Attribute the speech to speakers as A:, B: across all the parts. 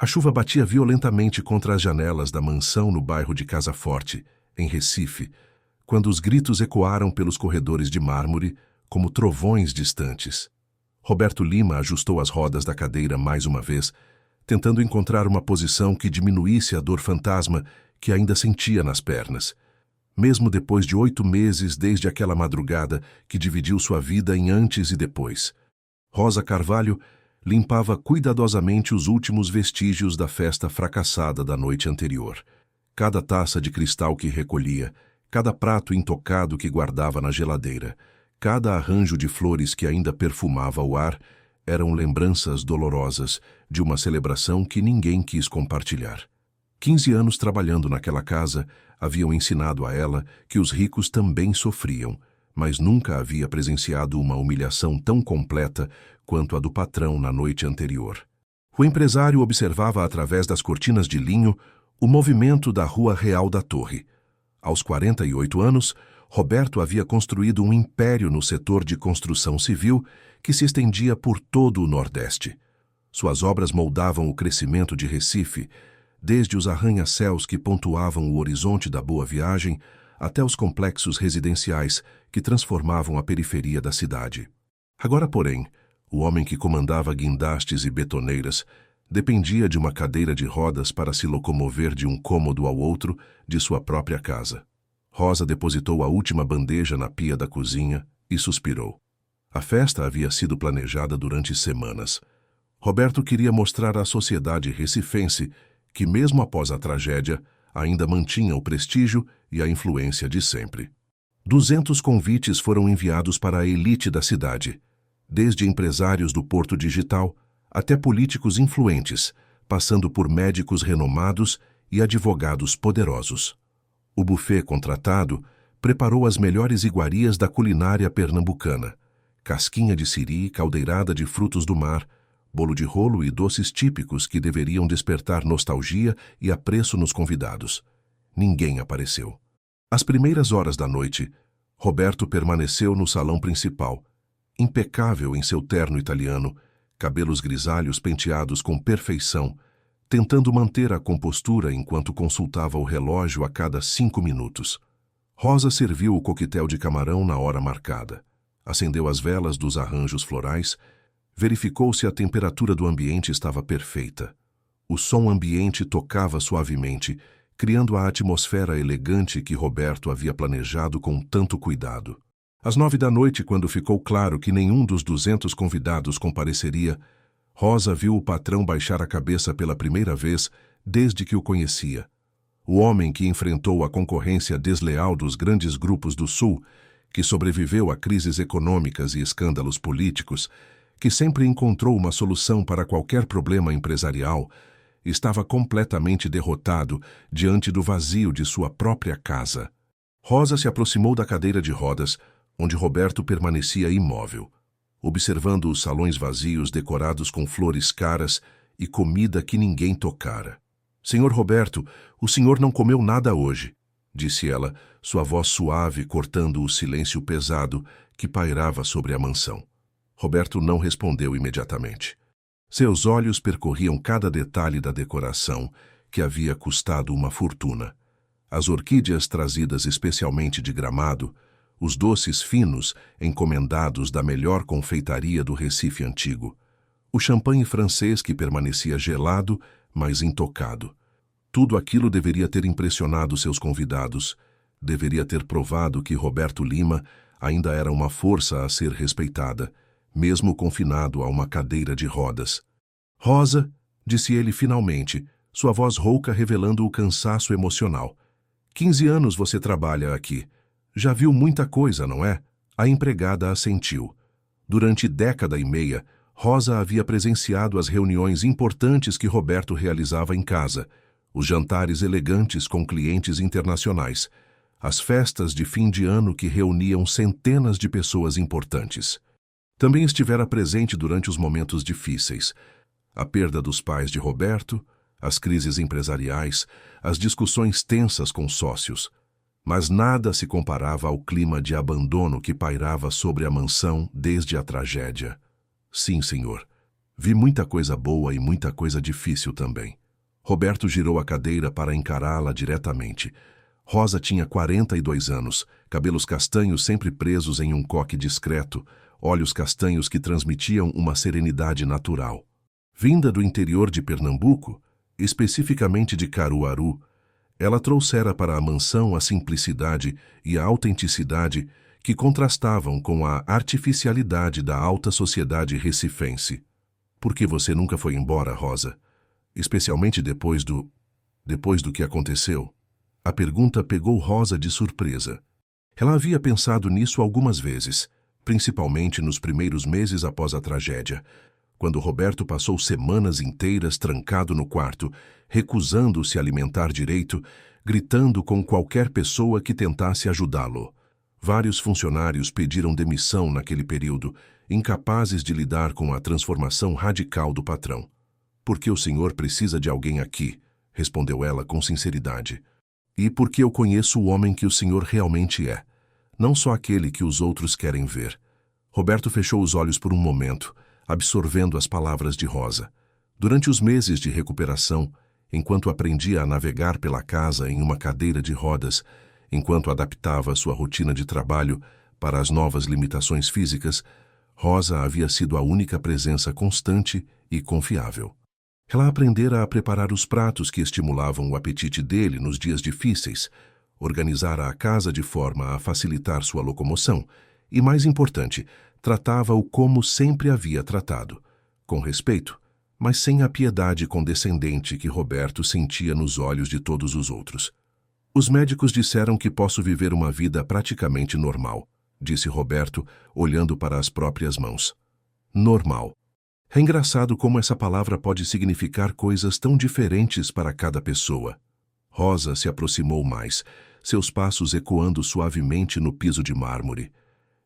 A: A chuva batia violentamente contra as janelas da mansão no bairro de Casa Forte, em Recife, quando os gritos ecoaram pelos corredores de mármore como trovões distantes. Roberto Lima ajustou as rodas da cadeira mais uma vez, tentando encontrar uma posição que diminuísse a dor fantasma que ainda sentia nas pernas. Mesmo depois de 8 meses desde aquela madrugada que dividiu sua vida em antes e depois. Rosa Carvalho limpava cuidadosamente os últimos vestígios da festa fracassada da noite anterior. Cada taça de cristal que recolhia, cada prato intocado que guardava na geladeira, cada arranjo de flores que ainda perfumava o ar, eram lembranças dolorosas de uma celebração que ninguém quis compartilhar. 15 anos trabalhando naquela casa haviam ensinado a ela que os ricos também sofriam, mas nunca havia presenciado uma humilhação tão completa quanto a do patrão na noite anterior. O empresário observava através das cortinas de linho o movimento da Rua Real da Torre. Aos 48 anos, Roberto havia construído um império no setor de construção civil que se estendia por todo o Nordeste. Suas obras moldavam o crescimento de Recife, desde os arranha-céus que pontuavam o horizonte da Boa Viagem até os complexos residenciais que transformavam a periferia da cidade. Agora, porém, o homem que comandava guindastes e betoneiras dependia de uma cadeira de rodas para se locomover de um cômodo ao outro de sua própria casa. Rosa depositou a última bandeja na pia da cozinha e suspirou. A festa havia sido planejada durante semanas. Roberto queria mostrar à sociedade recifense que, mesmo após a tragédia, ainda mantinha o prestígio e a influência de sempre. 200 convites foram enviados para a elite da cidade, desde empresários do Porto Digital até políticos influentes, passando por médicos renomados e advogados poderosos. O buffet contratado preparou as melhores iguarias da culinária pernambucana: casquinha de siri, caldeirada de frutos do mar, bolo de rolo e doces típicos que deveriam despertar nostalgia e apreço nos convidados. Ninguém apareceu. Às primeiras horas da noite, Roberto permaneceu no salão principal, impecável em seu terno italiano, cabelos grisalhos penteados com perfeição, tentando manter a compostura enquanto consultava o relógio a cada 5 minutos. Rosa serviu o coquetel de camarão na hora marcada, acendeu as velas dos arranjos florais, verificou se a temperatura do ambiente estava perfeita. O som ambiente tocava suavemente, criando a atmosfera elegante que Roberto havia planejado com tanto cuidado. Às 9 da noite, quando ficou claro que nenhum dos 200 convidados compareceria, Rosa viu o patrão baixar a cabeça pela primeira vez desde que o conhecia. O homem que enfrentou a concorrência desleal dos grandes grupos do Sul, que sobreviveu a crises econômicas e escândalos políticos, que sempre encontrou uma solução para qualquer problema empresarial, estava completamente derrotado diante do vazio de sua própria casa. Rosa se aproximou da cadeira de rodas, onde Roberto permanecia imóvel, observando os salões vazios decorados com flores caras e comida que ninguém tocara. "Senhor Roberto, o senhor não comeu nada hoje", disse ela, sua voz suave cortando o silêncio pesado que pairava sobre a mansão. Roberto não respondeu imediatamente. Seus olhos percorriam cada detalhe da decoração, que havia custado uma fortuna. As orquídeas trazidas especialmente de Gramado, os doces finos encomendados da melhor confeitaria do Recife antigo, o champanhe francês que permanecia gelado, mas intocado. Tudo aquilo deveria ter impressionado seus convidados, deveria ter provado que Roberto Lima ainda era uma força a ser respeitada, mesmo confinado a uma cadeira de rodas. "Rosa", disse ele finalmente, sua voz rouca revelando o cansaço emocional. 15 anos você trabalha aqui. Já viu muita coisa, não é?" A empregada assentiu. Durante 10 anos e meio, Rosa havia presenciado as reuniões importantes que Roberto realizava em casa, os jantares elegantes com clientes internacionais, as festas de fim de ano que reuniam centenas de pessoas importantes. Também estivera presente durante os momentos difíceis, a perda dos pais de Roberto, as crises empresariais, as discussões tensas com sócios. Mas nada se comparava ao clima de abandono que pairava sobre a mansão desde a tragédia. "Sim, senhor. Vi muita coisa boa e muita coisa difícil também. Roberto girou a cadeira para encará-la diretamente. Rosa tinha 42 anos, cabelos castanhos sempre presos em um coque discreto, olhos castanhos que transmitiam uma serenidade natural. Vinda do interior de Pernambuco, especificamente de Caruaru, ela trouxera para a mansão a simplicidade e a autenticidade que contrastavam com a artificialidade da alta sociedade recifense. Por que você nunca foi embora, Rosa? Especialmente depois do que aconteceu? A pergunta pegou Rosa de surpresa. Ela havia pensado nisso algumas vezes, principalmente nos primeiros meses após a tragédia, quando Roberto passou semanas inteiras trancado no quarto, recusando-se a alimentar direito, gritando com qualquer pessoa que tentasse ajudá-lo. Vários funcionários pediram demissão naquele período, incapazes de lidar com a transformação radical do patrão. "Porque o senhor precisa de alguém aqui", respondeu ela com sinceridade. "E porque eu conheço o homem que o senhor realmente é, não só aquele que os outros querem ver." Roberto fechou os olhos por um momento, absorvendo as palavras de Rosa. Durante os meses de recuperação, enquanto aprendia a navegar pela casa em uma cadeira de rodas, enquanto adaptava sua rotina de trabalho para as novas limitações físicas, Rosa havia sido a única presença constante e confiável. Ela aprendera a preparar os pratos que estimulavam o apetite dele nos dias difíceis, organizara a casa de forma a facilitar sua locomoção e, mais importante, tratava-o como sempre havia tratado, com respeito, mas sem a piedade condescendente que Roberto sentia nos olhos de todos os outros. "Os médicos disseram que posso viver uma vida praticamente normal", disse Roberto, olhando para as próprias mãos. Normal. É engraçado como essa palavra pode significar coisas tão diferentes para cada pessoa. Rosa se aproximou mais, seus passos ecoando suavemente no piso de mármore.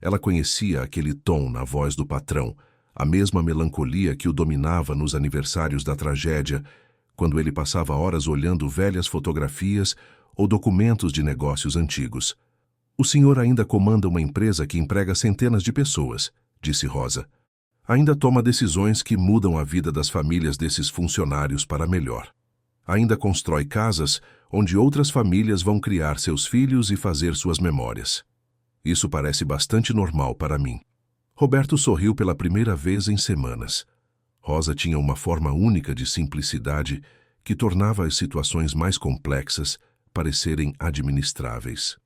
A: Ela conhecia aquele tom na voz do patrão, a mesma melancolia que o dominava nos aniversários da tragédia, quando ele passava horas olhando velhas fotografias ou documentos de negócios antigos. "O senhor ainda comanda uma empresa que emprega centenas de pessoas", disse Rosa. "Ainda toma decisões que mudam a vida das famílias desses funcionários para melhor. Ainda constrói casas onde outras famílias vão criar seus filhos e fazer suas memórias. Isso parece bastante normal para mim." Roberto sorriu pela primeira vez em semanas. Rosa tinha uma forma única de simplicidade que tornava as situações mais complexas parecerem administráveis.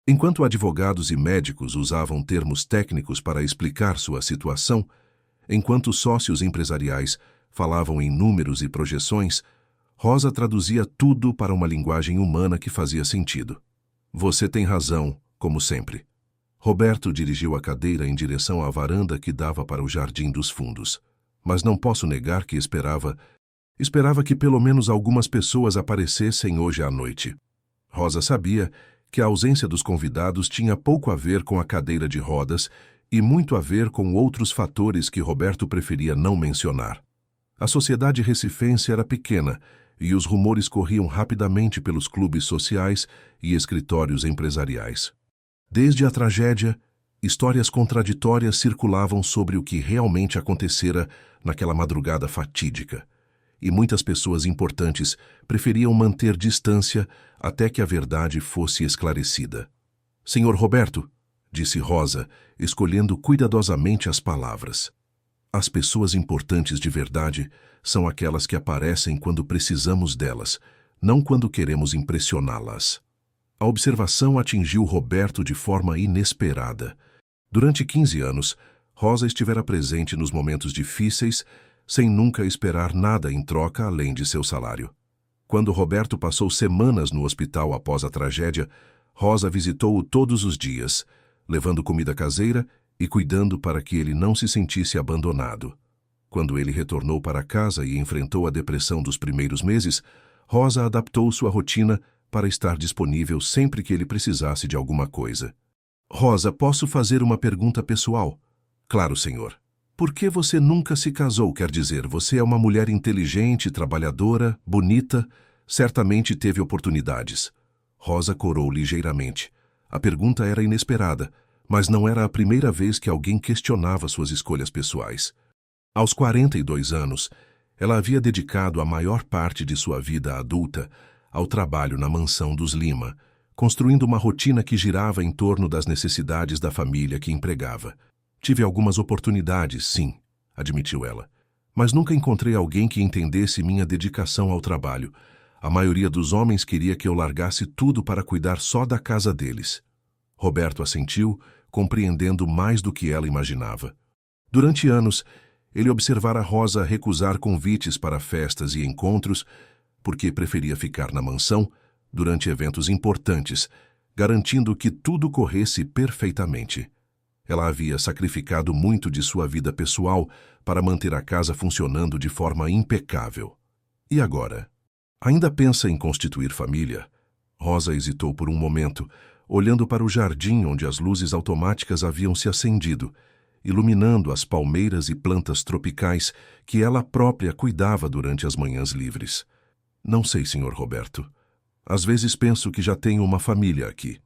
A: Enquanto advogados e médicos usavam termos técnicos para explicar sua situação, enquanto sócios empresariais falavam em números e projeções, Rosa traduzia tudo para uma linguagem humana que fazia sentido. "Você tem razão, como sempre." Roberto dirigiu a cadeira em direção à varanda que dava para o jardim dos fundos. "Mas não posso negar que esperava que pelo menos algumas pessoas aparecessem hoje à noite." Rosa sabia que a ausência dos convidados tinha pouco a ver com a cadeira de rodas e muito a ver com outros fatores que Roberto preferia não mencionar. A sociedade recifense era pequena e os rumores corriam rapidamente pelos clubes sociais e escritórios empresariais. Desde a tragédia, histórias contraditórias circulavam sobre o que realmente acontecera naquela madrugada fatídica, e muitas pessoas importantes preferiam manter distância até que a verdade fosse esclarecida. "Senhor Roberto", disse Rosa, escolhendo cuidadosamente as palavras. "As pessoas importantes de verdade são aquelas que aparecem quando precisamos delas, não quando queremos impressioná-las." A observação atingiu Roberto de forma inesperada. Durante 15 anos, Rosa estivera presente nos momentos difíceis, sem nunca esperar nada em troca além de seu salário. Quando Roberto passou semanas no hospital após a tragédia, Rosa visitou-o todos os dias, levando comida caseira e cuidando para que ele não se sentisse abandonado. Quando ele retornou para casa e enfrentou a depressão dos primeiros meses, Rosa adaptou sua rotina para estar disponível sempre que ele precisasse de alguma coisa. "Rosa, posso fazer uma pergunta pessoal?" "Claro, senhor." "Por que você nunca se casou? Quer dizer, você é uma mulher inteligente, trabalhadora, bonita, certamente teve oportunidades." Rosa corou ligeiramente. A pergunta era inesperada, mas não era a primeira vez que alguém questionava suas escolhas pessoais. Aos 42 anos, ela havia dedicado a maior parte de sua vida adulta ao trabalho na mansão dos Lima, construindo uma rotina que girava em torno das necessidades da família que empregava. Tive algumas oportunidades, sim, admitiu ela, mas nunca encontrei alguém que entendesse minha dedicação ao trabalho. A maioria dos homens queria que eu largasse tudo para cuidar só da casa deles. Roberto assentiu, compreendendo mais do que ela imaginava. Durante anos, ele observara Rosa recusar convites para festas e encontros porque preferia ficar na mansão durante eventos importantes, garantindo que tudo corresse perfeitamente. Ela havia sacrificado muito de sua vida pessoal para manter a casa funcionando de forma impecável. E agora? Ainda pensa em constituir família? Rosa hesitou por um momento, olhando para o jardim onde as luzes automáticas haviam se acendido, iluminando as palmeiras e plantas tropicais que ela própria cuidava durante as manhãs livres. Não sei, Sr. Roberto. Às vezes penso que já tenho uma família aqui.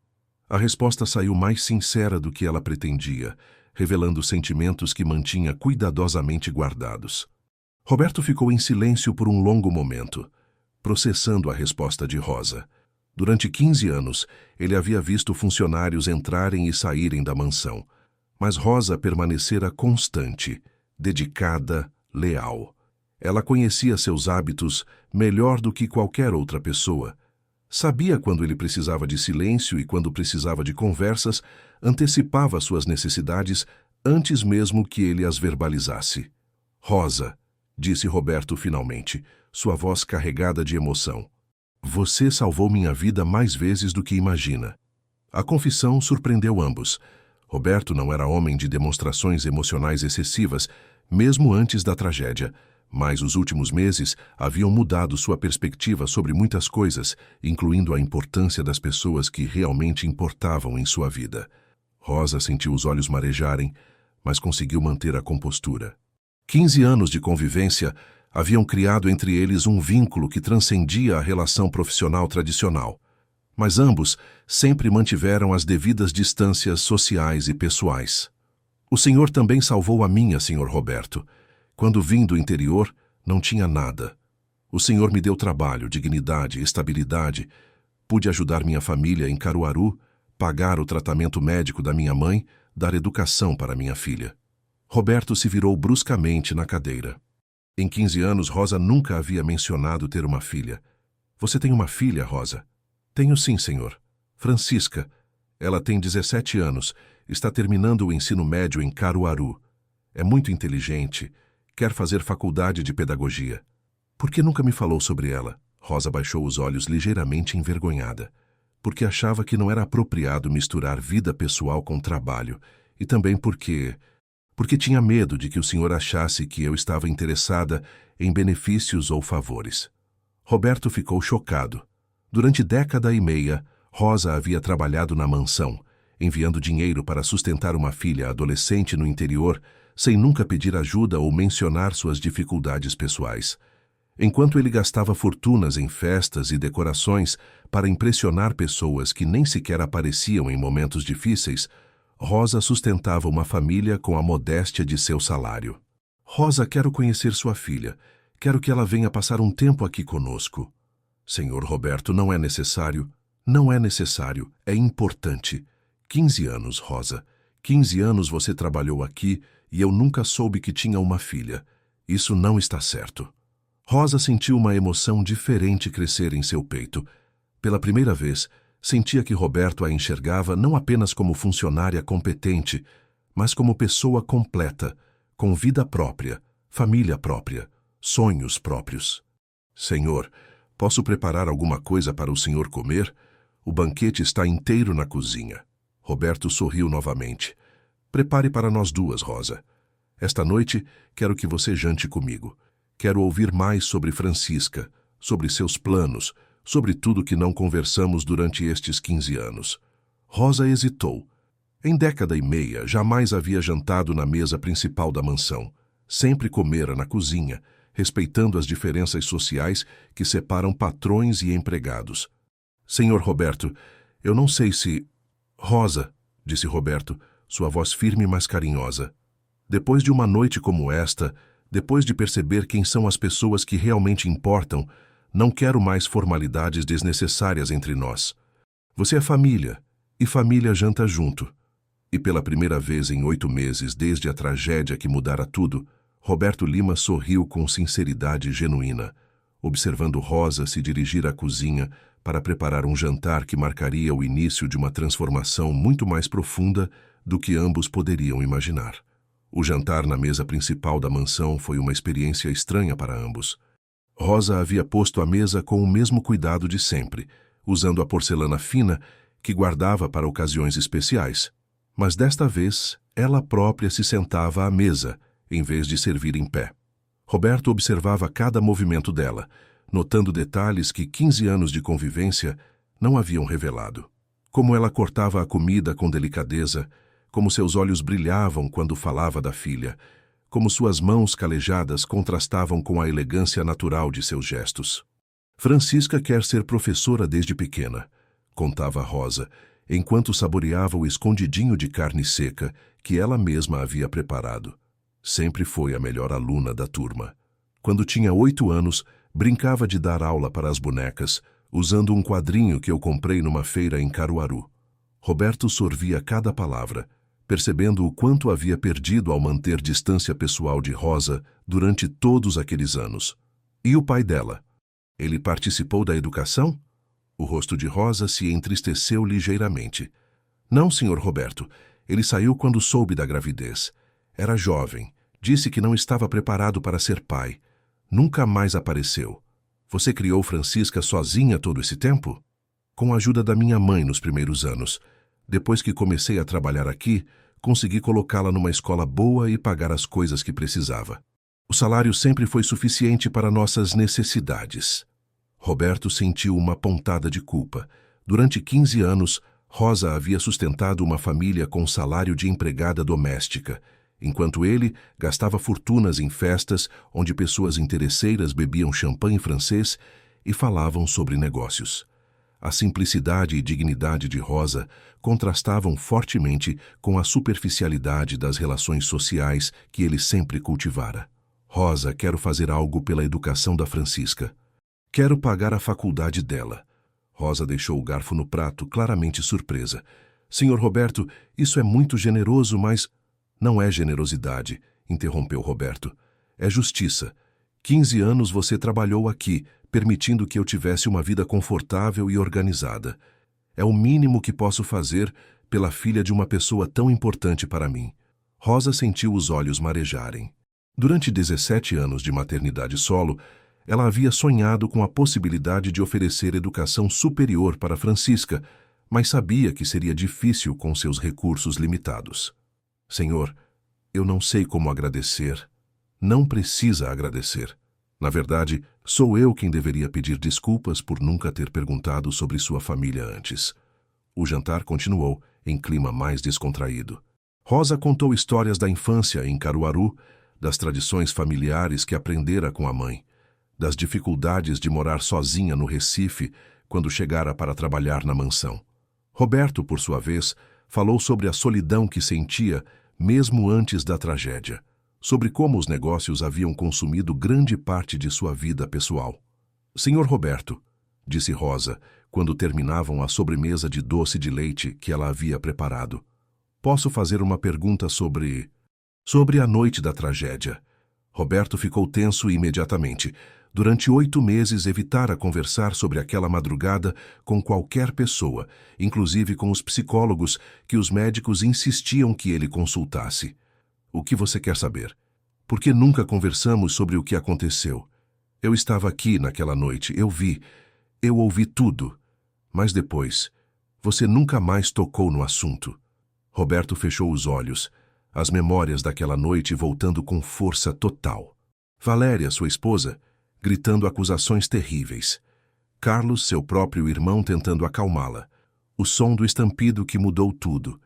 A: A resposta saiu mais sincera do que ela pretendia, revelando sentimentos que mantinha cuidadosamente guardados. Roberto ficou em silêncio por um longo momento, processando a resposta de Rosa. Durante 15 anos, ele havia visto funcionários entrarem e saírem da mansão, mas Rosa permanecera constante, dedicada, leal. Ela conhecia seus hábitos melhor do que qualquer outra pessoa. Sabia quando ele precisava de silêncio e quando precisava de conversas, antecipava suas necessidades antes mesmo que ele as verbalizasse. Rosa, disse Roberto finalmente, sua voz carregada de emoção. Você salvou minha vida mais vezes do que imagina. A confissão surpreendeu ambos. Roberto não era homem de demonstrações emocionais excessivas, mesmo antes da tragédia, mas os últimos meses haviam mudado sua perspectiva sobre muitas coisas, incluindo a importância das pessoas que realmente importavam em sua vida. Rosa sentiu os olhos marejarem, mas conseguiu manter a compostura. 15 anos de convivência haviam criado entre eles um vínculo que transcendia a relação profissional tradicional, mas ambos sempre mantiveram as devidas distâncias sociais e pessoais. O senhor também salvou a minha, Sr. Roberto. Quando vim do interior, não tinha nada. O senhor me deu trabalho, dignidade, estabilidade. Pude ajudar minha família em Caruaru, pagar o tratamento médico da minha mãe, dar educação para minha filha. Roberto se virou bruscamente na cadeira. Em 15 anos, Rosa nunca havia mencionado ter uma filha. Você tem uma filha, Rosa? Tenho sim, senhor. Francisca. Ela tem 17 anos, está terminando o ensino médio em Caruaru. É muito inteligente. Quer fazer faculdade de pedagogia. Por que nunca me falou sobre ela? Rosa baixou os olhos ligeiramente envergonhada. Porque achava que não era apropriado misturar vida pessoal com trabalho. E também porque tinha medo de que o senhor achasse que eu estava interessada em benefícios ou favores. Roberto ficou chocado. Durante 10 anos e meio, Rosa havia trabalhado na mansão, enviando dinheiro para sustentar uma filha adolescente no interior, sem nunca pedir ajuda ou mencionar suas dificuldades pessoais. Enquanto ele gastava fortunas em festas e decorações para impressionar pessoas que nem sequer apareciam em momentos difíceis, Rosa sustentava uma família com a modéstia de seu salário. Rosa, quero conhecer sua filha. Quero que ela venha passar um tempo aqui conosco. Senhor Roberto, não é necessário. Não é necessário. É importante. 15 anos, Rosa. 15 anos você trabalhou aqui e eu nunca soube que tinha uma filha. Isso não está certo. Rosa sentiu uma emoção diferente crescer em seu peito. Pela primeira vez, sentia que Roberto a enxergava não apenas como funcionária competente, mas como pessoa completa, com vida própria, família própria, sonhos próprios. Senhor, posso preparar alguma coisa para o senhor comer? O banquete está inteiro na cozinha. Roberto sorriu novamente. Prepare para nós duas, Rosa. Esta noite, quero que você jante comigo. Quero ouvir mais sobre Francisca, sobre seus planos, sobre tudo que não conversamos durante estes 15 anos. Rosa hesitou. Em 10 anos e meio, jamais havia jantado na mesa principal da mansão. Sempre comera na cozinha, respeitando as diferenças sociais que separam patrões e empregados. Senhor Roberto, eu não sei se... Rosa, disse Roberto, sua voz firme mas carinhosa. Depois de uma noite como esta, Depois de perceber quem são as pessoas que realmente importam, não quero mais formalidades desnecessárias entre nós. Você é família, e família janta junto. E pela primeira vez em 8 meses, desde a tragédia que mudara tudo, Roberto Lima sorriu com sinceridade genuína, observando Rosa se dirigir à cozinha para preparar um jantar que marcaria o início de uma transformação muito mais profunda do que ambos poderiam imaginar. O jantar na mesa principal da mansão foi uma experiência estranha para ambos. Rosa havia posto a mesa com o mesmo cuidado de sempre, usando a porcelana fina que guardava para ocasiões especiais. Mas desta vez, ela própria se sentava à mesa, em vez de servir em pé. Roberto observava cada movimento dela, notando detalhes que 15 anos de convivência não haviam revelado. Como ela cortava a comida com delicadeza, como seus olhos brilhavam quando falava da filha, como suas mãos calejadas contrastavam com a elegância natural de seus gestos. Francisca quer ser professora desde pequena, contava Rosa, enquanto saboreava o escondidinho de carne seca que ela mesma havia preparado. Sempre foi a melhor aluna da turma. Quando tinha 8 anos, brincava de dar aula para as bonecas, usando um quadrinho que eu comprei numa feira em Caruaru. Roberto sorvia cada palavra, percebendo o quanto havia perdido ao manter distância pessoal de Rosa durante todos aqueles anos. E o pai dela? Ele participou da educação? O rosto de Rosa se entristeceu ligeiramente. Não, senhor Roberto. Ele saiu quando soube da gravidez. Era jovem. Disse que não estava preparado para ser pai. Nunca mais apareceu. Você criou Francisca sozinha todo esse tempo? Com a ajuda da minha mãe nos primeiros anos. Depois que comecei a trabalhar aqui, consegui colocá-la numa escola boa e pagar as coisas que precisava. O salário sempre foi suficiente para nossas necessidades. Roberto sentiu uma pontada de culpa. Durante 15 anos, Rosa havia sustentado uma família com salário de empregada doméstica, enquanto ele gastava fortunas em festas onde pessoas interesseiras bebiam champanhe francês e falavam sobre negócios. A simplicidade e dignidade de Rosa contrastavam fortemente com a superficialidade das relações sociais que ele sempre cultivara. Rosa, quero fazer algo pela educação da Francisca. Quero pagar a faculdade dela. Rosa deixou o garfo no prato, claramente surpresa. Senhor Roberto, isso é muito generoso, mas... Não é generosidade, interrompeu Roberto. É justiça. 15 anos você trabalhou aqui, permitindo que eu tivesse uma vida confortável e organizada. É o mínimo que posso fazer pela filha de uma pessoa tão importante para mim. Rosa sentiu os olhos marejarem. Durante 17 anos de maternidade solo, ela havia sonhado com a possibilidade de oferecer educação superior para Francisca, mas sabia que seria difícil com seus recursos limitados. Senhor, eu não sei como agradecer. Não precisa agradecer. Na verdade, sou eu quem deveria pedir desculpas por nunca ter perguntado sobre sua família antes. O jantar continuou, em clima mais descontraído. Rosa contou histórias da infância em Caruaru, das tradições familiares que aprendera com a mãe, das dificuldades de morar sozinha no Recife quando chegara para trabalhar na mansão. Roberto, por sua vez, falou sobre a solidão que sentia mesmo antes da tragédia, sobre como os negócios haviam consumido grande parte de sua vida pessoal. Senhor Roberto, disse Rosa, quando terminavam a sobremesa de doce de leite que ela havia preparado, posso fazer uma pergunta sobre a noite da tragédia. Roberto ficou tenso imediatamente. Durante 8 meses evitara conversar sobre aquela madrugada com qualquer pessoa, inclusive com os psicólogos que os médicos insistiam que ele consultasse. O que você quer saber? Por que nunca conversamos sobre o que aconteceu? Eu estava aqui naquela noite, eu ouvi tudo. Mas depois, você nunca mais tocou no assunto. Roberto fechou os olhos, as memórias daquela noite voltando com força total. Valéria, sua esposa, gritando acusações terríveis. Carlos, seu próprio irmão, tentando acalmá-la. O som do estampido que mudou tudo.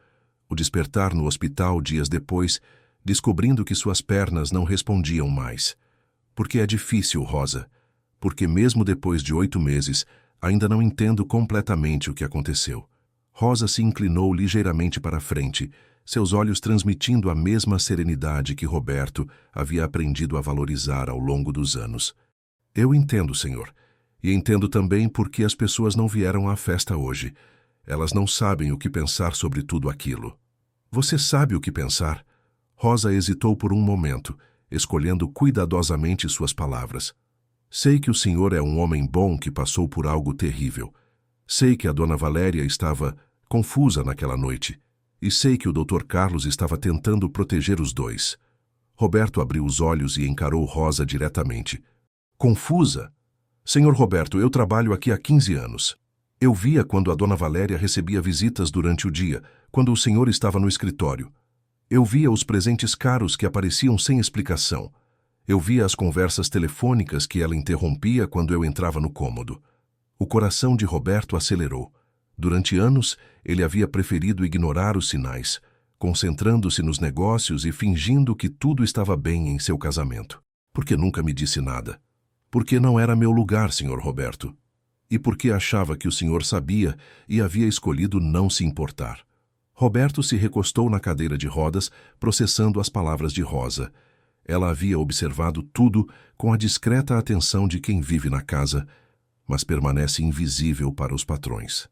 A: O despertar no hospital dias depois, descobrindo que suas pernas não respondiam mais. Porque é difícil, Rosa. Porque mesmo depois de 8 meses, ainda não entendo completamente o que aconteceu. Rosa se inclinou ligeiramente para a frente, seus olhos transmitindo a mesma serenidade que Roberto havia aprendido a valorizar ao longo dos anos. Eu entendo, senhor, e entendo também por que as pessoas não vieram à festa hoje. Elas não sabem o que pensar sobre tudo aquilo. Você sabe o que pensar? Rosa hesitou por um momento, escolhendo cuidadosamente suas palavras. Sei que o senhor é um homem bom que passou por algo terrível. Sei que a dona Valéria estava confusa naquela noite. E sei que o Dr. Carlos estava tentando proteger os dois. Roberto abriu os olhos e encarou Rosa diretamente. Confusa? Senhor Roberto, eu trabalho aqui há 15 anos. Eu via quando a dona Valéria recebia visitas durante o dia, quando o senhor estava no escritório. Eu via os presentes caros que apareciam sem explicação. Eu via as conversas telefônicas que ela interrompia quando eu entrava no cômodo. O coração de Roberto acelerou. Durante anos, ele havia preferido ignorar os sinais, concentrando-se nos negócios e fingindo que tudo estava bem em seu casamento. Por que nunca me disse nada? Porque não era meu lugar, senhor Roberto. E porque achava que o senhor sabia e havia escolhido não se importar. Roberto se recostou na cadeira de rodas, processando as palavras de Rosa. Ela havia observado tudo com a discreta atenção de quem vive na casa, mas permanece invisível para os patrões.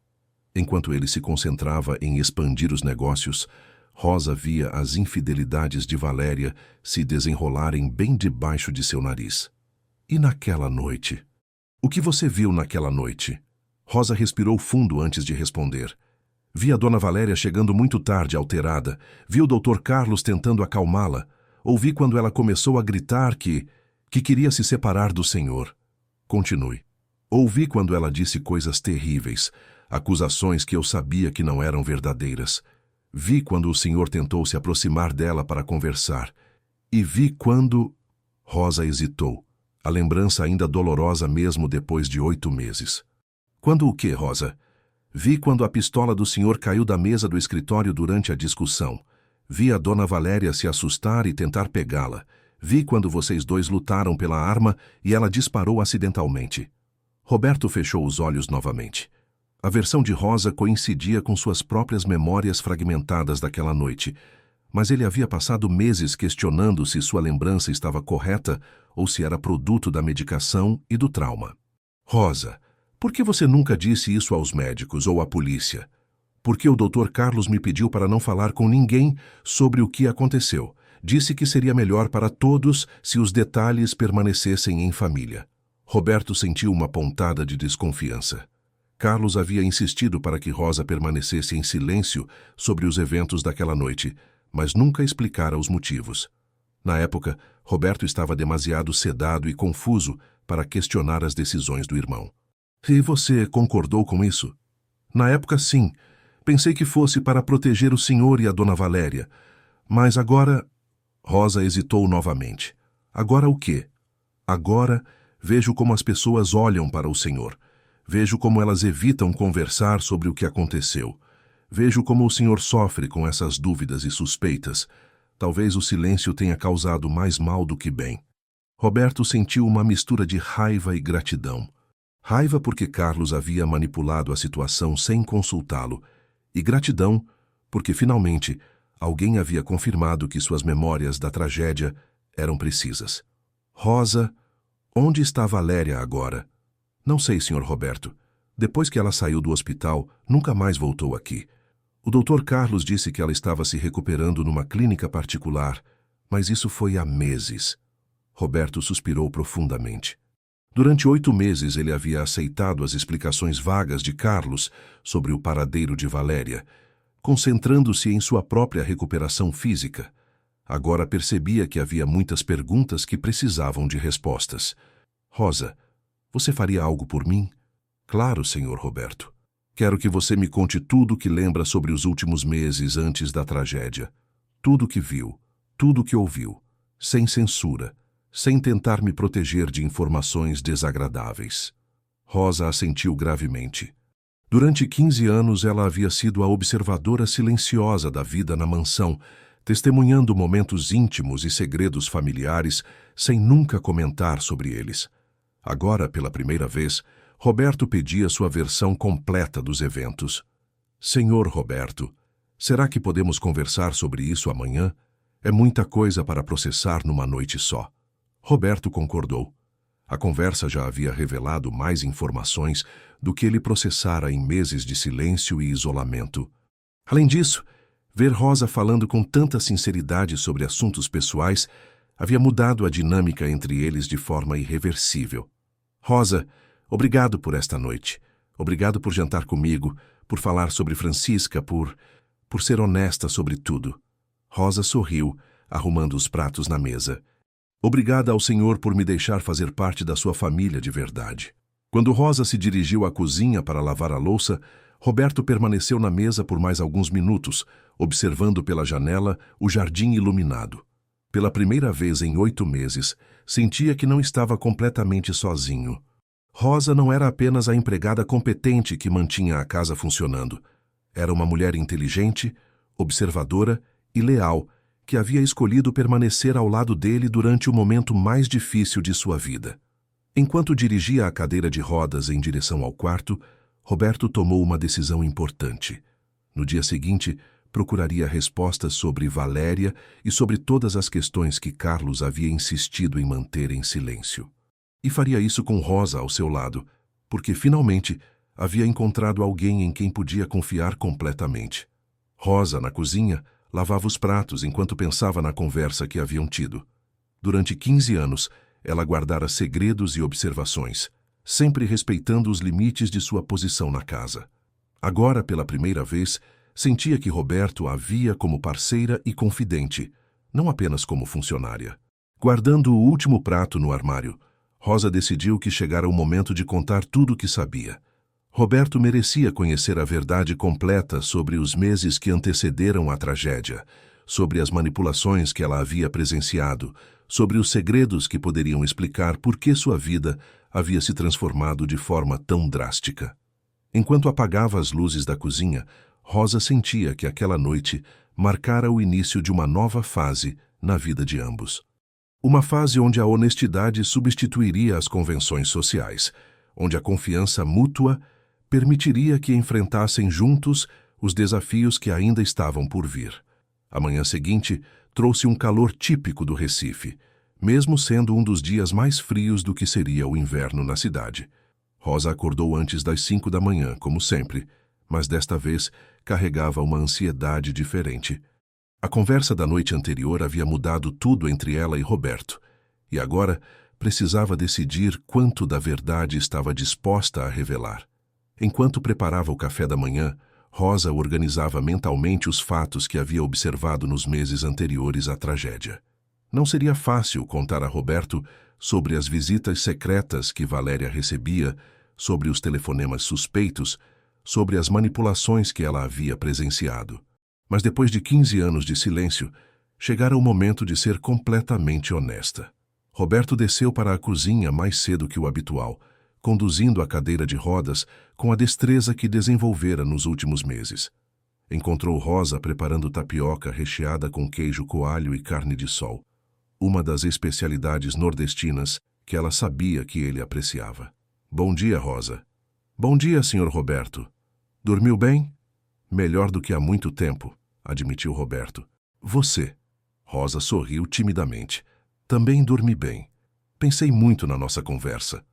A: Enquanto ele se concentrava em expandir os negócios, Rosa via as infidelidades de Valéria se desenrolarem bem debaixo de seu nariz. E naquela noite? O que você viu naquela noite? Rosa respirou fundo antes de responder. Vi a dona Valéria chegando muito tarde, alterada. Vi o Dr. Carlos tentando acalmá-la. Ouvi quando ela começou a gritar que queria se separar do senhor. Continue. Ouvi quando ela disse coisas terríveis, acusações que eu sabia que não eram verdadeiras. Vi quando o senhor tentou se aproximar dela para conversar. E vi quando... Rosa hesitou. A lembrança ainda dolorosa mesmo depois de 8 meses. Quando o quê, Rosa? Vi quando a pistola do senhor caiu da mesa do escritório durante a discussão. Vi a dona Valéria se assustar e tentar pegá-la. Vi quando vocês dois lutaram pela arma e ela disparou acidentalmente. Roberto fechou os olhos novamente. A versão de Rosa coincidia com suas próprias memórias fragmentadas daquela noite, mas ele havia passado meses questionando se sua lembrança estava correta ou se era produto da medicação e do trauma. Rosa, por que você nunca disse isso aos médicos ou à polícia? Por que o Dr. Carlos me pediu para não falar com ninguém sobre o que aconteceu? Disse que seria melhor para todos se os detalhes permanecessem em família. Roberto sentiu uma pontada de desconfiança. Carlos havia insistido para que Rosa permanecesse em silêncio sobre os eventos daquela noite, mas nunca explicara os motivos. Na época, Roberto estava demasiado sedado e confuso para questionar as decisões do irmão. E você concordou com isso? Na época, sim. Pensei que fosse para proteger o senhor e a dona Valéria. Mas agora... Rosa hesitou novamente. Agora o quê? Agora vejo como as pessoas olham para o senhor. Vejo como elas evitam conversar sobre o que aconteceu. Vejo como o senhor sofre com essas dúvidas e suspeitas. Talvez o silêncio tenha causado mais mal do que bem. Roberto sentiu uma mistura de raiva e gratidão. Raiva porque Carlos havia manipulado a situação sem consultá-lo, e gratidão porque, finalmente, alguém havia confirmado que suas memórias da tragédia eram precisas. Rosa, onde está Valéria agora? Não sei, Sr. Roberto. Depois que ela saiu do hospital, nunca mais voltou aqui. O Dr. Carlos disse que ela estava se recuperando numa clínica particular, mas isso foi há meses. Roberto suspirou profundamente. Durante 8 meses ele havia aceitado as explicações vagas de Carlos sobre o paradeiro de Valéria, concentrando-se em sua própria recuperação física. Agora percebia que havia muitas perguntas que precisavam de respostas. Rosa, você faria algo por mim? Claro, Sr. Roberto. Quero que você me conte tudo o que lembra sobre os últimos meses antes da tragédia. Tudo o que viu, tudo o que ouviu, sem censura, sem tentar me proteger de informações desagradáveis. Rosa assentiu gravemente. Durante 15 anos ela havia sido a observadora silenciosa da vida na mansão, testemunhando momentos íntimos e segredos familiares sem nunca comentar sobre eles. Agora, pela primeira vez, Roberto pedia sua versão completa dos eventos. Senhor Roberto, Será que podemos conversar sobre isso amanhã? É muita coisa para processar numa noite só. Roberto concordou. A conversa já havia revelado mais informações do que ele processara em meses de silêncio e isolamento. Além disso, ver Rosa falando com tanta sinceridade sobre assuntos pessoais havia mudado a dinâmica entre eles de forma irreversível. Rosa, obrigado por esta noite. Obrigado por jantar comigo, por falar sobre Francisca, por ser honesta sobre tudo. Rosa sorriu, arrumando os pratos na mesa. Obrigada ao Senhor por me deixar fazer parte da sua família de verdade. Quando Rosa se dirigiu à cozinha para lavar a louça, Roberto permaneceu na mesa por mais alguns minutos, observando pela janela o jardim iluminado. Pela primeira vez em 8 meses, sentia que não estava completamente sozinho. Rosa não era apenas a empregada competente que mantinha a casa funcionando. Era uma mulher inteligente, observadora e leal, que havia escolhido permanecer ao lado dele durante o momento mais difícil de sua vida. Enquanto dirigia a cadeira de rodas em direção ao quarto, Roberto tomou uma decisão importante. No dia seguinte, procuraria respostas sobre Valéria e sobre todas as questões que Carlos havia insistido em manter em silêncio. E faria isso com Rosa ao seu lado, porque finalmente havia encontrado alguém em quem podia confiar completamente. Rosa, na cozinha, lavava os pratos enquanto pensava na conversa que haviam tido. Durante 15 anos, ela guardara segredos e observações, sempre respeitando os limites de sua posição na casa. Agora, pela primeira vez, sentia que Roberto a via como parceira e confidente, não apenas como funcionária. Guardando o último prato no armário, Rosa decidiu que chegara o momento de contar tudo o que sabia. Roberto merecia conhecer a verdade completa sobre os meses que antecederam a tragédia, sobre as manipulações que ela havia presenciado, sobre os segredos que poderiam explicar por que sua vida havia se transformado de forma tão drástica. Enquanto apagava as luzes da cozinha, Rosa sentia que aquela noite marcara o início de uma nova fase na vida de ambos. Uma fase onde a honestidade substituiria as convenções sociais, onde a confiança mútua permitiria que enfrentassem juntos os desafios que ainda estavam por vir. A manhã seguinte trouxe um calor típico do Recife, mesmo sendo um dos dias mais frios do que seria o inverno na cidade. Rosa acordou antes das 5 da manhã, como sempre, mas desta vez carregava uma ansiedade diferente. A conversa da noite anterior havia mudado tudo entre ela e Roberto, e agora precisava decidir quanto da verdade estava disposta a revelar. Enquanto preparava o café da manhã, Rosa organizava mentalmente os fatos que havia observado nos meses anteriores à tragédia. Não seria fácil contar a Roberto sobre as visitas secretas que Valéria recebia, sobre os telefonemas suspeitos, sobre as manipulações que ela havia presenciado. Mas depois de 15 anos de silêncio, chegara o momento de ser completamente honesta. Roberto desceu para a cozinha mais cedo que o habitual, conduzindo a cadeira de rodas com a destreza que desenvolvera nos últimos meses. Encontrou Rosa preparando tapioca recheada com queijo coalho e carne de sol, uma das especialidades nordestinas que ela sabia que ele apreciava. Bom dia, Rosa. Bom dia, Sr. Roberto. Dormiu bem? Melhor do que há muito tempo, admitiu Roberto. Você. Rosa sorriu timidamente. Também dormi bem. Pensei muito na nossa conversa.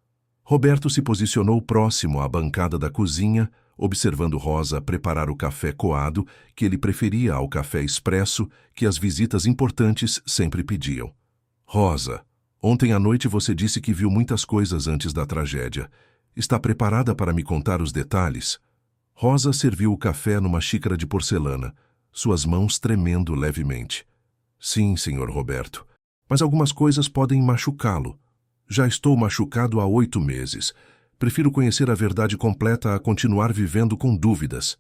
A: Roberto se posicionou próximo à bancada da cozinha, observando Rosa preparar o café coado, que ele preferia ao café expresso, que as visitas importantes sempre pediam. Rosa, ontem à noite você disse que viu muitas coisas antes da tragédia. Está preparada para me contar os detalhes? Rosa serviu o café numa xícara de porcelana, suas mãos tremendo levemente. Sim, Sr. Roberto, mas algumas coisas podem machucá-lo. Já estou machucado há 8 meses. Prefiro conhecer a verdade completa a continuar vivendo com dúvidas.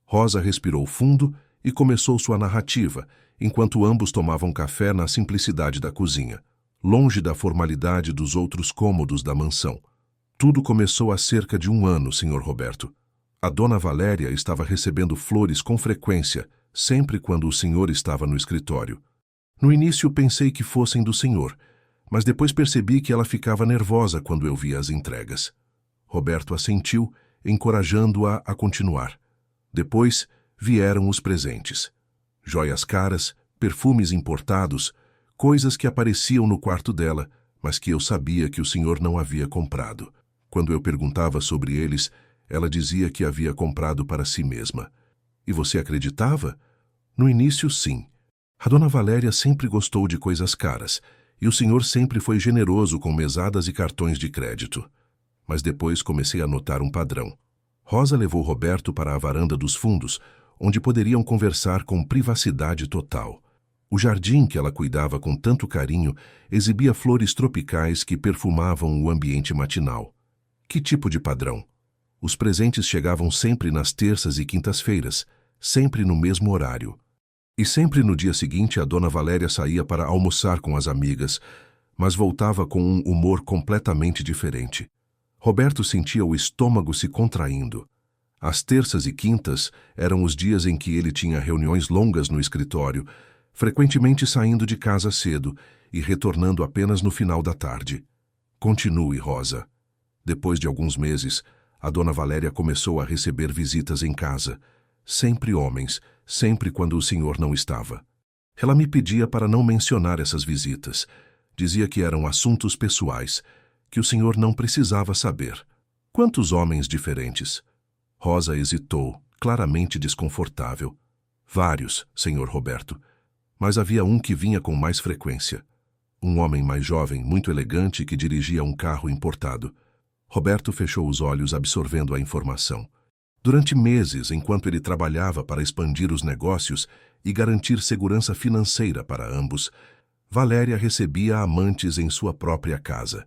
A: Rosa respirou fundo e começou sua narrativa, enquanto ambos tomavam café na simplicidade da cozinha, longe da formalidade dos outros cômodos da mansão. Tudo começou há cerca de 1 ano, Sr. Roberto. A dona Valéria estava recebendo flores com frequência, sempre quando o senhor estava no escritório. No início pensei que fossem do senhor, mas depois percebi que ela ficava nervosa quando eu via as entregas. Roberto assentiu, encorajando-a a continuar. Depois, vieram os presentes. Joias caras, perfumes importados, coisas que apareciam no quarto dela, mas que eu sabia que o senhor não havia comprado. Quando eu perguntava sobre eles, ela dizia que havia comprado para si mesma. E você acreditava? No início, sim. A dona Valéria sempre gostou de coisas caras, e o senhor sempre foi generoso com mesadas e cartões de crédito. Mas depois comecei a notar um padrão. Rosa levou Roberto para a varanda dos fundos, onde poderiam conversar com privacidade total. O jardim que ela cuidava com tanto carinho exibia flores tropicais que perfumavam o ambiente matinal. Que tipo de padrão? Os presentes chegavam sempre nas terças e quintas-feiras, sempre no mesmo horário. E sempre no dia seguinte a dona Valéria saía para almoçar com as amigas, mas voltava com um humor completamente diferente. Roberto sentia o estômago se contraindo. As terças e quintas eram os dias em que ele tinha reuniões longas no escritório, frequentemente saindo de casa cedo e retornando apenas no final da tarde. Continue, Rosa. Depois de alguns meses, a dona Valéria começou a receber visitas em casa. Sempre homens, sempre quando o senhor não estava. Ela me pedia para não mencionar essas visitas. Dizia que eram assuntos pessoais, que o senhor não precisava saber. Quantos homens diferentes? Rosa hesitou, claramente desconfortável. Vários, senhor Roberto. Mas havia um que vinha com mais frequência. Um homem mais jovem, muito elegante, que dirigia um carro importado. Roberto fechou os olhos, absorvendo a informação. Durante meses, enquanto ele trabalhava para expandir os negócios e garantir segurança financeira para ambos, Valéria recebia amantes em sua própria casa.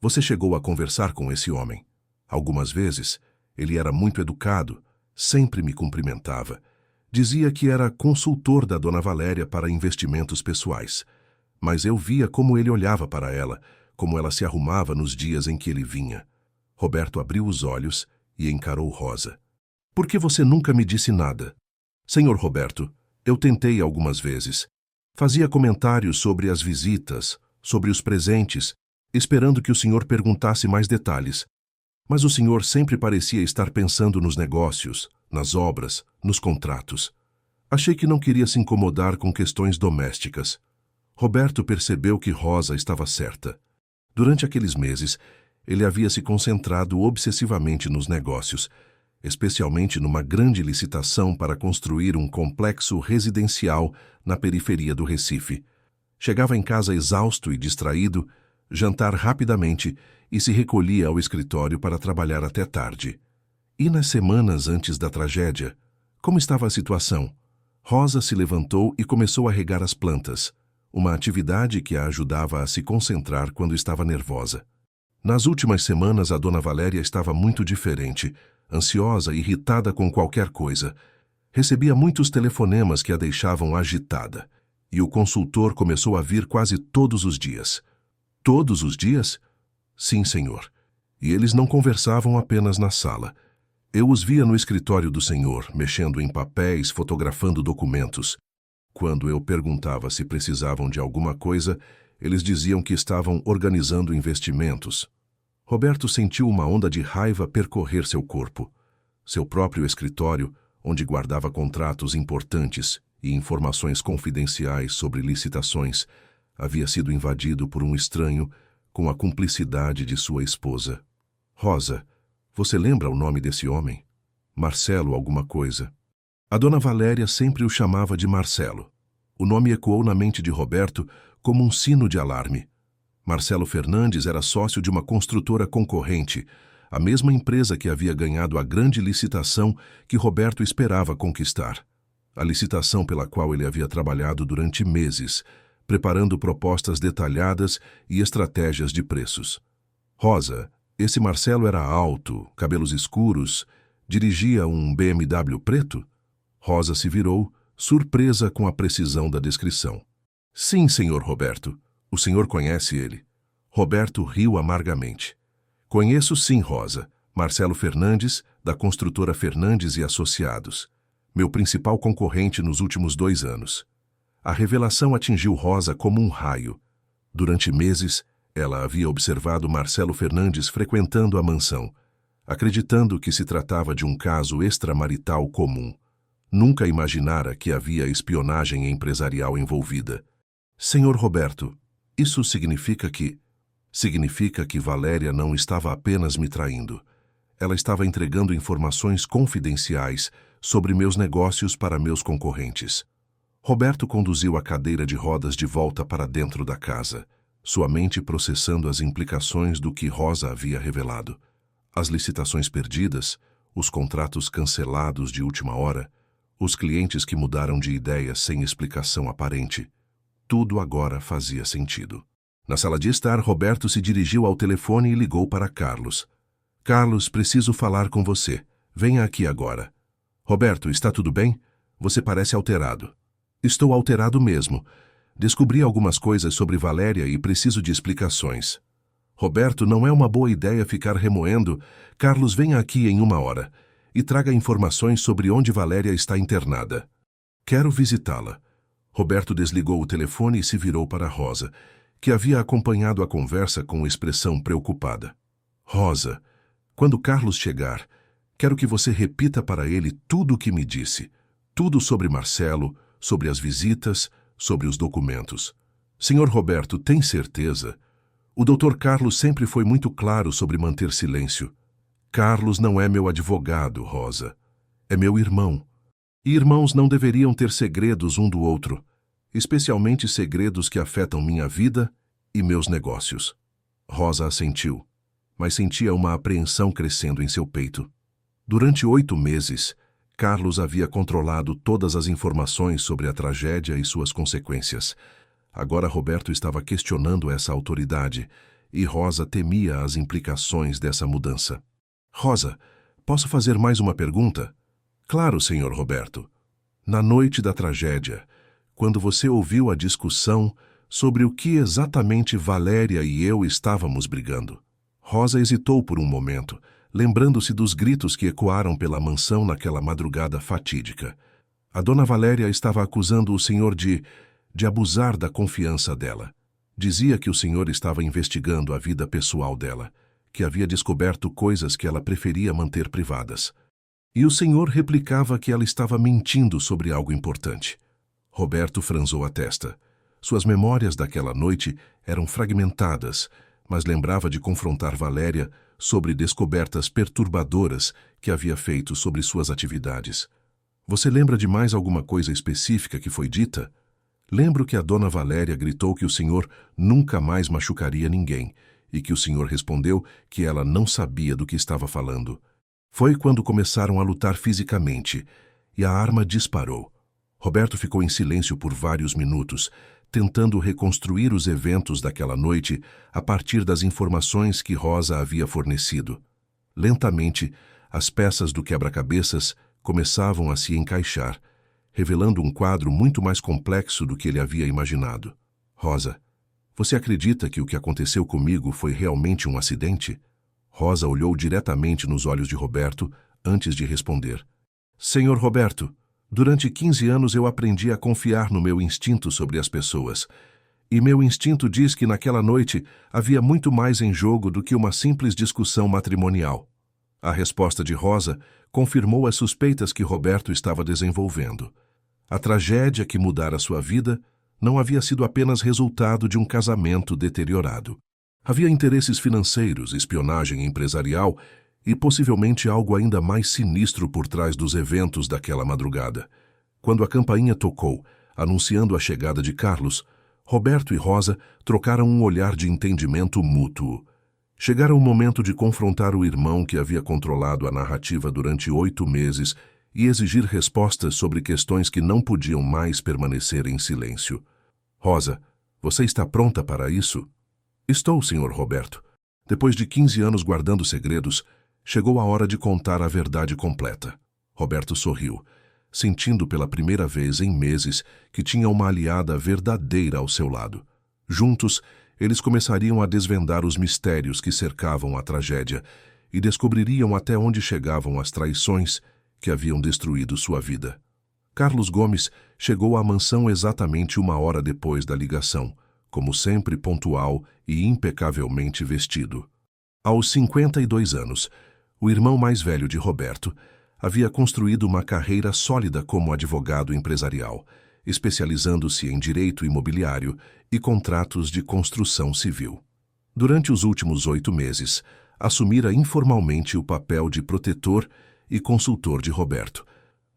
A: Você chegou a conversar com esse homem? Algumas vezes, ele era muito educado, sempre me cumprimentava. Dizia que era consultor da dona Valéria para investimentos pessoais. Mas eu via como ele olhava para ela, como ela se arrumava nos dias em que ele vinha. Roberto abriu os olhos e encarou Rosa. Por que você nunca me disse nada? Senhor Roberto, eu tentei algumas vezes. Fazia comentários sobre as visitas, sobre os presentes, esperando que o senhor perguntasse mais detalhes. Mas o senhor sempre parecia estar pensando nos negócios, nas obras, nos contratos. Achei que não queria se incomodar com questões domésticas. Roberto percebeu que Rosa estava certa. Durante aqueles meses, ele havia se concentrado obsessivamente nos negócios, especialmente numa grande licitação para construir um complexo residencial na periferia do Recife. Chegava em casa exausto e distraído, jantar rapidamente e se recolhia ao escritório para trabalhar até tarde. E nas semanas antes da tragédia, como estava a situação? Rosa se levantou e começou a regar as plantas, uma atividade que a ajudava a se concentrar quando estava nervosa. Nas últimas semanas, a dona Valéria estava muito diferente, ansiosa e irritada com qualquer coisa. Recebia muitos telefonemas que a deixavam agitada, e o consultor começou a vir quase todos os dias. Todos os dias? Sim, senhor. E eles não conversavam apenas na sala. Eu os via no escritório do senhor, mexendo em papéis, fotografando documentos. Quando eu perguntava se precisavam de alguma coisa, eles diziam que estavam organizando investimentos. Roberto sentiu uma onda de raiva percorrer seu corpo. Seu próprio escritório, onde guardava contratos importantes e informações confidenciais sobre licitações, havia sido invadido por um estranho com a cumplicidade de sua esposa. Rosa, você lembra o nome desse homem? Marcelo alguma coisa. A dona Valéria sempre o chamava de Marcelo. O nome ecoou na mente de Roberto como um sino de alarme. Marcelo Fernandes era sócio de uma construtora concorrente, a mesma empresa que havia ganhado a grande licitação que Roberto esperava conquistar. A licitação pela qual ele havia trabalhado durante meses, preparando propostas detalhadas e estratégias de preços. Rosa, esse Marcelo era alto, cabelos escuros, dirigia um BMW preto? Rosa se virou, surpresa com a precisão da descrição. Sim, senhor Roberto. O senhor conhece ele? Roberto riu amargamente. Conheço sim, Rosa. Marcelo Fernandes, da construtora Fernandes e Associados. Meu principal concorrente nos últimos 2 anos. A revelação atingiu Rosa como um raio. Durante meses, ela havia observado Marcelo Fernandes frequentando a mansão, acreditando que se tratava de um caso extramarital comum. Nunca imaginara que havia espionagem empresarial envolvida. Senhor Roberto, isso significa que... Significa que Valéria não estava apenas me traindo. Ela estava entregando informações confidenciais sobre meus negócios para meus concorrentes. Roberto conduziu a cadeira de rodas de volta para dentro da casa, sua mente processando as implicações do que Rosa havia revelado. As licitações perdidas, os contratos cancelados de última hora, os clientes que mudaram de ideia sem explicação aparente. Tudo agora fazia sentido. Na sala de estar, Roberto se dirigiu ao telefone e ligou para Carlos. Carlos, preciso falar com você. Venha aqui agora. Roberto, está tudo bem? Você parece alterado. Estou alterado mesmo. Descobri algumas coisas sobre Valéria e preciso de explicações. Roberto, não é uma boa ideia ficar remoendo. Carlos, venha aqui em 1 hora e traga informações sobre onde Valéria está internada. Quero visitá-la. Roberto desligou o telefone e se virou para Rosa, que havia acompanhado a conversa com expressão preocupada. Rosa, quando Carlos chegar, quero que você repita para ele tudo o que me disse. Tudo sobre Marcelo, sobre as visitas, sobre os documentos. Senhor Roberto, tem certeza? O Dr. Carlos sempre foi muito claro sobre manter silêncio. Carlos não é meu advogado, Rosa. É meu irmão. E irmãos não deveriam ter segredos um do outro, especialmente segredos que afetam minha vida e meus negócios. Rosa assentiu, mas sentia uma apreensão crescendo em seu peito. Durante 8 meses, Carlos havia controlado todas as informações sobre a tragédia e suas consequências. Agora Roberto estava questionando essa autoridade e Rosa temia as implicações dessa mudança. Rosa, posso fazer mais uma pergunta? Claro, senhor Roberto. Na noite da tragédia, quando você ouviu a discussão sobre o que exatamente Valéria e eu estávamos brigando. Rosa hesitou por um momento, lembrando-se dos gritos que ecoaram pela mansão naquela madrugada fatídica. A dona Valéria estava acusando o senhor de abusar da confiança dela. Dizia que o senhor estava investigando a vida pessoal dela, que havia descoberto coisas que ela preferia manter privadas. E o senhor replicava que ela estava mentindo sobre algo importante. Roberto franzou a testa. Suas memórias daquela noite eram fragmentadas, mas lembrava de confrontar Valéria sobre descobertas perturbadoras que havia feito sobre suas atividades. Você lembra de mais alguma coisa específica que foi dita? Lembro que a dona Valéria gritou que o senhor nunca mais machucaria ninguém e que o senhor respondeu que ela não sabia do que estava falando. Foi quando começaram a lutar fisicamente e a arma disparou. Roberto ficou em silêncio por vários minutos, tentando reconstruir os eventos daquela noite a partir das informações que Rosa havia fornecido. Lentamente, as peças do quebra-cabeças começavam a se encaixar, revelando um quadro muito mais complexo do que ele havia imaginado. Rosa, você acredita que o que aconteceu comigo foi realmente um acidente? Rosa olhou diretamente nos olhos de Roberto antes de responder. Senhor Roberto, durante 15 anos eu aprendi a confiar no meu instinto sobre as pessoas. E meu instinto diz que naquela noite havia muito mais em jogo do que uma simples discussão matrimonial. A resposta de Rosa confirmou as suspeitas que Roberto estava desenvolvendo. A tragédia que mudara sua vida não havia sido apenas resultado de um casamento deteriorado. Havia interesses financeiros, espionagem empresarial e possivelmente algo ainda mais sinistro por trás dos eventos daquela madrugada. Quando a campainha tocou, anunciando a chegada de Carlos, Roberto e Rosa trocaram um olhar de entendimento mútuo. Chegara o momento de confrontar o irmão que havia controlado a narrativa durante 8 meses e exigir respostas sobre questões que não podiam mais permanecer em silêncio. Rosa, você está pronta para isso? Estou, senhor Roberto. Depois de 15 anos guardando segredos, chegou a hora de contar a verdade completa. Roberto sorriu, sentindo pela primeira vez em meses que tinha uma aliada verdadeira ao seu lado. Juntos, eles começariam a desvendar os mistérios que cercavam a tragédia e descobririam até onde chegavam as traições que haviam destruído sua vida. Carlos Gomes chegou à mansão exatamente 1 hora depois da ligação, como sempre pontual e impecavelmente vestido. Aos 52 anos, o irmão mais velho de Roberto havia construído uma carreira sólida como advogado empresarial, especializando-se em direito imobiliário e contratos de construção civil. Durante os últimos 8 meses, assumira informalmente o papel de protetor e consultor de Roberto,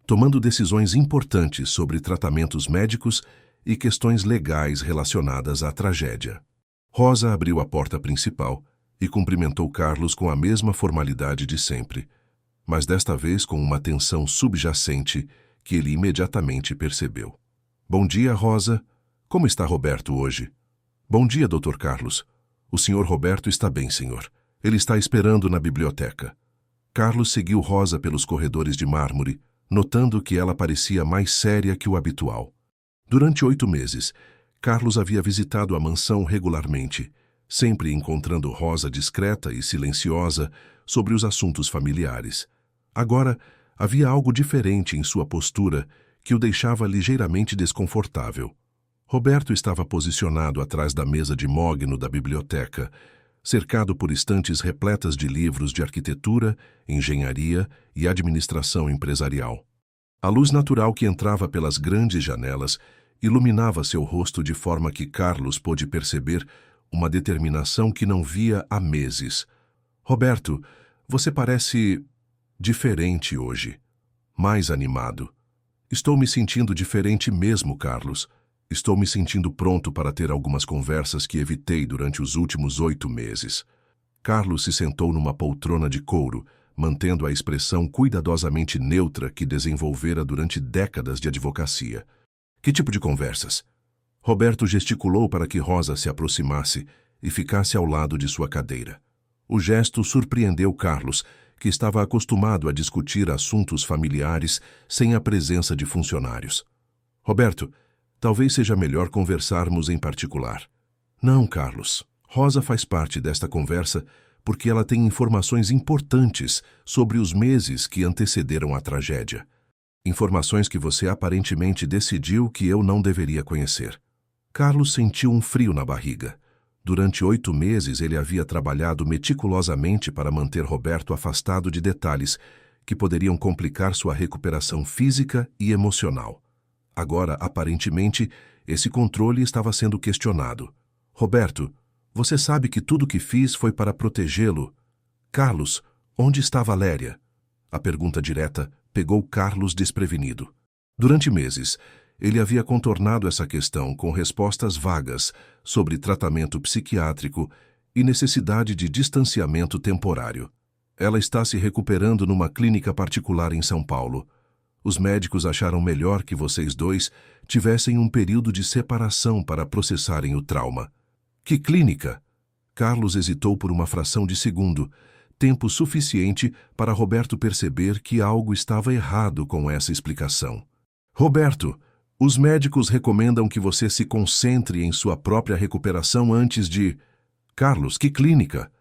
A: tomando decisões importantes sobre tratamentos médicos e questões legais relacionadas à tragédia. Rosa abriu a porta principal e cumprimentou Carlos com a mesma formalidade de sempre, mas desta vez com uma tensão subjacente que ele imediatamente percebeu. Bom dia, Rosa. Como está Roberto hoje? Bom dia, Dr. Carlos. O Sr. Roberto está bem, senhor. Ele está esperando na biblioteca. Carlos seguiu Rosa pelos corredores de mármore, notando que ela parecia mais séria que o habitual. Durante 8 meses, Carlos havia visitado a mansão regularmente, sempre encontrando Rosa discreta e silenciosa sobre os assuntos familiares. Agora, havia algo diferente em sua postura que o deixava ligeiramente desconfortável. Roberto estava posicionado atrás da mesa de mogno da biblioteca, cercado por estantes repletas de livros de arquitetura, engenharia e administração empresarial. A luz natural que entrava pelas grandes janelas iluminava seu rosto de forma que Carlos pôde perceber uma determinação que não via há meses. Roberto, você parece diferente hoje, mais animado. Estou me sentindo diferente mesmo, Carlos. Estou me sentindo pronto para ter algumas conversas que evitei durante os últimos 8 meses. Carlos se sentou numa poltrona de couro, mantendo a expressão cuidadosamente neutra que desenvolvera durante décadas de advocacia. Que tipo de conversas? Roberto gesticulou para que Rosa se aproximasse e ficasse ao lado de sua cadeira. O gesto surpreendeu Carlos, que estava acostumado a discutir assuntos familiares sem a presença de funcionários. Roberto, talvez seja melhor conversarmos em particular. Não, Carlos. Rosa faz parte desta conversa porque ela tem informações importantes sobre os meses que antecederam a tragédia. Informações que você aparentemente decidiu que eu não deveria conhecer. Carlos sentiu um frio na barriga. Durante 8 meses ele havia trabalhado meticulosamente para manter Roberto afastado de detalhes que poderiam complicar sua recuperação física e emocional. Agora, aparentemente, esse controle estava sendo questionado. Roberto, você sabe que tudo o que fiz foi para protegê-lo. Carlos, onde está Valéria? A pergunta direta pegou Carlos desprevenido. Durante meses, ele havia contornado essa questão com respostas vagas sobre tratamento psiquiátrico e necessidade de distanciamento temporário. Ela está se recuperando numa clínica particular em São Paulo. Os médicos acharam melhor que vocês dois tivessem um período de separação para processarem o trauma. Que clínica? Carlos hesitou por uma fração de segundo, tempo suficiente para Roberto perceber que algo estava errado com essa explicação. Roberto, os médicos recomendam que você se concentre em sua própria recuperação antes de... Carlos, que clínica?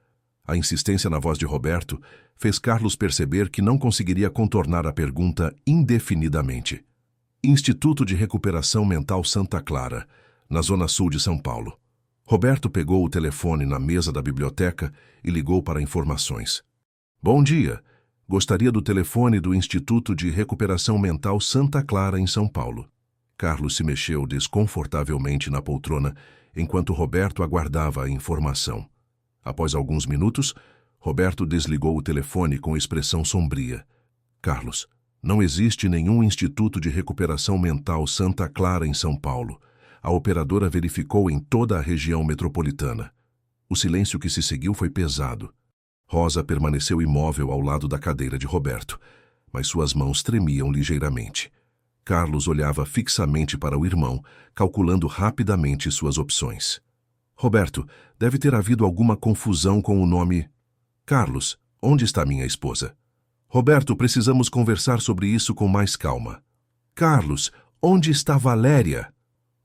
A: A insistência na voz de Roberto fez Carlos perceber que não conseguiria contornar a pergunta indefinidamente. Instituto de Recuperação Mental Santa Clara, na zona sul de São Paulo. Roberto pegou o telefone na mesa da biblioteca e ligou para informações. Bom dia. Gostaria do telefone do Instituto de Recuperação Mental Santa Clara, em São Paulo. Carlos se mexeu desconfortavelmente na poltrona enquanto Roberto aguardava a informação. Após alguns minutos, Roberto desligou o telefone com expressão sombria. Carlos, não existe nenhum Instituto de Recuperação Mental Santa Clara em São Paulo. A operadora verificou em toda a região metropolitana. O silêncio que se seguiu foi pesado. Rosa permaneceu imóvel ao lado da cadeira de Roberto, mas suas mãos tremiam ligeiramente. Carlos olhava fixamente para o irmão, calculando rapidamente suas opções. Roberto, deve ter havido alguma confusão com o nome... Carlos, onde está minha esposa? Roberto, precisamos conversar sobre isso com mais calma. Carlos, onde está Valéria?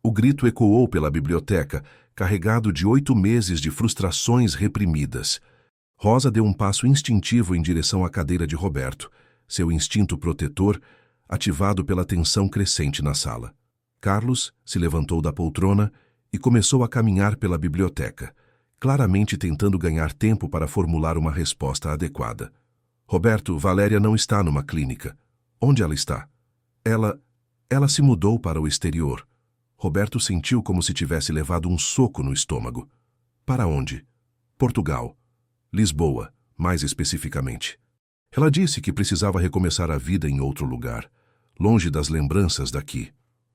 A: O grito ecoou pela biblioteca, carregado de 8 meses de frustrações reprimidas. Rosa deu um passo instintivo em direção à cadeira de Roberto, seu instinto protetor ativado pela tensão crescente na sala. Carlos se levantou da poltrona e começou a caminhar pela biblioteca, claramente tentando ganhar tempo para formular uma resposta adequada. Roberto, Valéria não está numa clínica. Onde ela está? Ela se mudou para o exterior. Roberto sentiu como se tivesse levado um soco no estômago. Para onde? Portugal. Lisboa, mais especificamente. Ela disse que precisava recomeçar a vida em outro lugar, longe das lembranças daqui.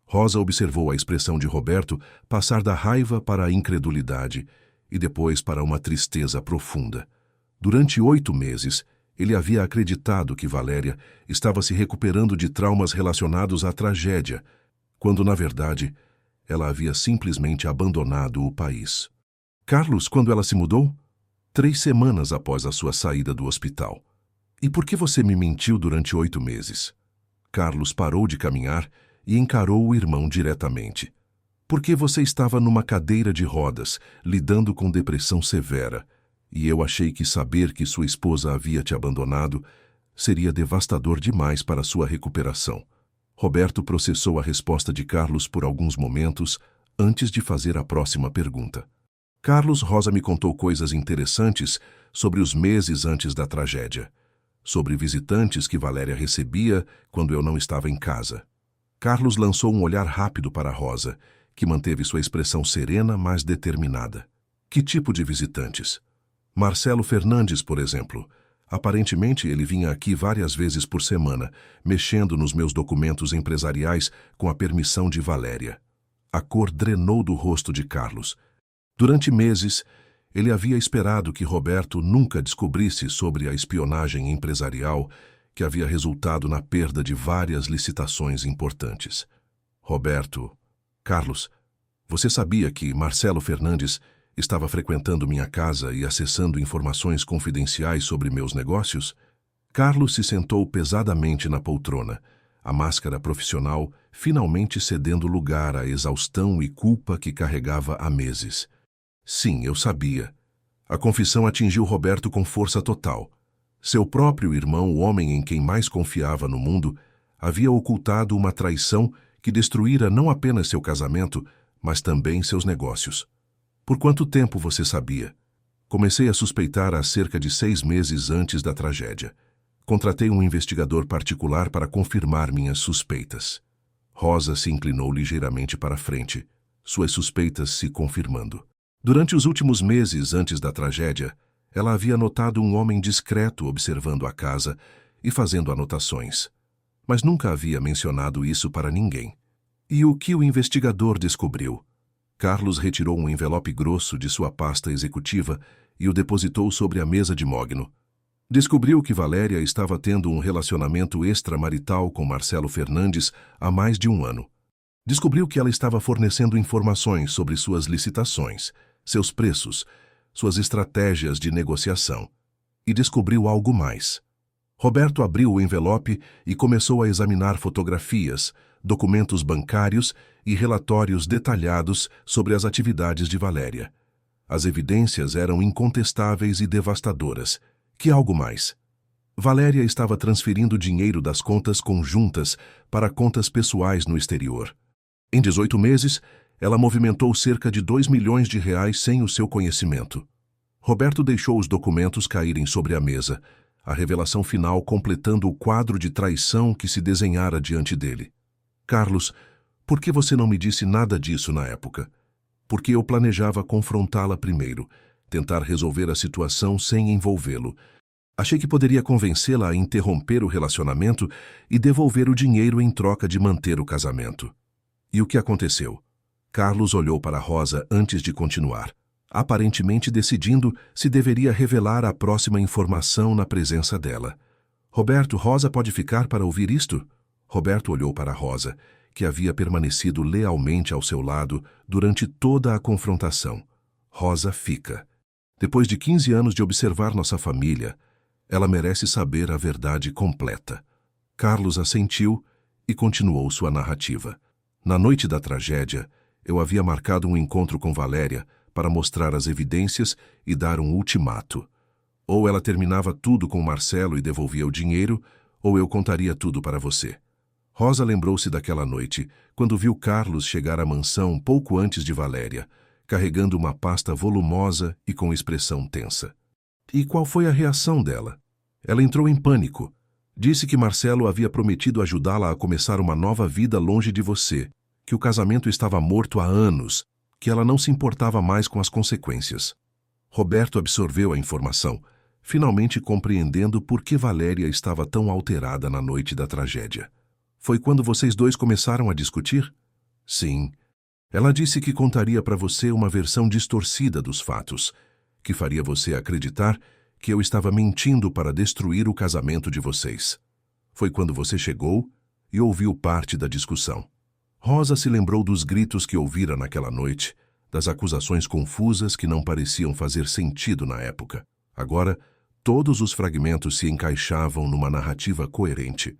A: Rosa observou a expressão de Roberto passar da raiva para a incredulidade e depois para uma tristeza profunda. Durante 8 meses, ele havia acreditado que Valéria estava se recuperando de traumas relacionados à tragédia, quando, na verdade, ela havia simplesmente abandonado o país. Carlos, quando ela se mudou? 3 semanas após a sua saída do hospital. E por que você me mentiu durante 8 meses? Carlos parou de caminhar e encarou o irmão diretamente. Porque você estava numa cadeira de rodas, lidando com depressão severa, e eu achei que saber que sua esposa havia te abandonado seria devastador demais para sua recuperação. Roberto processou a resposta de Carlos por alguns momentos antes de fazer a próxima pergunta. Carlos, Rosa me contou coisas interessantes sobre os meses antes da tragédia, sobre visitantes que Valéria recebia quando eu não estava em casa. Carlos lançou um olhar rápido para Rosa, que manteve sua expressão serena, mas determinada. Que tipo de visitantes? Marcelo Fernandes, por exemplo. Aparentemente, ele vinha aqui várias vezes por semana, mexendo nos meus documentos empresariais com a permissão de Valéria. A cor drenou do rosto de Carlos. Durante meses, ele havia esperado que Roberto nunca descobrisse sobre a espionagem empresarial que havia resultado na perda de várias licitações importantes. Roberto, Carlos, você sabia que Marcelo Fernandes estava frequentando minha casa e acessando informações confidenciais sobre meus negócios? Carlos se sentou pesadamente na poltrona, a máscara profissional finalmente cedendo lugar à exaustão e culpa que carregava há meses. Sim, eu sabia. A confissão atingiu Roberto com força total. Seu próprio irmão, o homem em quem mais confiava no mundo, havia ocultado uma traição que destruíra não apenas seu casamento, mas também seus negócios. Por quanto tempo você sabia? Comecei a suspeitar há cerca de 6 meses antes da tragédia. Contratei um investigador particular para confirmar minhas suspeitas. Rosa se inclinou ligeiramente para a frente, suas suspeitas se confirmando. Durante os últimos meses antes da tragédia, ela havia notado um homem discreto observando a casa e fazendo anotações, mas nunca havia mencionado isso para ninguém. E o que o investigador descobriu? Carlos retirou um envelope grosso de sua pasta executiva e o depositou sobre a mesa de mogno. Descobriu que Valéria estava tendo um relacionamento extramarital com Marcelo Fernandes há mais de 1 ano. Descobriu que ela estava fornecendo informações sobre suas licitações, seus preços, suas estratégias de negociação. E descobriu algo mais. Roberto abriu o envelope e começou a examinar fotografias, documentos bancários e relatórios detalhados sobre as atividades de Valéria. As evidências eram incontestáveis e devastadoras. Que algo mais? Valéria estava transferindo dinheiro das contas conjuntas para contas pessoais no exterior. Em 18 meses, ela movimentou cerca de R$ 2 milhões sem o seu conhecimento. Roberto deixou os documentos caírem sobre a mesa, a revelação final completando o quadro de traição que se desenhara diante dele. Carlos, por que você não me disse nada disso na época? Porque eu planejava confrontá-la primeiro, tentar resolver a situação sem envolvê-lo. Achei que poderia convencê-la a interromper o relacionamento e devolver o dinheiro em troca de manter o casamento. E o que aconteceu? Carlos olhou para Rosa antes de continuar, aparentemente decidindo se deveria revelar a próxima informação na presença dela. Roberto, Rosa pode ficar para ouvir isto? Roberto olhou para Rosa, que havia permanecido lealmente ao seu lado durante toda a confrontação. Rosa fica. Depois de 15 anos de observar nossa família, ela merece saber a verdade completa. Carlos assentiu e continuou sua narrativa. Na noite da tragédia, eu havia marcado um encontro com Valéria para mostrar as evidências e dar um ultimato. Ou ela terminava tudo com Marcelo e devolvia o dinheiro, ou eu contaria tudo para você. Rosa lembrou-se daquela noite, quando viu Carlos chegar à mansão pouco antes de Valéria, carregando uma pasta volumosa e com expressão tensa. E qual foi a reação dela? Ela entrou em pânico. Disse que Marcelo havia prometido ajudá-la a começar uma nova vida longe de você, que o casamento estava morto há anos, que ela não se importava mais com as consequências. Roberto absorveu a informação, finalmente compreendendo por que Valéria estava tão alterada na noite da tragédia. Foi quando vocês dois começaram a discutir? Sim. Ela disse que contaria para você uma versão distorcida dos fatos, que faria você acreditar que eu estava mentindo para destruir o casamento de vocês. Foi quando você chegou e ouviu parte da discussão. Rosa se lembrou dos gritos que ouvira naquela noite, das acusações confusas que não pareciam fazer sentido na época. Agora, todos os fragmentos se encaixavam numa narrativa coerente.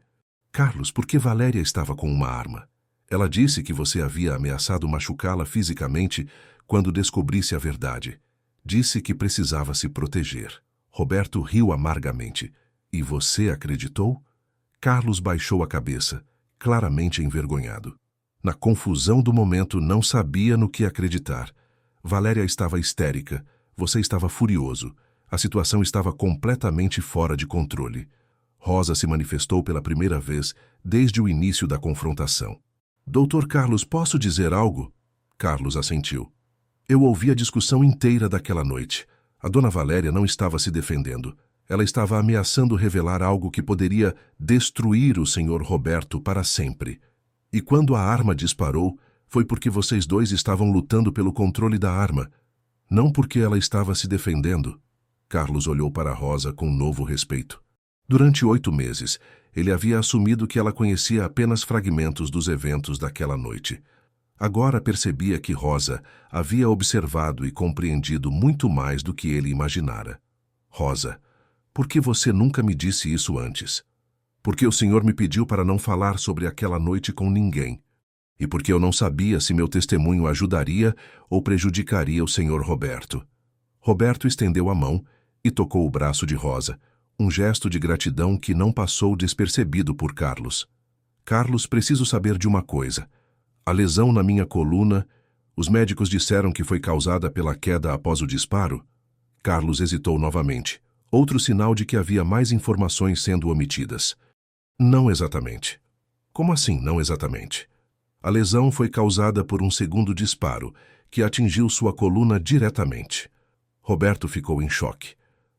A: Carlos, por que Valéria estava com uma arma? Ela disse que você havia ameaçado machucá-la fisicamente quando descobrisse a verdade. Disse que precisava se proteger. Roberto riu amargamente. E você acreditou? Carlos baixou a cabeça, claramente envergonhado. Na confusão do momento, não sabia no que acreditar. Valéria estava histérica, você estava furioso. A situação estava completamente fora de controle. Rosa se manifestou pela primeira vez desde o início da confrontação. Doutor Carlos, posso dizer algo? Carlos assentiu. Eu ouvi a discussão inteira daquela noite. A dona Valéria não estava se defendendo. Ela estava ameaçando revelar algo que poderia destruir o senhor Roberto para sempre. E quando a arma disparou, foi porque vocês dois estavam lutando pelo controle da arma, não porque ela estava se defendendo. Carlos olhou para Rosa com novo respeito. Durante 8 meses, ele havia assumido que ela conhecia apenas fragmentos dos eventos daquela noite. Agora percebia que Rosa havia observado e compreendido muito mais do que ele imaginara. Rosa, por que você nunca me disse isso antes? Porque o senhor me pediu para não falar sobre aquela noite com ninguém. E porque eu não sabia se meu testemunho ajudaria ou prejudicaria o senhor Roberto. Roberto estendeu a mão e tocou o braço de Rosa, um gesto de gratidão que não passou despercebido por Carlos. Carlos, preciso saber de uma coisa. A lesão na minha coluna, os médicos disseram que foi causada pela queda após o disparo? Carlos hesitou novamente. Outro sinal de que havia mais informações sendo omitidas. Não exatamente. Como assim, não exatamente? A lesão foi causada por um segundo disparo, que atingiu sua coluna diretamente. Roberto ficou em choque.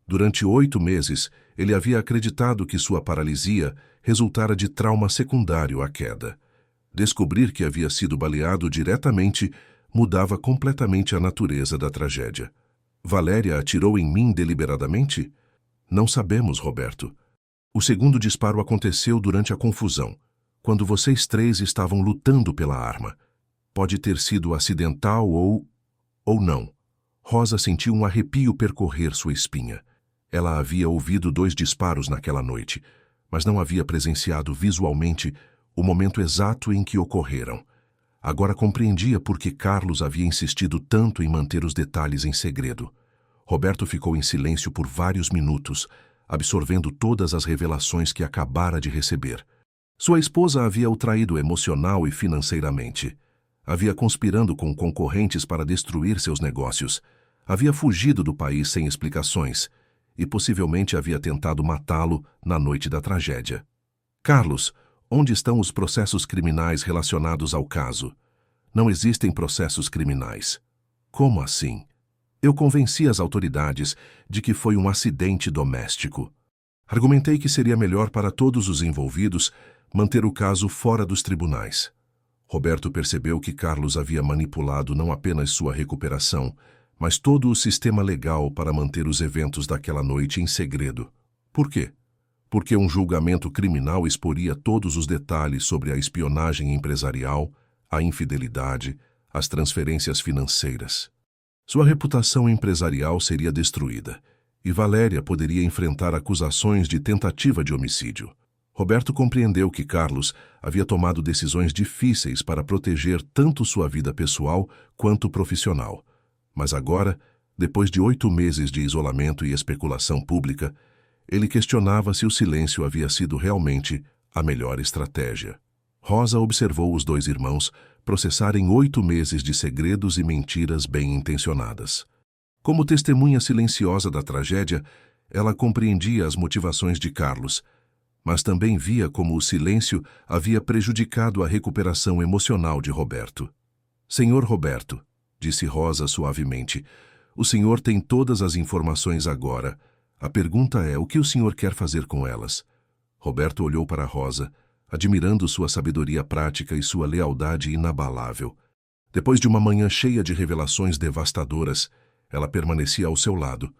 A: Durante 8 meses, ele havia acreditado que sua paralisia resultara de trauma secundário à queda. Descobrir que havia sido baleado diretamente mudava completamente a natureza da tragédia. Valéria atirou em mim deliberadamente? Não sabemos, Roberto. O segundo disparo aconteceu durante a confusão, quando vocês 3 estavam lutando pela arma. Pode ter sido acidental ou não. Rosa sentiu um arrepio percorrer sua espinha. Ela havia ouvido 2 disparos naquela noite, mas não havia presenciado visualmente o momento exato em que ocorreram. Agora compreendia por que Carlos havia insistido tanto em manter os detalhes em segredo. Roberto ficou em silêncio por vários minutos, absorvendo todas as revelações que acabara de receber. Sua esposa havia o traído emocional e financeiramente. Havia conspirando com concorrentes para destruir seus negócios. Havia fugido do país sem explicações e possivelmente havia tentado matá-lo na noite da tragédia. Carlos, onde estão os processos criminais relacionados ao caso? Não existem processos criminais. Como assim? Eu convenci as autoridades de que foi um acidente doméstico. Argumentei que seria melhor para todos os envolvidos manter o caso fora dos tribunais. Roberto percebeu que Carlos havia manipulado não apenas sua recuperação, mas todo o sistema legal para manter os eventos daquela noite em segredo. Por quê? Porque um julgamento criminal exporia todos os detalhes sobre a espionagem empresarial, a infidelidade, as transferências financeiras. Sua reputação empresarial seria destruída, e Valéria poderia enfrentar acusações de tentativa de homicídio. Roberto compreendeu que Carlos havia tomado decisões difíceis para proteger tanto sua vida pessoal quanto profissional. Mas agora, depois de 8 meses de isolamento e especulação pública, ele questionava se o silêncio havia sido realmente a melhor estratégia. Rosa observou os 2 irmãos processarem 8 meses de segredos e mentiras bem intencionadas. Como testemunha silenciosa da tragédia, Ela compreendia as motivações de Carlos, mas também via como o silêncio havia prejudicado a recuperação emocional de Roberto. Senhor Roberto, disse Rosa suavemente, o senhor tem todas as informações agora. A pergunta é, o que o senhor quer fazer com elas? Roberto olhou para Rosa, admirando sua sabedoria prática e sua lealdade inabalável. Depois de uma manhã cheia de revelações devastadoras, ela permanecia ao seu lado,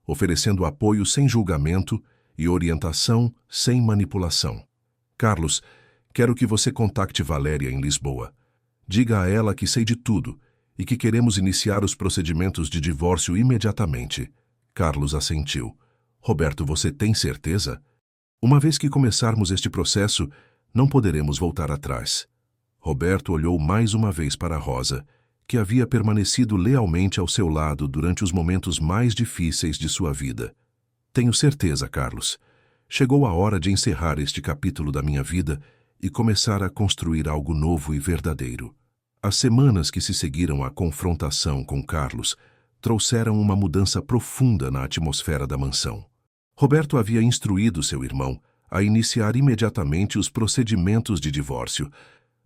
A: oferecendo apoio sem julgamento e orientação sem manipulação. Carlos, quero que você contacte Valéria em Lisboa. Diga a ela que sei de tudo e que queremos iniciar os procedimentos de divórcio imediatamente. Carlos assentiu. Roberto, você tem certeza? Uma vez que começarmos este processo, não poderemos voltar atrás. Roberto olhou mais uma vez para Rosa, que havia permanecido lealmente ao seu lado durante os momentos mais difíceis de sua vida. Tenho certeza, Carlos. Chegou a hora de encerrar este capítulo da minha vida e começar a construir algo novo e verdadeiro. As semanas que se seguiram à confrontação com Carlos trouxeram uma mudança profunda na atmosfera da mansão. Roberto havia instruído seu irmão a iniciar imediatamente os procedimentos de divórcio,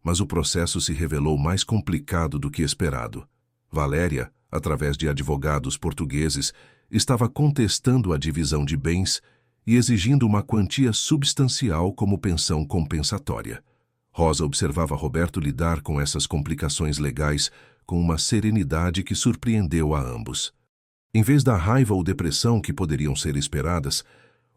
A: mas o processo se revelou mais complicado do que esperado. Valéria, através de advogados portugueses, estava contestando a divisão de bens e exigindo uma quantia substancial como pensão compensatória. Rosa observava Roberto lidar com essas complicações legais com uma serenidade que surpreendeu a ambos. Em vez da raiva ou depressão que poderiam ser esperadas,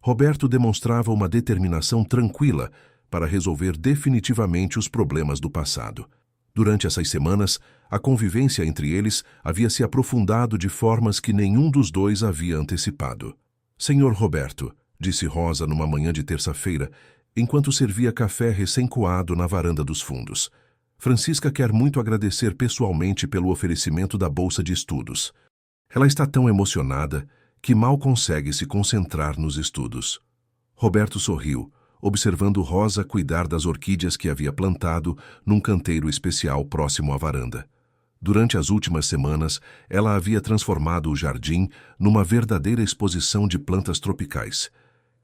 A: Roberto demonstrava uma determinação tranquila para resolver definitivamente os problemas do passado. Durante essas semanas, a convivência entre eles havia se aprofundado de formas que nenhum dos dois havia antecipado. Senhor Roberto, disse Rosa numa manhã de terça-feira, enquanto servia café recém-coado na varanda dos fundos. Francisca quer muito agradecer pessoalmente pelo oferecimento da bolsa de estudos. Ela está tão emocionada que mal consegue se concentrar nos estudos. Roberto sorriu, observando Rosa cuidar das orquídeas que havia plantado num canteiro especial próximo à varanda. Durante as últimas semanas, ela havia transformado o jardim numa verdadeira exposição de plantas tropicais,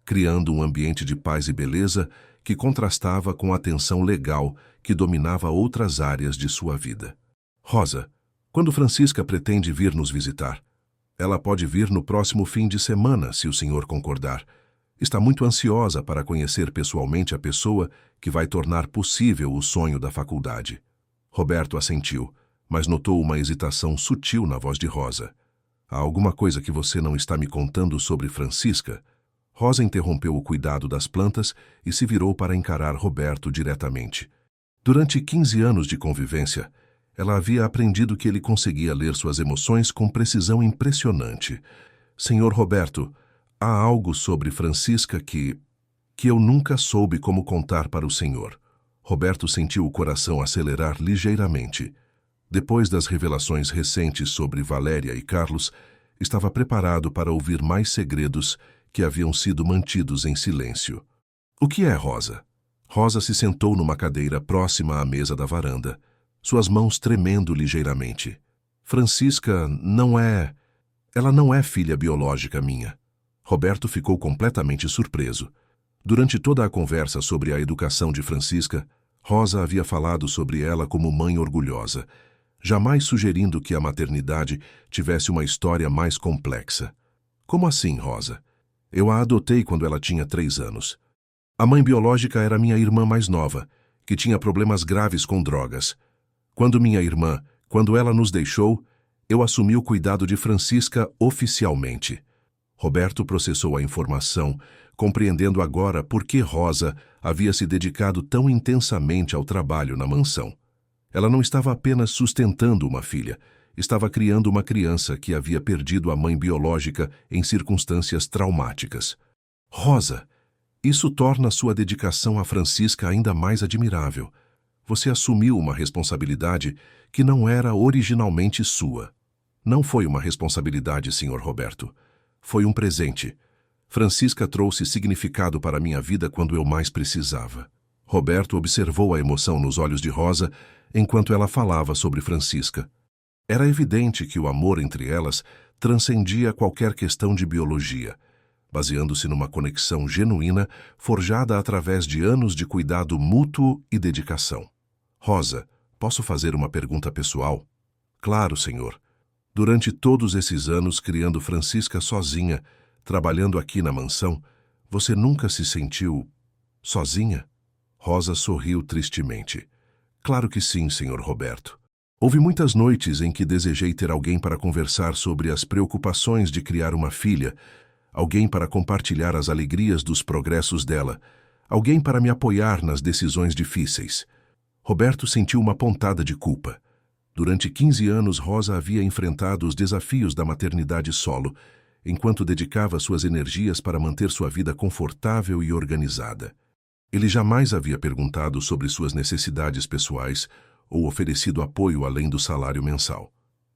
A: criando um ambiente de paz e beleza que contrastava com a tensão legal que dominava outras áreas de sua vida. Rosa, quando Francisca pretende vir nos visitar? Ela pode vir no próximo fim de semana, se o senhor concordar. Está muito ansiosa para conhecer pessoalmente a pessoa que vai tornar possível o sonho da faculdade. Roberto assentiu, mas notou uma hesitação sutil na voz de Rosa. Há alguma coisa que você não está me contando sobre Francisca? Rosa interrompeu o cuidado das plantas e se virou para encarar Roberto diretamente. Durante 15 anos de convivência, ela havia aprendido que ele conseguia ler suas emoções com precisão impressionante. Senhor Roberto, há algo sobre Francisca que eu nunca soube como contar para o senhor. Roberto sentiu o coração acelerar ligeiramente. Depois das revelações recentes sobre Valéria e Carlos, estava preparado para ouvir mais segredos que haviam sido mantidos em silêncio. O que é, Rosa? Rosa se sentou numa cadeira próxima à mesa da varanda, suas mãos tremendo ligeiramente. Francisca ela não é filha biológica minha. Roberto ficou completamente surpreso. Durante toda a conversa sobre a educação de Francisca, Rosa havia falado sobre ela como mãe orgulhosa, jamais sugerindo que a maternidade tivesse uma história mais complexa. Como assim, Rosa? Eu a adotei quando ela tinha 3 anos. A mãe biológica era minha irmã mais nova, que tinha problemas graves com drogas. Quando ela nos deixou, eu assumi o cuidado de Francisca oficialmente. Roberto processou a informação, compreendendo agora por que Rosa havia se dedicado tão intensamente ao trabalho na mansão. Ela não estava apenas sustentando uma filha, estava criando uma criança que havia perdido a mãe biológica em circunstâncias traumáticas. Rosa, isso torna sua dedicação a Francisca ainda mais admirável. Você assumiu uma responsabilidade que não era originalmente sua. Não foi uma responsabilidade, Sr. Roberto. Foi um presente. Francisca trouxe significado para minha vida quando eu mais precisava. Roberto observou a emoção nos olhos de Rosa enquanto ela falava sobre Francisca. Era evidente que o amor entre elas transcendia qualquer questão de biologia, baseando-se numa conexão genuína forjada através de anos de cuidado mútuo e dedicação. Rosa, posso fazer uma pergunta pessoal? Claro, senhor. Durante todos esses anos criando Francisca sozinha, trabalhando aqui na mansão, você nunca se sentiu sozinha? Rosa sorriu tristemente. Claro que sim, senhor Roberto. Houve muitas noites em que desejei ter alguém para conversar sobre as preocupações de criar uma filha, alguém para compartilhar as alegrias dos progressos dela, alguém para me apoiar nas decisões difíceis. Roberto sentiu uma pontada de culpa. Durante 15 anos, Rosa havia enfrentado os desafios da maternidade solo, enquanto dedicava suas energias para manter sua vida confortável e organizada. Ele jamais havia perguntado sobre suas necessidades pessoais ou oferecido apoio além do salário mensal.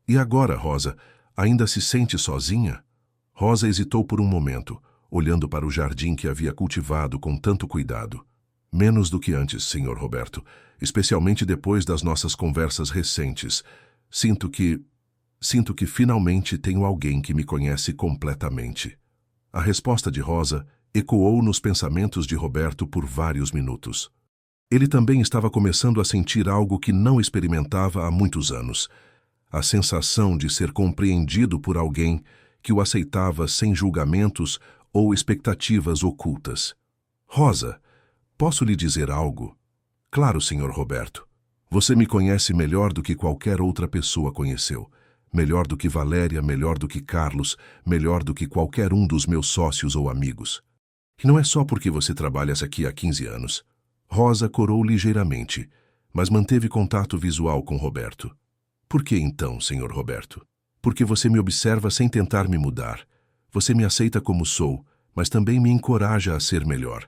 A: E agora, Rosa, ainda se sente sozinha? Rosa hesitou por um momento, olhando para o jardim que havia cultivado com tanto cuidado. Menos do que antes, senhor Roberto, especialmente depois das nossas conversas recentes. Sinto que finalmente tenho alguém que me conhece completamente. A resposta de Rosa ecoou nos pensamentos de Roberto por vários minutos. Ele também estava começando a sentir algo que não experimentava há muitos anos. A sensação de ser compreendido por alguém que o aceitava sem julgamentos ou expectativas ocultas. Rosa, posso lhe dizer algo? Claro, senhor Roberto. Você me conhece melhor do que qualquer outra pessoa conheceu. Melhor do que Valéria, melhor do que Carlos, melhor do que qualquer um dos meus sócios ou amigos. E não é só porque você trabalha aqui há 15 anos. Rosa corou ligeiramente, mas manteve contato visual com Roberto. Por que então, senhor Roberto? Porque você me observa sem tentar me mudar. Você me aceita como sou, mas também me encoraja a ser melhor.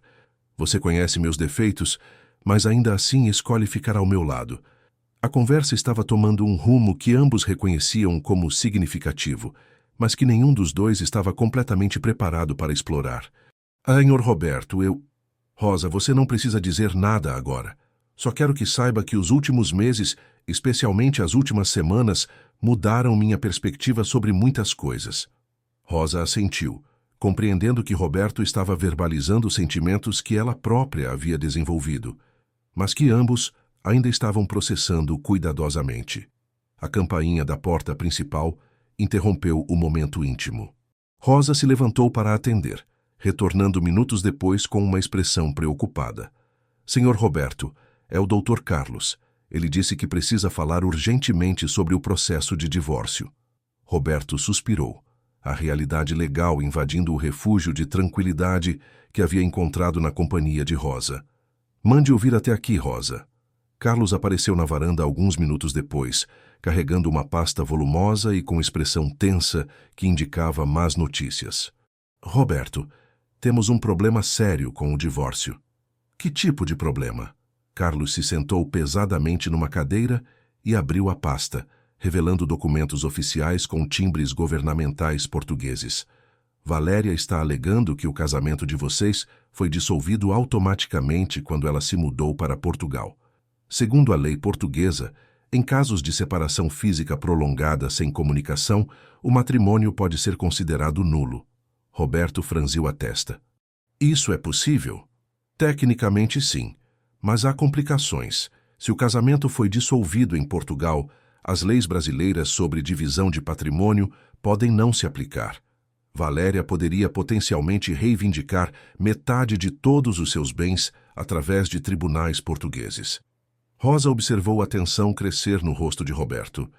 A: Você conhece meus defeitos, mas ainda assim escolhe ficar ao meu lado. A conversa estava tomando um rumo que ambos reconheciam como significativo, mas que nenhum dos dois estava completamente preparado para explorar. Senhor Roberto, Rosa, você não precisa dizer nada agora. Só quero que saiba que os últimos meses, especialmente as últimas semanas, mudaram minha perspectiva sobre muitas coisas. Rosa assentiu, compreendendo que Roberto estava verbalizando sentimentos que ela própria havia desenvolvido, mas que ambos ainda estavam processando cuidadosamente. A campainha da porta principal interrompeu o momento íntimo. Rosa se levantou para atender, retornando minutos depois com uma expressão preocupada. Senhor Roberto, é o Dr. Carlos. Ele disse que precisa falar urgentemente sobre o processo de divórcio. Roberto suspirou, a realidade legal invadindo o refúgio de tranquilidade que havia encontrado na companhia de Rosa. Mande-o vir até aqui, Rosa. Carlos apareceu na varanda alguns minutos depois, carregando uma pasta volumosa e com expressão tensa que indicava más notícias. Roberto, temos um problema sério com o divórcio. Que tipo de problema? Carlos se sentou pesadamente numa cadeira e abriu a pasta, revelando documentos oficiais com timbres governamentais portugueses. Valéria está alegando que o casamento de vocês foi dissolvido automaticamente quando ela se mudou para Portugal. Segundo a lei portuguesa, em casos de separação física prolongada sem comunicação, o matrimônio pode ser considerado nulo. Roberto franziu a testa. Isso é possível? Tecnicamente, sim. Mas há complicações. Se o casamento foi dissolvido em Portugal, as leis brasileiras sobre divisão de patrimônio podem não se aplicar. Valéria poderia potencialmente reivindicar metade de todos os seus bens através de tribunais portugueses. Rosa observou a tensão crescer no rosto de Roberto.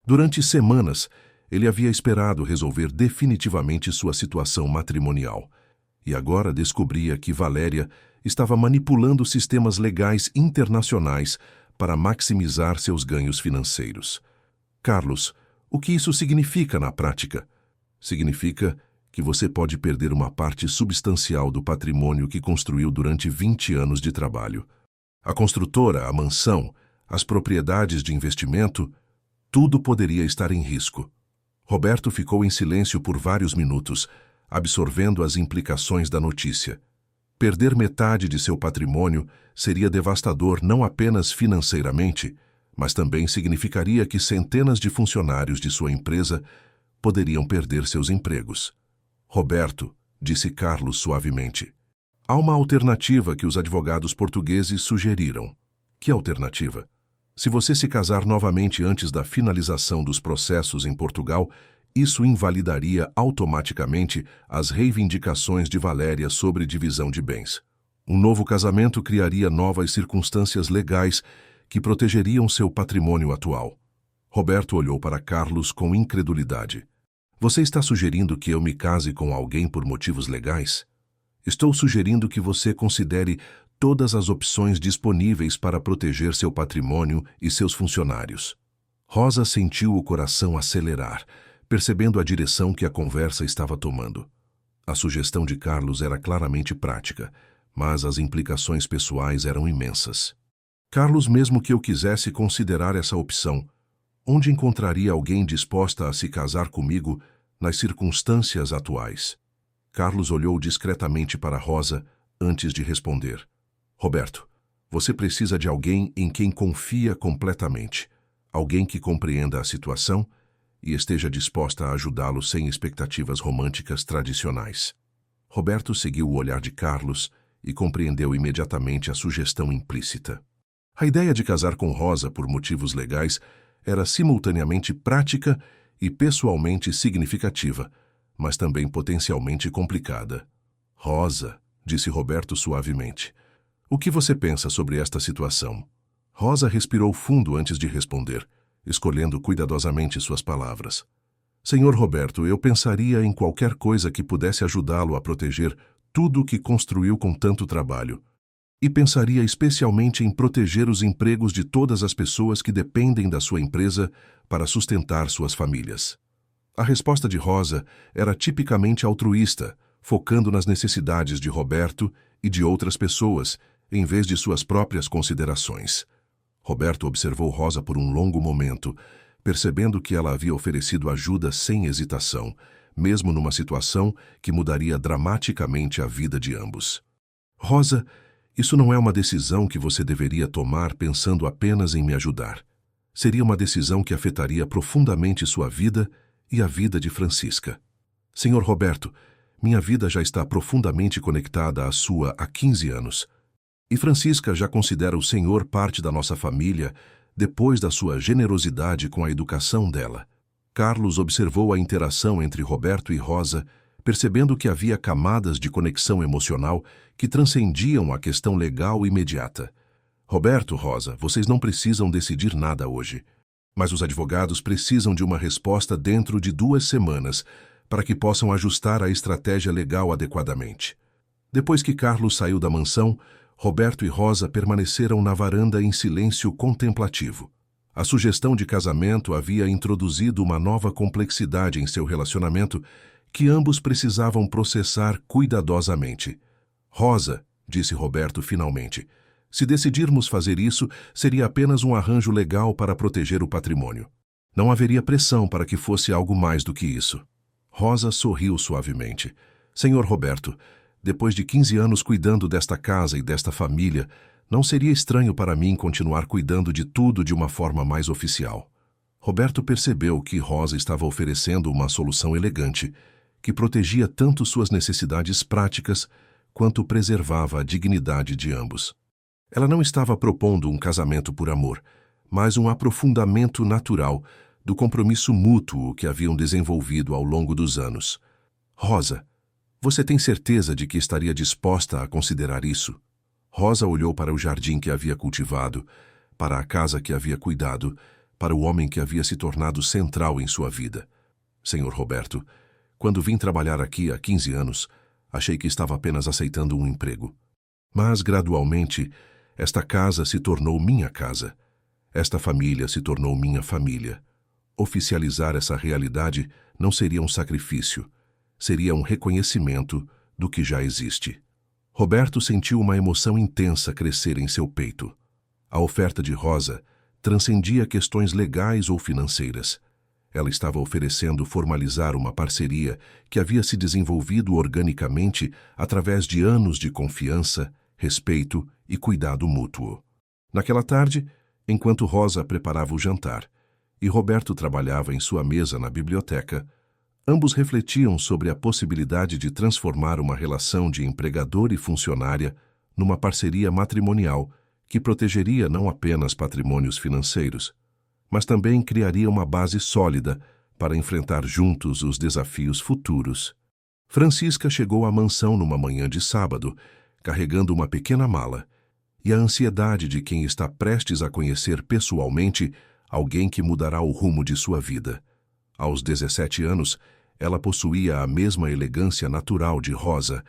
A: Durante semanas, ele havia esperado resolver definitivamente sua situação matrimonial. E agora descobria que Valéria estava manipulando sistemas legais internacionais para maximizar seus ganhos financeiros. Carlos, o que isso significa na prática? Significa que você pode perder uma parte substancial do patrimônio que construiu durante 20 anos de trabalho. A construtora, a mansão, as propriedades de investimento, tudo poderia estar em risco. Roberto ficou em silêncio por vários minutos, absorvendo as implicações da notícia. Perder metade de seu patrimônio seria devastador não apenas financeiramente, mas também significaria que centenas de funcionários de sua empresa poderiam perder seus empregos. Roberto, disse Carlos suavemente. Há uma alternativa que os advogados portugueses sugeriram. Que alternativa? Se você se casar novamente antes da finalização dos processos em Portugal, isso invalidaria automaticamente as reivindicações de Valéria sobre divisão de bens. Um novo casamento criaria novas circunstâncias legais que protegeriam seu patrimônio atual. Roberto olhou para Carlos com incredulidade. Você está sugerindo que eu me case com alguém por motivos legais? Estou sugerindo que você considere todas as opções disponíveis para proteger seu patrimônio e seus funcionários. Rosa sentiu o coração acelerar, percebendo a direção que a conversa estava tomando. A sugestão de Carlos era claramente prática, mas as implicações pessoais eram imensas. Carlos, mesmo que eu quisesse considerar essa opção, onde encontraria alguém disposta a se casar comigo nas circunstâncias atuais? Carlos olhou discretamente para Rosa antes de responder. Roberto, você precisa de alguém em quem confia completamente, alguém que compreenda a situação e esteja disposta a ajudá-lo sem expectativas românticas tradicionais. Roberto seguiu o olhar de Carlos e compreendeu imediatamente a sugestão implícita. A ideia de casar com Rosa por motivos legais era simultaneamente prática e pessoalmente significativa, mas também potencialmente complicada. Rosa, disse Roberto suavemente, o que você pensa sobre esta situação? Rosa respirou fundo antes de responder, escolhendo cuidadosamente suas palavras. Senhor Roberto, eu pensaria em qualquer coisa que pudesse ajudá-lo a proteger tudo o que construiu com tanto trabalho. E pensaria especialmente em proteger os empregos de todas as pessoas que dependem da sua empresa para sustentar suas famílias. A resposta de Rosa era tipicamente altruísta, focando nas necessidades de Roberto e de outras pessoas, em vez de suas próprias considerações. Roberto observou Rosa por um longo momento, percebendo que ela havia oferecido ajuda sem hesitação, mesmo numa situação que mudaria dramaticamente a vida de ambos. Rosa, isso não é uma decisão que você deveria tomar pensando apenas em me ajudar. Seria uma decisão que afetaria profundamente sua vida e a vida de Francisca. Senhor Roberto, minha vida já está profundamente conectada à sua há 15 anos. E Francisca já considera o senhor parte da nossa família depois da sua generosidade com a educação dela. Carlos observou a interação entre Roberto e Rosa, percebendo que havia camadas de conexão emocional que transcendiam a questão legal imediata. Roberto, Rosa, vocês não precisam decidir nada hoje, mas os advogados precisam de uma resposta dentro de 2 semanas para que possam ajustar a estratégia legal adequadamente. Depois que Carlos saiu da mansão, Roberto e Rosa permaneceram na varanda em silêncio contemplativo. A sugestão de casamento havia introduzido uma nova complexidade em seu relacionamento que ambos precisavam processar cuidadosamente. Rosa, disse Roberto finalmente, se decidirmos fazer isso, seria apenas um arranjo legal para proteger o patrimônio. Não haveria pressão para que fosse algo mais do que isso. Rosa sorriu suavemente. Senhor Roberto, depois de 15 anos cuidando desta casa e desta família, não seria estranho para mim continuar cuidando de tudo de uma forma mais oficial. Roberto percebeu que Rosa estava oferecendo uma solução elegante, que protegia tanto suas necessidades práticas quanto preservava a dignidade de ambos. Ela não estava propondo um casamento por amor, mas um aprofundamento natural do compromisso mútuo que haviam desenvolvido ao longo dos anos. Rosa, você tem certeza de que estaria disposta a considerar isso? Rosa olhou para o jardim que havia cultivado, para a casa que havia cuidado, para o homem que havia se tornado central em sua vida. Senhor Roberto, quando vim trabalhar aqui há 15 anos, achei que estava apenas aceitando um emprego. Mas, gradualmente, esta casa se tornou minha casa. Esta família se tornou minha família. Oficializar essa realidade não seria um sacrifício, seria um reconhecimento do que já existe. Roberto sentiu uma emoção intensa crescer em seu peito. A oferta de Rosa transcendia questões legais ou financeiras. Ela estava oferecendo formalizar uma parceria que havia se desenvolvido organicamente através de anos de confiança, respeito e cuidado mútuo. Naquela tarde, enquanto Rosa preparava o jantar e Roberto trabalhava em sua mesa na biblioteca, Ambos refletiam sobre a possibilidade de transformar uma relação de empregador e funcionária numa parceria matrimonial que protegeria não apenas patrimônios financeiros, mas também criaria uma base sólida para enfrentar juntos os desafios futuros. Francisca chegou à mansão numa manhã de sábado, carregando uma pequena mala, e a ansiedade de quem está prestes a conhecer pessoalmente alguém que mudará o rumo de sua vida. Aos 17 anos, ela possuía a mesma elegância natural de Rosa,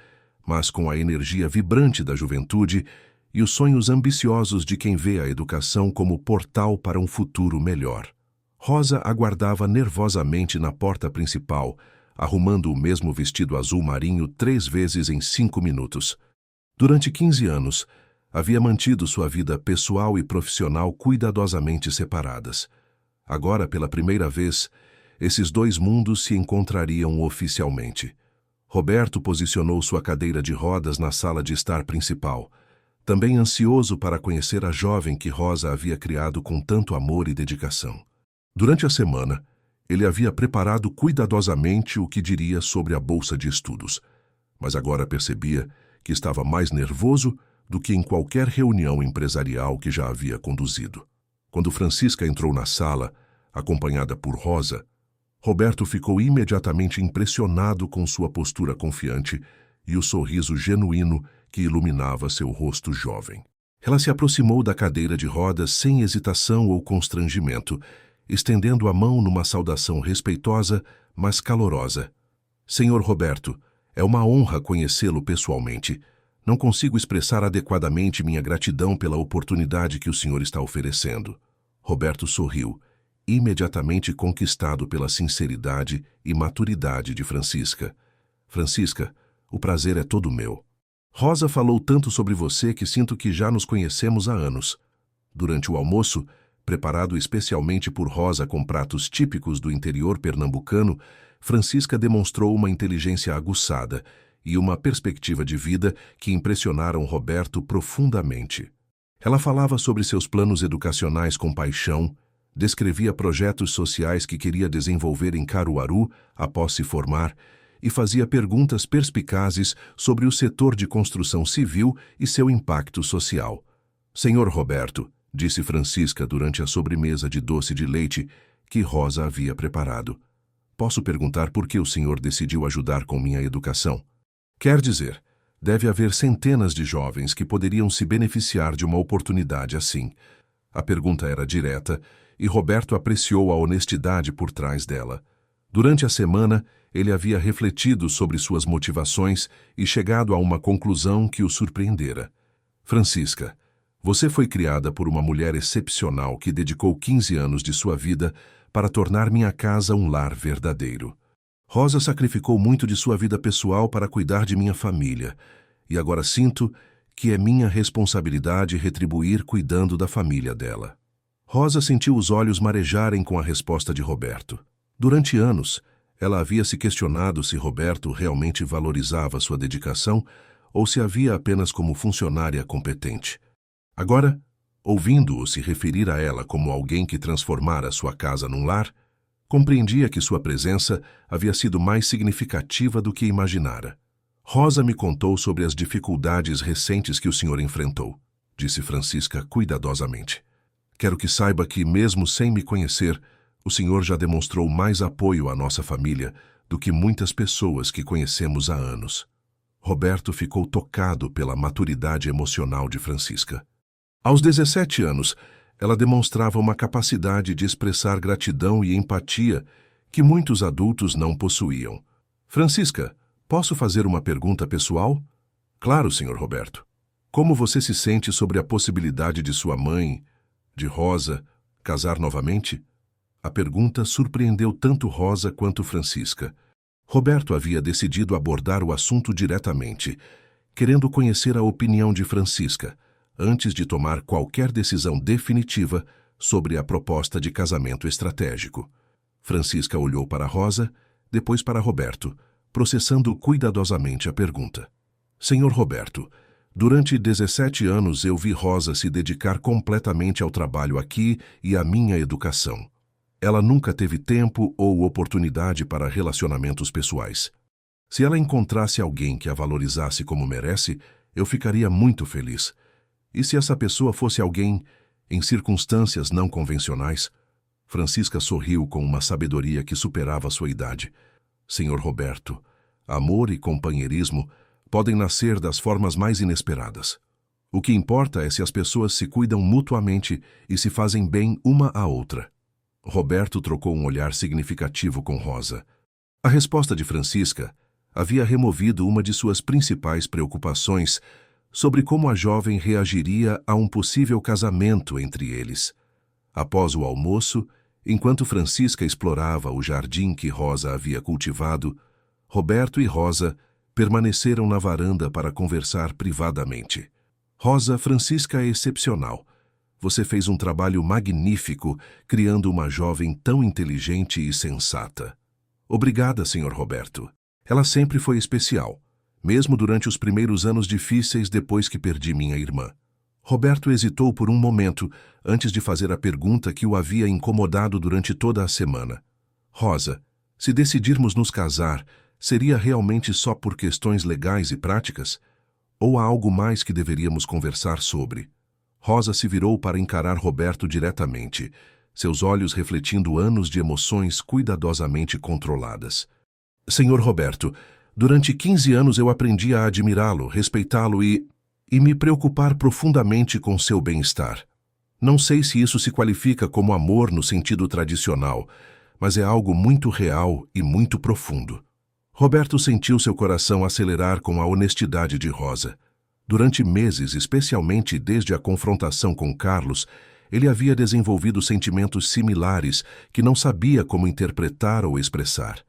A: mas com a energia vibrante da juventude e os sonhos ambiciosos de quem vê a educação como portal para um futuro melhor. Rosa aguardava nervosamente na porta principal, arrumando o mesmo vestido azul marinho 3 vezes em 5 minutos. Durante 15 anos, havia mantido sua vida pessoal e profissional cuidadosamente separadas. Agora, pela primeira vez, esses dois mundos se encontrariam oficialmente. Roberto posicionou sua cadeira de rodas na sala de estar principal, também ansioso para conhecer a jovem que Rosa havia criado com tanto amor e dedicação. Durante a semana, ele havia preparado cuidadosamente o que diria sobre a bolsa de estudos, mas agora percebia que estava mais nervoso do que em qualquer reunião empresarial que já havia conduzido. Quando Francisca entrou na sala, acompanhada por Rosa, Roberto ficou imediatamente impressionado com sua postura confiante e o sorriso genuíno que iluminava seu rosto jovem. Ela se aproximou da cadeira de rodas sem hesitação ou constrangimento, estendendo a mão numa saudação respeitosa, mas calorosa. Senhor Roberto, é uma honra conhecê-lo pessoalmente. Não consigo expressar adequadamente minha gratidão pela oportunidade que o senhor está oferecendo. Roberto sorriu, imediatamente conquistado pela sinceridade e maturidade de Francisca. Francisca, o prazer é todo meu. Rosa falou tanto sobre você que sinto que já nos conhecemos há anos. Durante o almoço, preparado especialmente por Rosa com pratos típicos do interior pernambucano, Francisca demonstrou uma inteligência aguçada e uma perspectiva de vida que impressionaram Roberto profundamente. Ela falava sobre seus planos educacionais com paixão, descrevia projetos sociais que queria desenvolver em Caruaru após se formar e fazia perguntas perspicazes sobre o setor de construção civil e seu impacto social. Senhor Roberto, disse Francisca durante a sobremesa de doce de leite que Rosa havia preparado. Posso perguntar por que o senhor decidiu ajudar com minha educação? Quer dizer, deve haver centenas de jovens que poderiam se beneficiar de uma oportunidade assim. A pergunta era direta e Roberto apreciou a honestidade por trás dela. Durante a semana, ele havia refletido sobre suas motivações e chegado a uma conclusão que o surpreendera. Francisca, você foi criada por uma mulher excepcional que dedicou 15 anos de sua vida para tornar minha casa um lar verdadeiro. Rosa sacrificou muito de sua vida pessoal para cuidar de minha família, e agora sinto que é minha responsabilidade retribuir cuidando da família dela. Rosa sentiu os olhos marejarem com a resposta de Roberto. Durante anos, ela havia se questionado se Roberto realmente valorizava sua dedicação ou se a via apenas como funcionária competente. Agora, ouvindo-o se referir a ela como alguém que transformara sua casa num lar, compreendia que sua presença havia sido mais significativa do que imaginara. Rosa me contou sobre as dificuldades recentes que o senhor enfrentou, disse Francisca cuidadosamente. Quero que saiba que, mesmo sem me conhecer, o senhor já demonstrou mais apoio à nossa família do que muitas pessoas que conhecemos há anos. Roberto ficou tocado pela maturidade emocional de Francisca. Aos 17 anos, ela demonstrava uma capacidade de expressar gratidão e empatia que muitos adultos não possuíam. Francisca, posso fazer uma pergunta pessoal? Claro, senhor Roberto. Como você se sente sobre a possibilidade de sua mãe, de Rosa, casar novamente? A pergunta surpreendeu tanto Rosa quanto Francisca. Roberto havia decidido abordar o assunto diretamente, querendo conhecer a opinião de Francisca, antes de tomar qualquer decisão definitiva sobre a proposta de casamento estratégico. Francisca olhou para Rosa, depois para Roberto, processando cuidadosamente a pergunta. Senhor Roberto, durante 17 anos eu vi Rosa se dedicar completamente ao trabalho aqui e à minha educação. Ela nunca teve tempo ou oportunidade para relacionamentos pessoais. Se ela encontrasse alguém que a valorizasse como merece, eu ficaria muito feliz. E se essa pessoa fosse alguém em circunstâncias não convencionais? Francisca sorriu com uma sabedoria que superava sua idade. Senhor Roberto, amor e companheirismo podem nascer das formas mais inesperadas. O que importa é se as pessoas se cuidam mutuamente e se fazem bem uma à outra. Roberto trocou um olhar significativo com Rosa. A resposta de Francisca havia removido uma de suas principais preocupações sobre como a jovem reagiria a um possível casamento entre eles. Após o almoço, enquanto Francisca explorava o jardim que Rosa havia cultivado, Roberto e Rosa permaneceram na varanda para conversar privadamente. Rosa, Francisca é excepcional. Você fez um trabalho magnífico criando uma jovem tão inteligente e sensata. Obrigada, Sr. Roberto. Ela sempre foi especial, mesmo durante os primeiros anos difíceis depois que perdi minha irmã. Roberto hesitou por um momento antes de fazer a pergunta que o havia incomodado durante toda a semana. Rosa, se decidirmos nos casar, seria realmente só por questões legais e práticas? Ou há algo mais que deveríamos conversar sobre? Rosa se virou para encarar Roberto diretamente, seus olhos refletindo anos de emoções cuidadosamente controladas. Senhor Roberto, durante 15 anos eu aprendi a admirá-lo, respeitá-lo e me preocupar profundamente com seu bem-estar. Não sei se isso se qualifica como amor no sentido tradicional, mas é algo muito real e muito profundo. Roberto sentiu seu coração acelerar com a honestidade de Rosa. Durante meses, especialmente desde a confrontação com Carlos, ele havia desenvolvido sentimentos similares que não sabia como interpretar ou expressar.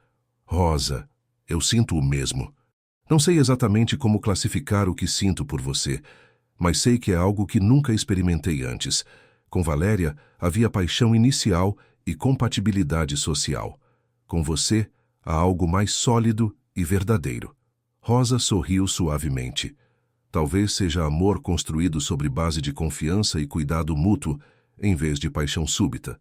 A: Rosa, eu sinto o mesmo. Não sei exatamente como classificar o que sinto por você, mas sei que é algo que nunca experimentei antes. Com Valéria, havia paixão inicial e compatibilidade social. Com você, há algo mais sólido e verdadeiro. Rosa sorriu suavemente. Talvez seja amor construído sobre base de confiança e cuidado mútuo, em vez de paixão súbita.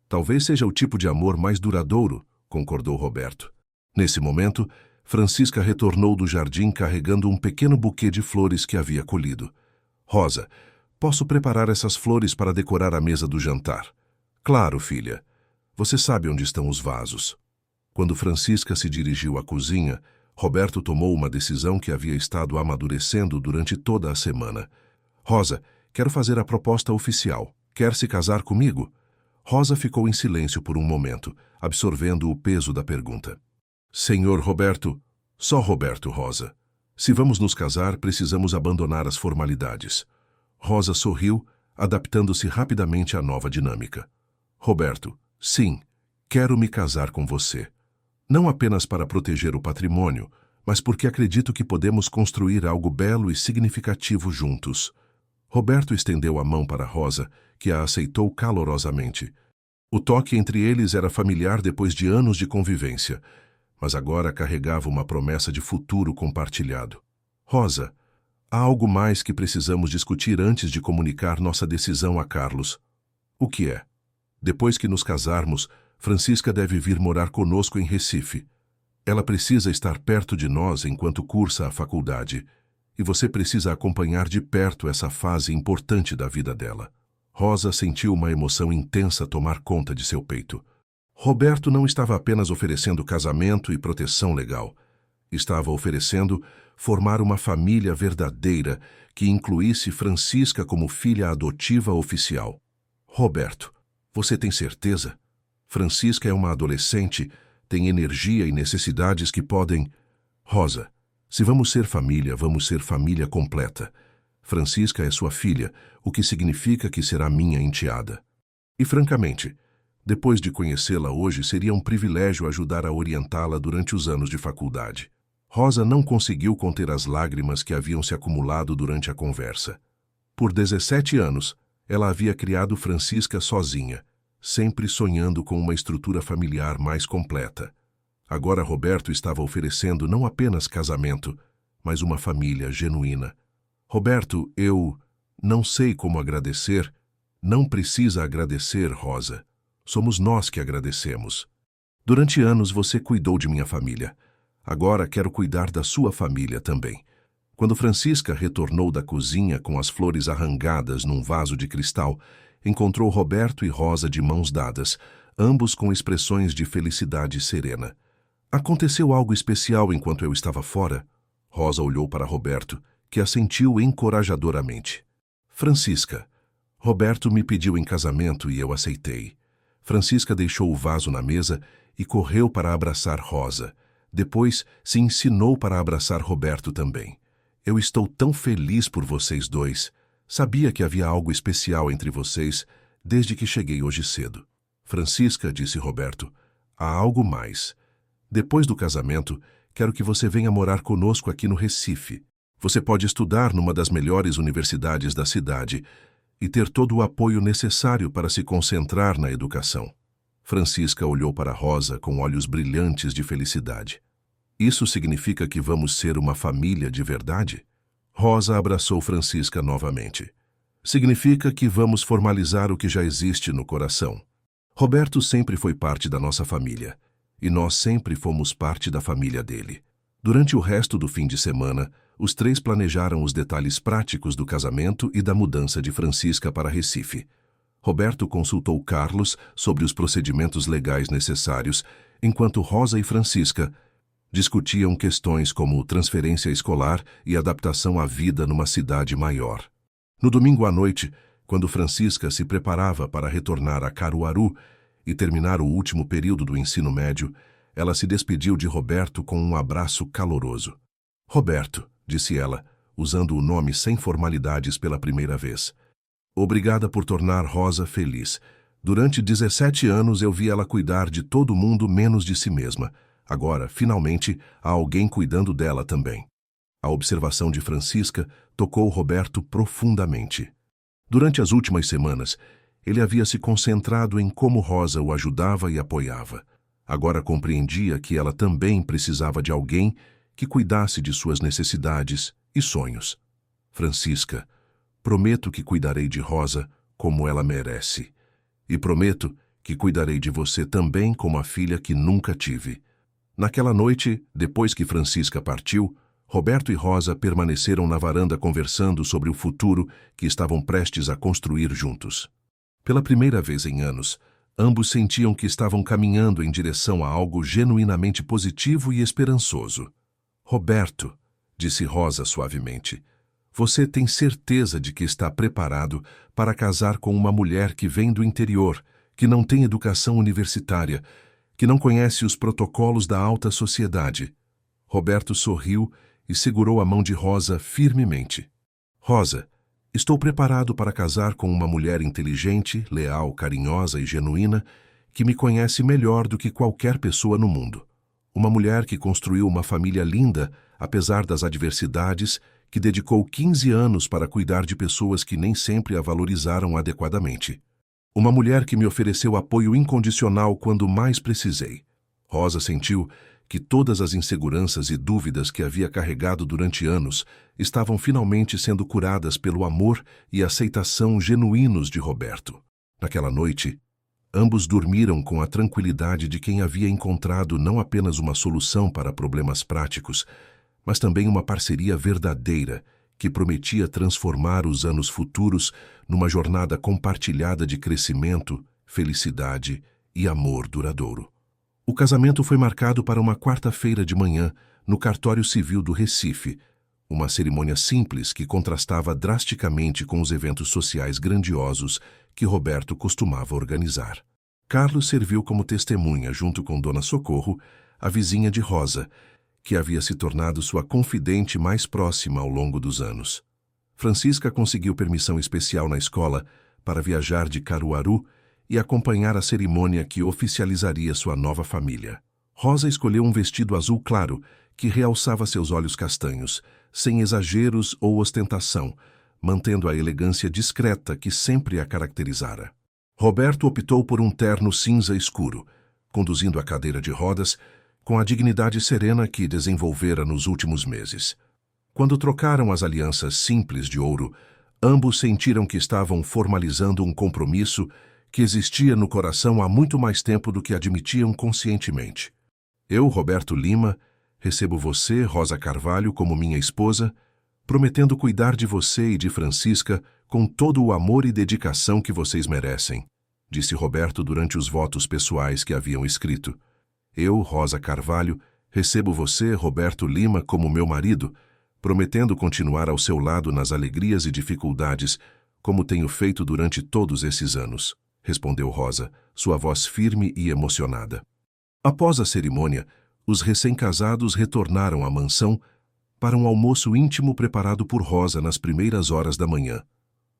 A: Talvez seja o tipo de amor mais duradouro, concordou Roberto. Nesse momento, Francisca retornou do jardim carregando um pequeno buquê de flores que havia colhido. Rosa, posso preparar essas flores para decorar a mesa do jantar? Claro, filha. Você sabe onde estão os vasos. Quando Francisca se dirigiu à cozinha, Roberto tomou uma decisão que havia estado amadurecendo durante toda a semana. Rosa, quero fazer a proposta oficial. Quer se casar comigo? Rosa ficou em silêncio por um momento, absorvendo o peso da pergunta. Senhor Roberto, só Roberto, Rosa. Se vamos nos casar, precisamos abandonar as formalidades. Rosa sorriu, adaptando-se rapidamente à nova dinâmica. Roberto, sim, quero me casar com você. Não apenas para proteger o patrimônio, mas porque acredito que podemos construir algo belo e significativo juntos. Roberto estendeu a mão para Rosa, que a aceitou calorosamente. O toque entre eles era familiar depois de anos de convivência, mas agora carregava uma promessa de futuro compartilhado. Rosa, há algo mais que precisamos discutir antes de comunicar nossa decisão a Carlos. O que é? Depois que nos casarmos, Francisca deve vir morar conosco em Recife. Ela precisa estar perto de nós enquanto cursa a faculdade, e você precisa acompanhar de perto essa fase importante da vida dela. Rosa sentiu uma emoção intensa tomar conta de seu peito. Roberto não estava apenas oferecendo casamento e proteção legal. Estava oferecendo formar uma família verdadeira que incluísse Francisca como filha adotiva oficial. Roberto, você tem certeza? Francisca é uma adolescente, tem energia e necessidades que podem... Rosa, se vamos ser família completa. Francisca é sua filha, o que significa que será minha enteada. E francamente, depois de conhecê-la hoje, seria um privilégio ajudar a orientá-la durante os anos de faculdade. Rosa não conseguiu conter as lágrimas que haviam se acumulado durante a conversa. Por 17 anos, ela havia criado Francisca sozinha, sempre sonhando com uma estrutura familiar mais completa. Agora Roberto estava oferecendo não apenas casamento, mas uma família genuína. Roberto, eu não sei como agradecer. Não precisa agradecer, Rosa. Somos nós que agradecemos. Durante anos você cuidou de minha família. Agora quero cuidar da sua família também. Quando Francisca retornou da cozinha com as flores arrangadas num vaso de cristal, encontrou Roberto e Rosa de mãos dadas, ambos com expressões de felicidade serena. Aconteceu algo especial enquanto eu estava fora? Rosa olhou para Roberto, que assentiu encorajadoramente. Francisca. Roberto me pediu em casamento e eu aceitei. Francisca deixou o vaso na mesa e correu para abraçar Rosa. Depois se ensinou para abraçar Roberto também. Eu estou tão feliz por vocês dois. Sabia que havia algo especial entre vocês desde que cheguei hoje cedo. Francisca, disse Roberto, há algo mais. Depois do casamento, quero que você venha morar conosco aqui no Recife. Você pode estudar numa das melhores universidades da cidade e ter todo o apoio necessário para se concentrar na educação. Francisca olhou para Rosa com olhos brilhantes de felicidade. Isso significa que vamos ser uma família de verdade? Rosa abraçou Francisca novamente. Significa que vamos formalizar o que já existe no coração. Roberto sempre foi parte da nossa família, e nós sempre fomos parte da família dele. Durante o resto do fim de semana, os três planejaram os detalhes práticos do casamento e da mudança de Francisca para Recife. Roberto consultou Carlos sobre os procedimentos legais necessários, enquanto Rosa e Francisca discutiam questões como transferência escolar e adaptação à vida numa cidade maior. No domingo à noite, quando Francisca se preparava para retornar a Caruaru e terminar o último período do ensino médio, ela se despediu de Roberto com um abraço caloroso. Roberto, disse ela, usando o nome sem formalidades pela primeira vez. Obrigada por tornar Rosa feliz. Durante 17 anos eu vi ela cuidar de todo mundo menos de si mesma. Agora, finalmente, há alguém cuidando dela também. A observação de Francisca tocou Roberto profundamente. Durante as últimas semanas, ele havia se concentrado em como Rosa o ajudava e apoiava. Agora compreendia que ela também precisava de alguém que cuidasse de suas necessidades e sonhos. Francisca, prometo que cuidarei de Rosa como ela merece. E prometo que cuidarei de você também como a filha que nunca tive. Naquela noite, depois que Francisca partiu, Roberto e Rosa permaneceram na varanda conversando sobre o futuro que estavam prestes a construir juntos. Pela primeira vez em anos, ambos sentiam que estavam caminhando em direção a algo genuinamente positivo e esperançoso. Roberto, disse Rosa suavemente, você tem certeza de que está preparado para casar com uma mulher que vem do interior, que não tem educação universitária, que não conhece os protocolos da alta sociedade? Roberto sorriu e segurou a mão de Rosa firmemente. Rosa, estou preparado para casar com uma mulher inteligente, leal, carinhosa e genuína, que me conhece melhor do que qualquer pessoa no mundo. Uma mulher que construiu uma família linda, apesar das adversidades, que dedicou 15 anos para cuidar de pessoas que nem sempre a valorizaram adequadamente. Uma mulher que me ofereceu apoio incondicional quando mais precisei. Rosa sentiu que todas as inseguranças e dúvidas que havia carregado durante anos estavam finalmente sendo curadas pelo amor e aceitação genuínos de Roberto. Naquela noite, ambos dormiram com a tranquilidade de quem havia encontrado não apenas uma solução para problemas práticos, mas também uma parceria verdadeira que prometia transformar os anos futuros numa jornada compartilhada de crescimento, felicidade e amor duradouro. O casamento foi marcado para uma quarta-feira de manhã no cartório civil do Recife, uma cerimônia simples que contrastava drasticamente com os eventos sociais grandiosos que Roberto costumava organizar. Carlos serviu como testemunha junto com Dona Socorro, a vizinha de Rosa, que havia se tornado sua confidente mais próxima ao longo dos anos. Francisca conseguiu permissão especial na escola para viajar de Caruaru e acompanhar a cerimônia que oficializaria sua nova família. Rosa escolheu um vestido azul claro que realçava seus olhos castanhos, sem exageros ou ostentação, mantendo a elegância discreta que sempre a caracterizara. Roberto optou por um terno cinza escuro, conduzindo a cadeira de rodas com a dignidade serena que desenvolvera nos últimos meses. Quando trocaram as alianças simples de ouro, ambos sentiram que estavam formalizando um compromisso que existia no coração há muito mais tempo do que admitiam conscientemente. Eu, Roberto Lima, recebo você, Rosa Carvalho, como minha esposa, prometendo cuidar de você e de Francisca com todo o amor e dedicação que vocês merecem, disse Roberto durante os votos pessoais que haviam escrito. Eu, Rosa Carvalho, recebo você, Roberto Lima, como meu marido, prometendo continuar ao seu lado nas alegrias e dificuldades, como tenho feito durante todos esses anos, respondeu Rosa, sua voz firme e emocionada. Após a cerimônia, os recém-casados retornaram à mansão para um almoço íntimo preparado por Rosa nas primeiras horas da manhã.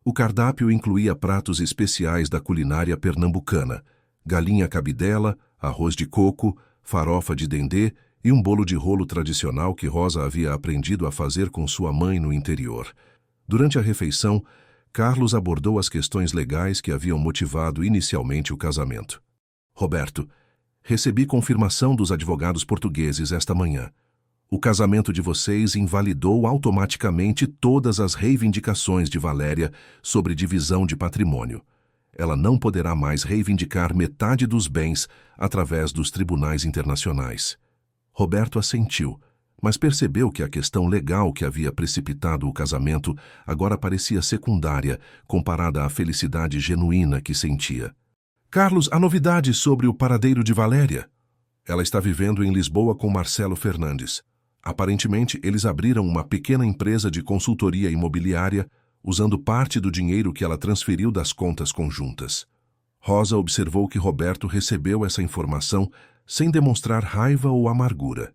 A: O cardápio incluía pratos especiais da culinária pernambucana, galinha cabidela, arroz de coco, farofa de dendê e um bolo de rolo tradicional que Rosa havia aprendido a fazer com sua mãe no interior. Durante a refeição, Carlos abordou as questões legais que haviam motivado inicialmente o casamento. Roberto, recebi confirmação dos advogados portugueses esta manhã. O casamento de vocês invalidou automaticamente todas as reivindicações de Valéria sobre divisão de patrimônio. Ela não poderá mais reivindicar metade dos bens através dos tribunais internacionais. Roberto assentiu, mas percebeu que a questão legal que havia precipitado o casamento agora parecia secundária comparada à felicidade genuína que sentia. Carlos, há novidades sobre o paradeiro de Valéria? Ela está vivendo em Lisboa com Marcelo Fernandes. Aparentemente, eles abriram uma pequena empresa de consultoria imobiliária usando parte do dinheiro que ela transferiu das contas conjuntas. Rosa observou que Roberto recebeu essa informação sem demonstrar raiva ou amargura.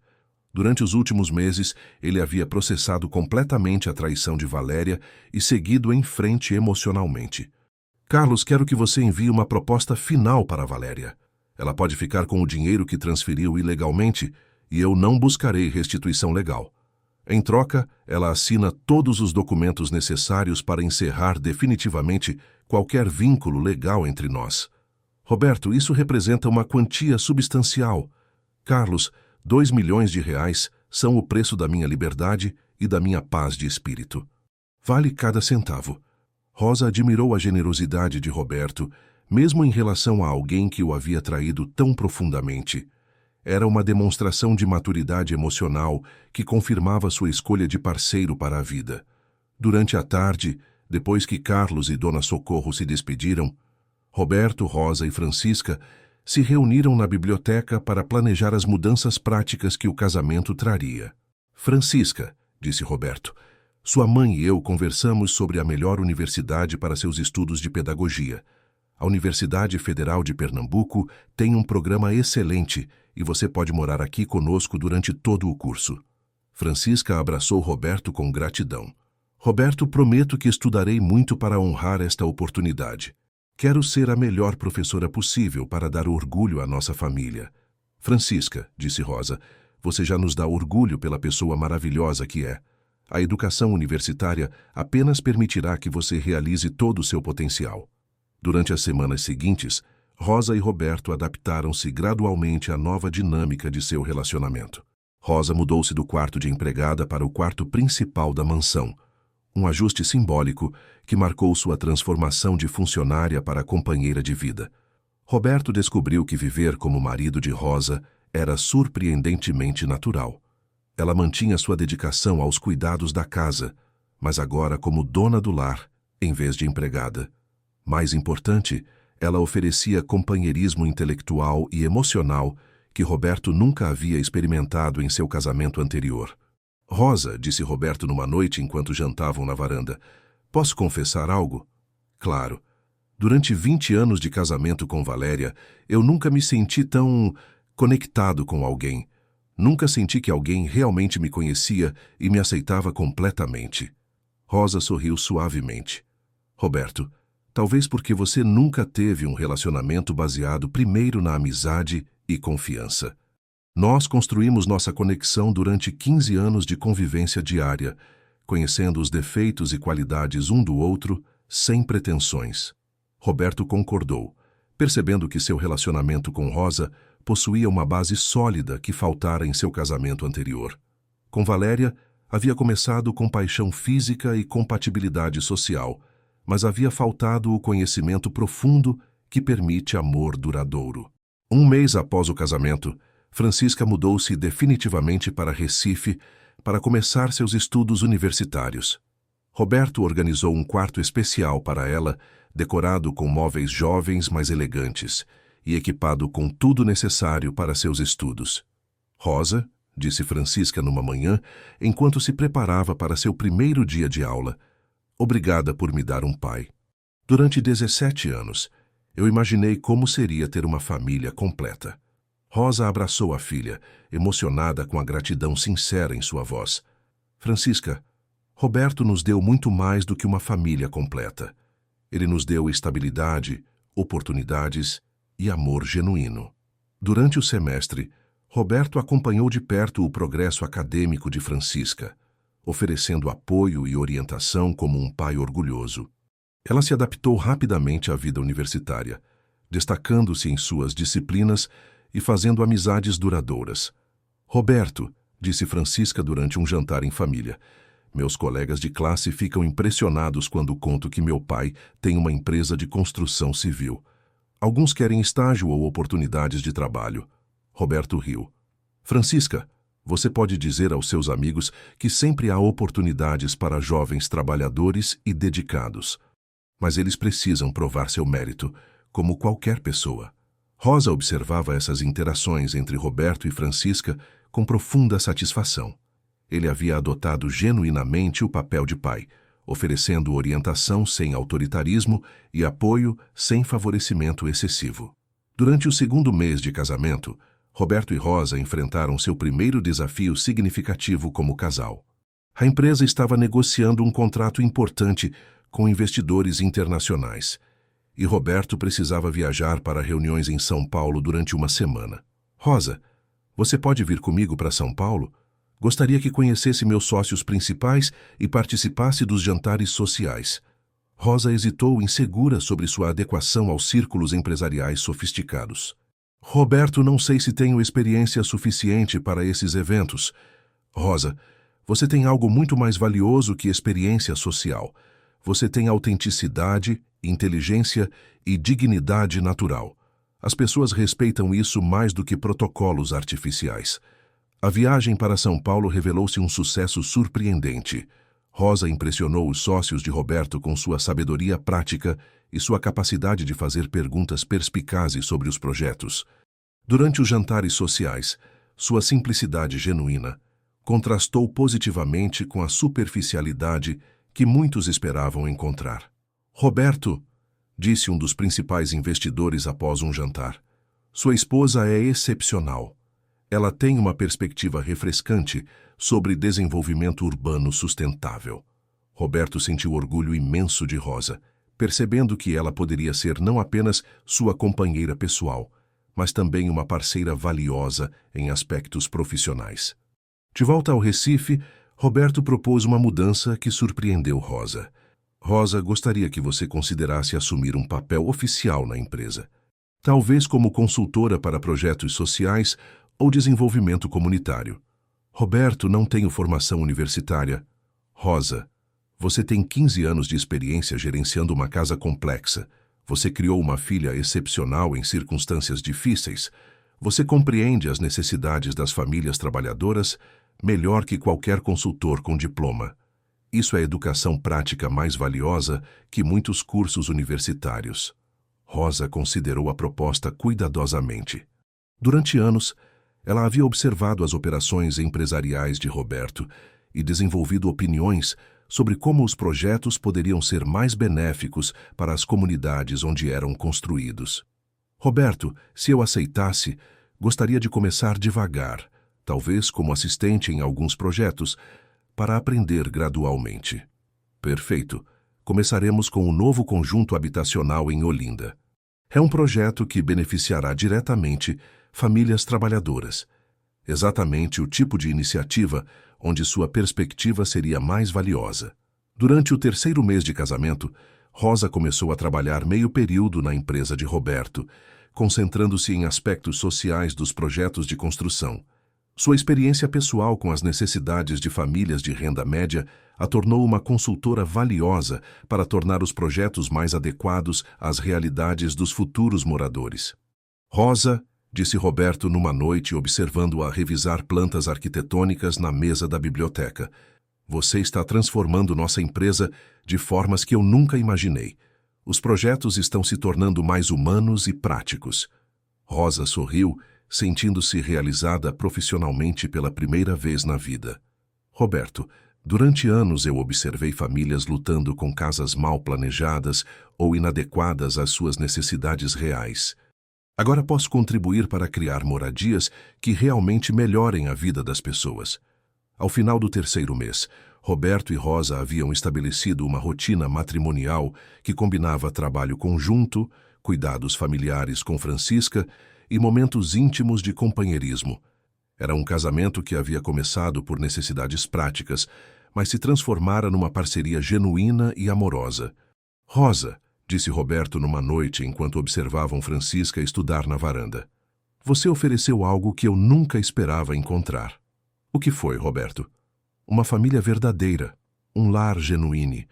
A: Durante os últimos meses, ele havia processado completamente a traição de Valéria e seguido em frente emocionalmente. Carlos, quero que você envie uma proposta final para Valéria. Ela pode ficar com o dinheiro que transferiu ilegalmente e eu não buscarei restituição legal. Em troca, ela assina todos os documentos necessários para encerrar definitivamente qualquer vínculo legal entre nós. Roberto, isso representa uma quantia substancial. Carlos, 2 milhões de reais são o preço da minha liberdade e da minha paz de espírito. Vale cada centavo. Rosa admirou a generosidade de Roberto, mesmo em relação a alguém que o havia traído tão profundamente. Era uma demonstração de maturidade emocional que confirmava sua escolha de parceiro para a vida. Durante a tarde, depois que Carlos e Dona Socorro se despediram, Roberto, Rosa e Francisca se reuniram na biblioteca para planejar as mudanças práticas que o casamento traria. Francisca, disse Roberto, sua mãe e eu conversamos sobre a melhor universidade para seus estudos de pedagogia. A Universidade Federal de Pernambuco tem um programa excelente e você pode morar aqui conosco durante todo o curso. Francisca abraçou Roberto com gratidão. Roberto, prometo que estudarei muito para honrar esta oportunidade. Quero ser a melhor professora possível para dar orgulho à nossa família. Francisca, disse Rosa, você já nos dá orgulho pela pessoa maravilhosa que é. A educação universitária apenas permitirá que você realize todo o seu potencial. Durante as semanas seguintes, Rosa e Roberto adaptaram-se gradualmente à nova dinâmica de seu relacionamento. Rosa mudou-se do quarto de empregada para o quarto principal da mansão, um ajuste simbólico que marcou sua transformação de funcionária para companheira de vida. Roberto descobriu que viver como marido de Rosa era surpreendentemente natural. Ela mantinha sua dedicação aos cuidados da casa, mas agora como dona do lar, em vez de empregada. Mais importante, ela oferecia companheirismo intelectual e emocional que Roberto nunca havia experimentado em seu casamento anterior. Rosa, disse Roberto numa noite enquanto jantavam na varanda, posso confessar algo? Claro. Durante 20 anos de casamento com Valéria, eu nunca me senti tão conectado com alguém. Nunca senti que alguém realmente me conhecia e me aceitava completamente. Rosa sorriu suavemente. Roberto, talvez porque você nunca teve um relacionamento baseado primeiro na amizade e confiança. Nós construímos nossa conexão durante 15 anos de convivência diária, conhecendo os defeitos e qualidades um do outro, sem pretensões. Roberto concordou, percebendo que seu relacionamento com Rosa possuía uma base sólida que faltara em seu casamento anterior. Com Valéria, havia começado com paixão física e compatibilidade social, mas havia faltado o conhecimento profundo que permite amor duradouro. Um mês após o casamento, Francisca mudou-se definitivamente para Recife para começar seus estudos universitários. Roberto organizou um quarto especial para ela, decorado com móveis jovens mas elegantes e equipado com tudo necessário para seus estudos. Rosa, disse Francisca numa manhã, enquanto se preparava para seu primeiro dia de aula, obrigada por me dar um pai. Durante 17 anos, eu imaginei como seria ter uma família completa. Rosa abraçou a filha, emocionada com a gratidão sincera em sua voz. Francisca, Roberto nos deu muito mais do que uma família completa. Ele nos deu estabilidade, oportunidades e amor genuíno. Durante o semestre, Roberto acompanhou de perto o progresso acadêmico de Francisca, oferecendo apoio e orientação como um pai orgulhoso. Ela se adaptou rapidamente à vida universitária, destacando-se em suas disciplinas e fazendo amizades duradouras. Roberto, disse Francisca durante um jantar em família, meus colegas de classe ficam impressionados quando conto que meu pai tem uma empresa de construção civil. Alguns querem estágio ou oportunidades de trabalho. Roberto riu. Francisca, você pode dizer aos seus amigos que sempre há oportunidades para jovens trabalhadores e dedicados. Mas eles precisam provar seu mérito, como qualquer pessoa. Rosa observava essas interações entre Roberto e Francisca com profunda satisfação. Ele havia adotado genuinamente o papel de pai, oferecendo orientação sem autoritarismo e apoio sem favorecimento excessivo. Durante o segundo mês de casamento, Roberto e Rosa enfrentaram seu primeiro desafio significativo como casal. A empresa estava negociando um contrato importante com investidores internacionais, e Roberto precisava viajar para reuniões em São Paulo durante uma semana. Rosa, você pode vir comigo para São Paulo? Gostaria que conhecesse meus sócios principais e participasse dos jantares sociais. Rosa hesitou, insegura sobre sua adequação aos círculos empresariais sofisticados. Roberto, não sei se tenho experiência suficiente para esses eventos. Rosa, você tem algo muito mais valioso que experiência social. Você tem autenticidade, inteligência e dignidade natural. As pessoas respeitam isso mais do que protocolos artificiais. A viagem para São Paulo revelou-se um sucesso surpreendente. Rosa impressionou os sócios de Roberto com sua sabedoria prática e sua capacidade de fazer perguntas perspicazes sobre os projetos. Durante os jantares sociais, sua simplicidade genuína contrastou positivamente com a superficialidade que muitos esperavam encontrar. Roberto, disse um dos principais investidores após um jantar, sua esposa é excepcional. Ela tem uma perspectiva refrescante sobre desenvolvimento urbano sustentável. Roberto sentiu orgulho imenso de Rosa, percebendo que ela poderia ser não apenas sua companheira pessoal, mas também uma parceira valiosa em aspectos profissionais. De volta ao Recife, Roberto propôs uma mudança que surpreendeu Rosa. Rosa, gostaria que você considerasse assumir um papel oficial na empresa. Talvez como consultora para projetos sociais ou desenvolvimento comunitário. Roberto, não tenho formação universitária. Rosa, você tem 15 anos de experiência gerenciando uma casa complexa. Você criou uma filha excepcional em circunstâncias difíceis. Você compreende as necessidades das famílias trabalhadoras melhor que qualquer consultor com diploma. Isso é a educação prática mais valiosa que muitos cursos universitários. Rosa considerou a proposta cuidadosamente. Durante anos, ela havia observado as operações empresariais de Roberto e desenvolvido opiniões sobre como os projetos poderiam ser mais benéficos para as comunidades onde eram construídos. Roberto, se eu aceitasse, gostaria de começar devagar, talvez como assistente em alguns projetos, para aprender gradualmente. Perfeito. Começaremos com o novo conjunto habitacional em Olinda. É um projeto que beneficiará diretamente famílias trabalhadoras. Exatamente o tipo de iniciativa onde sua perspectiva seria mais valiosa. Durante o terceiro mês de casamento, Rosa começou a trabalhar meio período na empresa de Roberto, concentrando-se em aspectos sociais dos projetos de construção. Sua experiência pessoal com as necessidades de famílias de renda média a tornou uma consultora valiosa para tornar os projetos mais adequados às realidades dos futuros moradores. Rosa, disse Roberto numa noite observando-a revisar plantas arquitetônicas na mesa da biblioteca, você está transformando nossa empresa de formas que eu nunca imaginei. Os projetos estão se tornando mais humanos e práticos. Rosa sorriu, sentindo-se realizada profissionalmente pela primeira vez na vida. Roberto, durante anos eu observei famílias lutando com casas mal planejadas ou inadequadas às suas necessidades reais. Agora posso contribuir para criar moradias que realmente melhorem a vida das pessoas. Ao final do terceiro mês, Roberto e Rosa haviam estabelecido uma rotina matrimonial que combinava trabalho conjunto, cuidados familiares com Francisca e momentos íntimos de companheirismo. Era um casamento que havia começado por necessidades práticas, mas se transformara numa parceria genuína e amorosa. Rosa, disse Roberto numa noite enquanto observavam Francisca estudar na varanda. Você ofereceu algo que eu nunca esperava encontrar. O que foi, Roberto? Uma família verdadeira, um lar genuíno,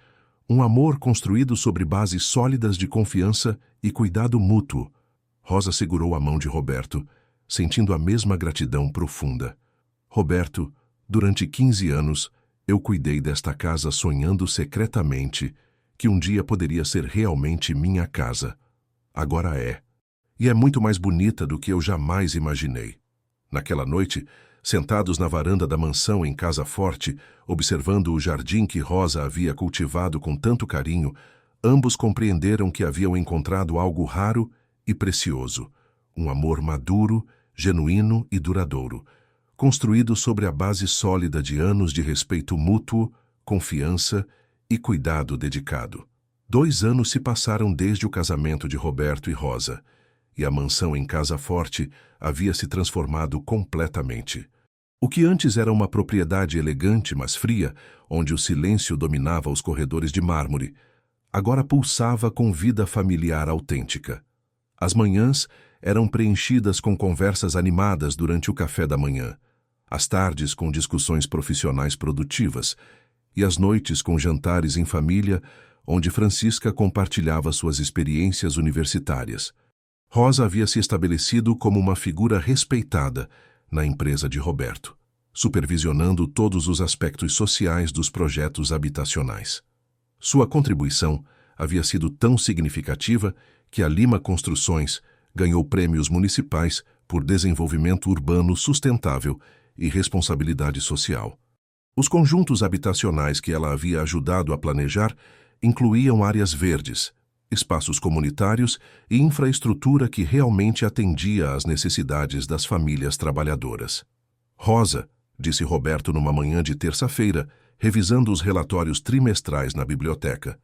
A: um amor construído sobre bases sólidas de confiança e cuidado mútuo. Rosa segurou a mão de Roberto, sentindo a mesma gratidão profunda. Roberto, durante 15 anos, eu cuidei desta casa sonhando secretamente que um dia poderia ser realmente minha casa. Agora é. E é muito mais bonita do que eu jamais imaginei. Naquela noite, sentados na varanda da mansão em Casa Forte, observando o jardim que Rosa havia cultivado com tanto carinho, ambos compreenderam que haviam encontrado algo raro e precioso, um amor maduro, genuíno e duradouro, construído sobre a base sólida de anos de respeito mútuo, confiança e cuidado dedicado. 2 anos se passaram desde o casamento de Roberto e Rosa, e a mansão em Casa Forte havia se transformado completamente. O que antes era uma propriedade elegante, mas fria, onde o silêncio dominava os corredores de mármore, agora pulsava com vida familiar autêntica. As manhãs eram preenchidas com conversas animadas durante o café da manhã, as tardes com discussões profissionais produtivas e as noites com jantares em família, onde Francisca compartilhava suas experiências universitárias. Rosa havia se estabelecido como uma figura respeitada na empresa de Roberto, supervisionando todos os aspectos sociais dos projetos habitacionais. Sua contribuição havia sido tão significativa que a Lima Construções ganhou prêmios municipais por desenvolvimento urbano sustentável e responsabilidade social. Os conjuntos habitacionais que ela havia ajudado a planejar incluíam áreas verdes, espaços comunitários e infraestrutura que realmente atendia às necessidades das famílias trabalhadoras. Rosa, disse Roberto numa manhã de terça-feira, revisando os relatórios trimestrais na biblioteca.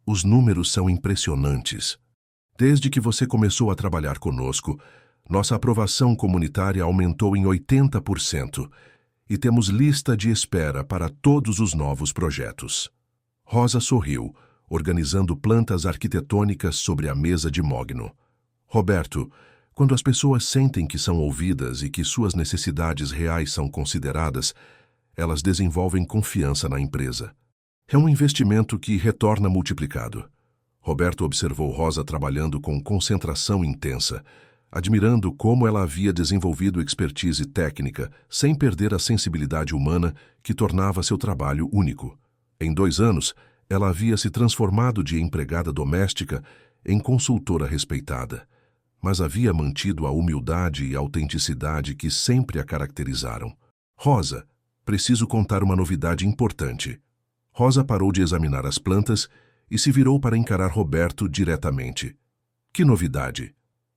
A: Os números são impressionantes. Desde que você começou a trabalhar conosco, nossa aprovação comunitária aumentou em 80% e temos lista de espera para todos os novos projetos. Rosa sorriu, organizando plantas arquitetônicas sobre a mesa de mogno. Roberto, quando as pessoas sentem que são ouvidas e que suas necessidades reais são consideradas, elas desenvolvem confiança na empresa. É um investimento que retorna multiplicado. Roberto observou Rosa trabalhando com concentração intensa, admirando como ela havia desenvolvido expertise técnica sem perder a sensibilidade humana que tornava seu trabalho único. Em 2 anos, ela havia se transformado de empregada doméstica em consultora respeitada, mas havia mantido a humildade e autenticidade que sempre a caracterizaram. Rosa, preciso contar uma novidade importante. Rosa parou de examinar as plantas e se virou para encarar Roberto diretamente. Que novidade?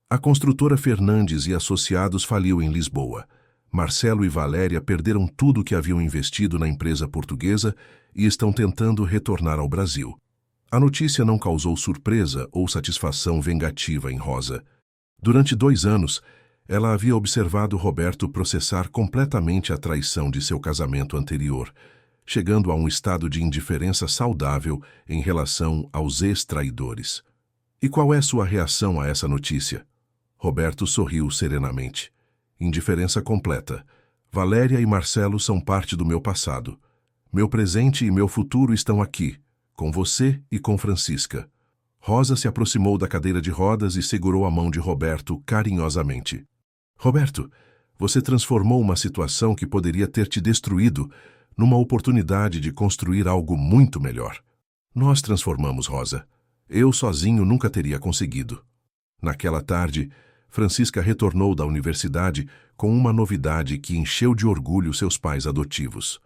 A: A construtora Fernandes e Associados faliu em Lisboa. Marcelo e Valéria perderam tudo que haviam investido na empresa portuguesa e estão tentando retornar ao Brasil. A notícia não causou surpresa ou satisfação vengativa em Rosa. Durante 2 anos, ela havia observado Roberto processar completamente a traição de seu casamento anterior, chegando a um estado de indiferença saudável em relação aos ex-traidores. E qual é sua reação a essa notícia? Roberto sorriu serenamente. Indiferença completa. Valéria e Marcelo são parte do meu passado. Meu presente e meu futuro estão aqui, com você e com Francisca. Rosa se aproximou da cadeira de rodas e segurou a mão de Roberto carinhosamente. Roberto, você transformou uma situação que poderia ter te destruído numa oportunidade de construir algo muito melhor. Nós transformamos, Rosa. Eu sozinho nunca teria conseguido. Naquela tarde, Francisca retornou da universidade com uma novidade que encheu de orgulho seus pais adotivos.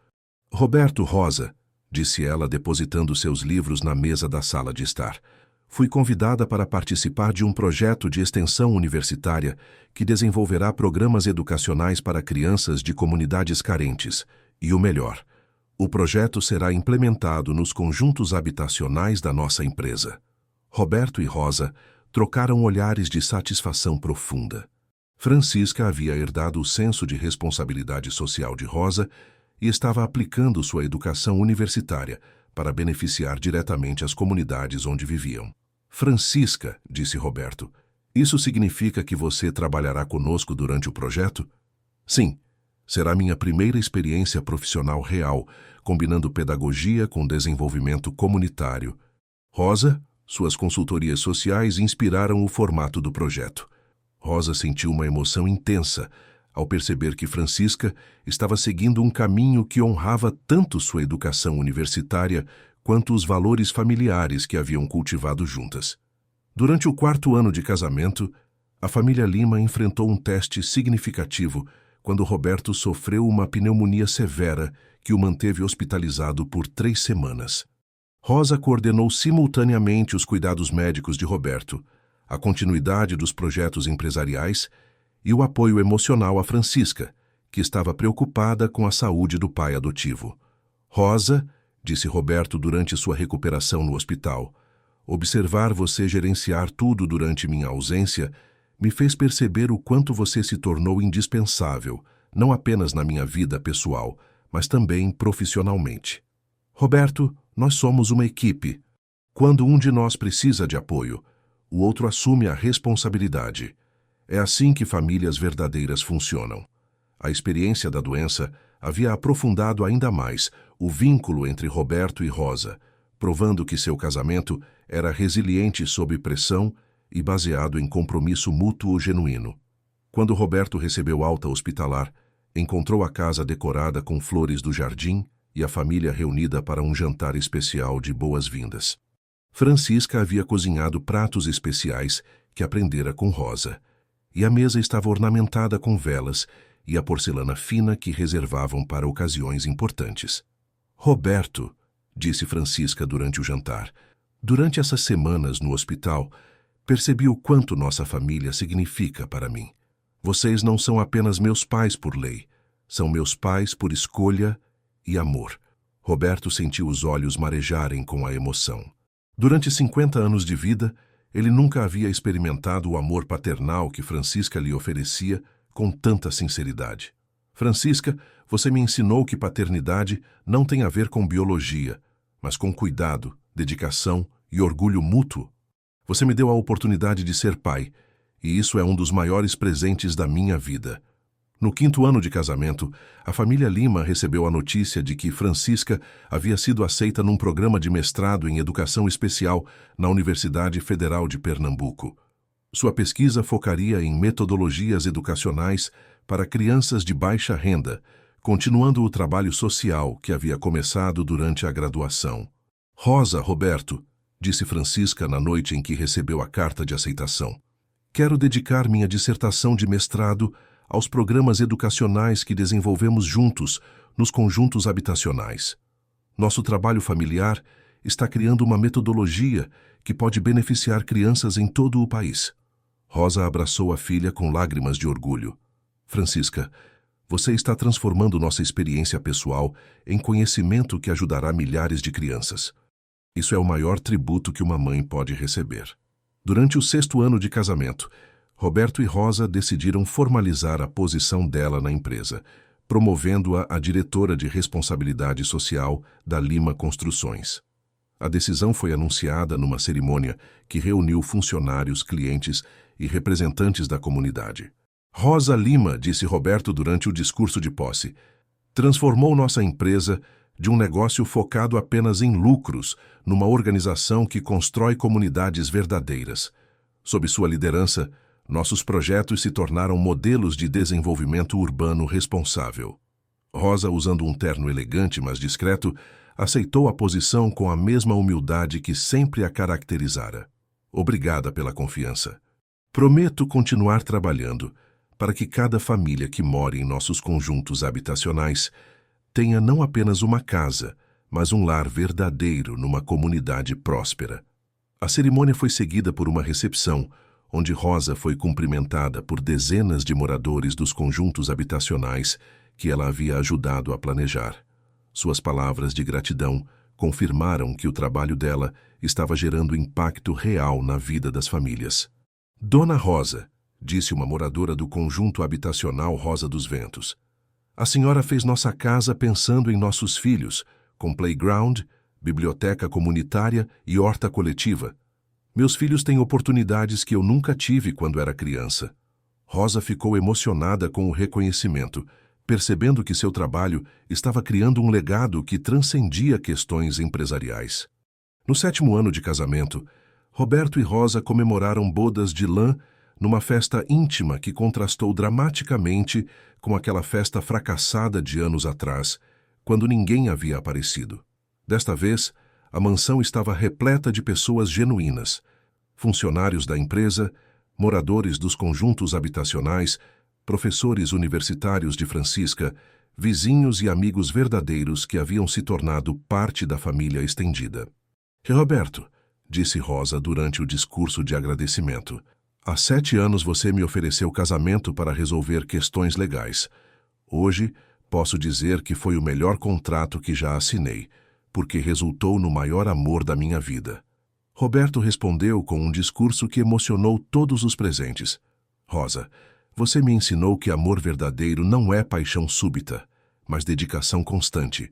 A: Roberto, Rosa, disse ela depositando seus livros na mesa da sala de estar. Fui convidada para participar de um projeto de extensão universitária que desenvolverá programas educacionais para crianças de comunidades carentes. E o melhor, o projeto será implementado nos conjuntos habitacionais da nossa empresa. Roberto e Rosa trocaram olhares de satisfação profunda. Francisca havia herdado o senso de responsabilidade social de Rosa e estava aplicando sua educação universitária para beneficiar diretamente as comunidades onde viviam. Francisca, disse Roberto, isso significa que você trabalhará conosco durante o projeto? Sim, será minha primeira experiência profissional real, combinando pedagogia com desenvolvimento comunitário. Rosa, suas consultorias sociais inspiraram o formato do projeto. Rosa sentiu uma emoção intensa ao perceber que Francisca estava seguindo um caminho que honrava tanto sua educação universitária quanto os valores familiares que haviam cultivado juntas. Durante o 4º ano de casamento, a família Lima enfrentou um teste significativo quando Roberto sofreu uma pneumonia severa que o manteve hospitalizado por 3 semanas. Rosa coordenou simultaneamente os cuidados médicos de Roberto, a continuidade dos projetos empresariais e o apoio emocional a Francisca, que estava preocupada com a saúde do pai adotivo. Rosa, disse Roberto durante sua recuperação no hospital, observar você gerenciar tudo durante minha ausência me fez perceber o quanto você se tornou indispensável, não apenas na minha vida pessoal, mas também profissionalmente. Roberto, nós somos uma equipe. Quando um de nós precisa de apoio, o outro assume a responsabilidade. É assim que famílias verdadeiras funcionam. A experiência da doença havia aprofundado ainda mais o vínculo entre Roberto e Rosa, provando que seu casamento era resiliente sob pressão e baseado em compromisso mútuo genuíno. Quando Roberto recebeu alta hospitalar, encontrou a casa decorada com flores do jardim e a família reunida para um jantar especial de boas-vindas. Francisca havia cozinhado pratos especiais que aprendera com Rosa, e a mesa estava ornamentada com velas e a porcelana fina que reservavam para ocasiões importantes. Roberto, disse Francisca durante o jantar, durante essas semanas no hospital, percebi o quanto nossa família significa para mim. Vocês não são apenas meus pais por lei, são meus pais por escolha e amor. Roberto sentiu os olhos marejarem com a emoção. Durante 50 anos de vida, ele nunca havia experimentado o amor paternal que Francisca lhe oferecia com tanta sinceridade. Francisca, você me ensinou que paternidade não tem a ver com biologia, mas com cuidado, dedicação e orgulho mútuo. Você me deu a oportunidade de ser pai, e isso é um dos maiores presentes da minha vida. No 5º ano de casamento, a família Lima recebeu a notícia de que Francisca havia sido aceita num programa de mestrado em educação especial na Universidade Federal de Pernambuco. Sua pesquisa focaria em metodologias educacionais para crianças de baixa renda, continuando o trabalho social que havia começado durante a graduação. Rosa, Roberto, disse Francisca na noite em que recebeu a carta de aceitação. Quero dedicar minha dissertação de mestrado aos programas educacionais que desenvolvemos juntos nos conjuntos habitacionais. Nosso trabalho familiar está criando uma metodologia que pode beneficiar crianças em todo o país. Rosa abraçou a filha com lágrimas de orgulho. Francisca, você está transformando nossa experiência pessoal em conhecimento que ajudará milhares de crianças. Isso é o maior tributo que uma mãe pode receber. Durante o 6º ano de casamento, Roberto e Rosa decidiram formalizar a posição dela na empresa, promovendo-a a diretora de responsabilidade social da Lima Construções. A decisão foi anunciada numa cerimônia que reuniu funcionários, clientes e representantes da comunidade. Rosa Lima, disse Roberto durante o discurso de posse, transformou nossa empresa de um negócio focado apenas em lucros, numa organização que constrói comunidades verdadeiras. Sob sua liderança, nossos projetos se tornaram modelos de desenvolvimento urbano responsável. Rosa, usando um terno elegante, mas discreto, aceitou a posição com a mesma humildade que sempre a caracterizara. Obrigada pela confiança. Prometo continuar trabalhando para que cada família que mora em nossos conjuntos habitacionais tenha não apenas uma casa, mas um lar verdadeiro numa comunidade próspera. A cerimônia foi seguida por uma recepção, onde Rosa foi cumprimentada por dezenas de moradores dos conjuntos habitacionais que ela havia ajudado a planejar. Suas palavras de gratidão confirmaram que o trabalho dela estava gerando impacto real na vida das famílias. Dona Rosa, disse uma moradora do conjunto habitacional Rosa dos Ventos, a senhora fez nossa casa pensando em nossos filhos, com playground, biblioteca comunitária e horta coletiva. Meus filhos têm oportunidades que eu nunca tive quando era criança. Rosa ficou emocionada com o reconhecimento, percebendo que seu trabalho estava criando um legado que transcendia questões empresariais. No 7º ano de casamento, Roberto e Rosa comemoraram bodas de lã numa festa íntima que contrastou dramaticamente com aquela festa fracassada de anos atrás, quando ninguém havia aparecido. Desta vez, a mansão estava repleta de pessoas genuínas, funcionários da empresa, moradores dos conjuntos habitacionais, professores universitários de Francisca, vizinhos e amigos verdadeiros que haviam se tornado parte da família estendida. Roberto, disse Rosa durante o discurso de agradecimento, há 7 anos você me ofereceu casamento para resolver questões legais. Hoje, posso dizer que foi o melhor contrato que já assinei, porque resultou no maior amor da minha vida. Roberto respondeu com um discurso que emocionou todos os presentes. Rosa, você me ensinou que amor verdadeiro não é paixão súbita, mas dedicação constante.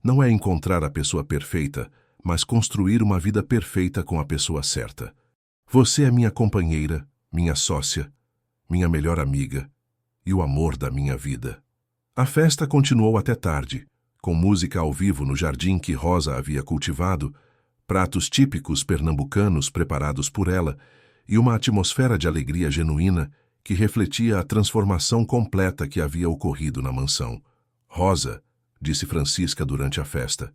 A: Não é encontrar a pessoa perfeita, mas construir uma vida perfeita com a pessoa certa. Você é minha companheira, minha sócia, minha melhor amiga e o amor da minha vida. A festa continuou até tarde, com música ao vivo no jardim que Rosa havia cultivado, pratos típicos pernambucanos preparados por ela e uma atmosfera de alegria genuína que refletia a transformação completa que havia ocorrido na mansão. Rosa, disse Francisca durante a festa,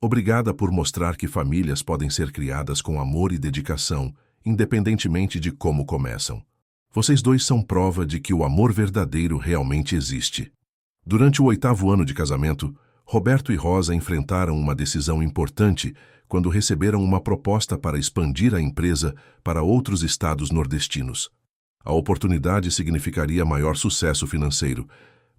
A: obrigada por mostrar que famílias podem ser criadas com amor e dedicação, independentemente de como começam. Vocês dois são prova de que o amor verdadeiro realmente existe. Durante o 8º ano de casamento, Roberto e Rosa enfrentaram uma decisão importante quando receberam uma proposta para expandir a empresa para outros estados nordestinos. A oportunidade significaria maior sucesso financeiro,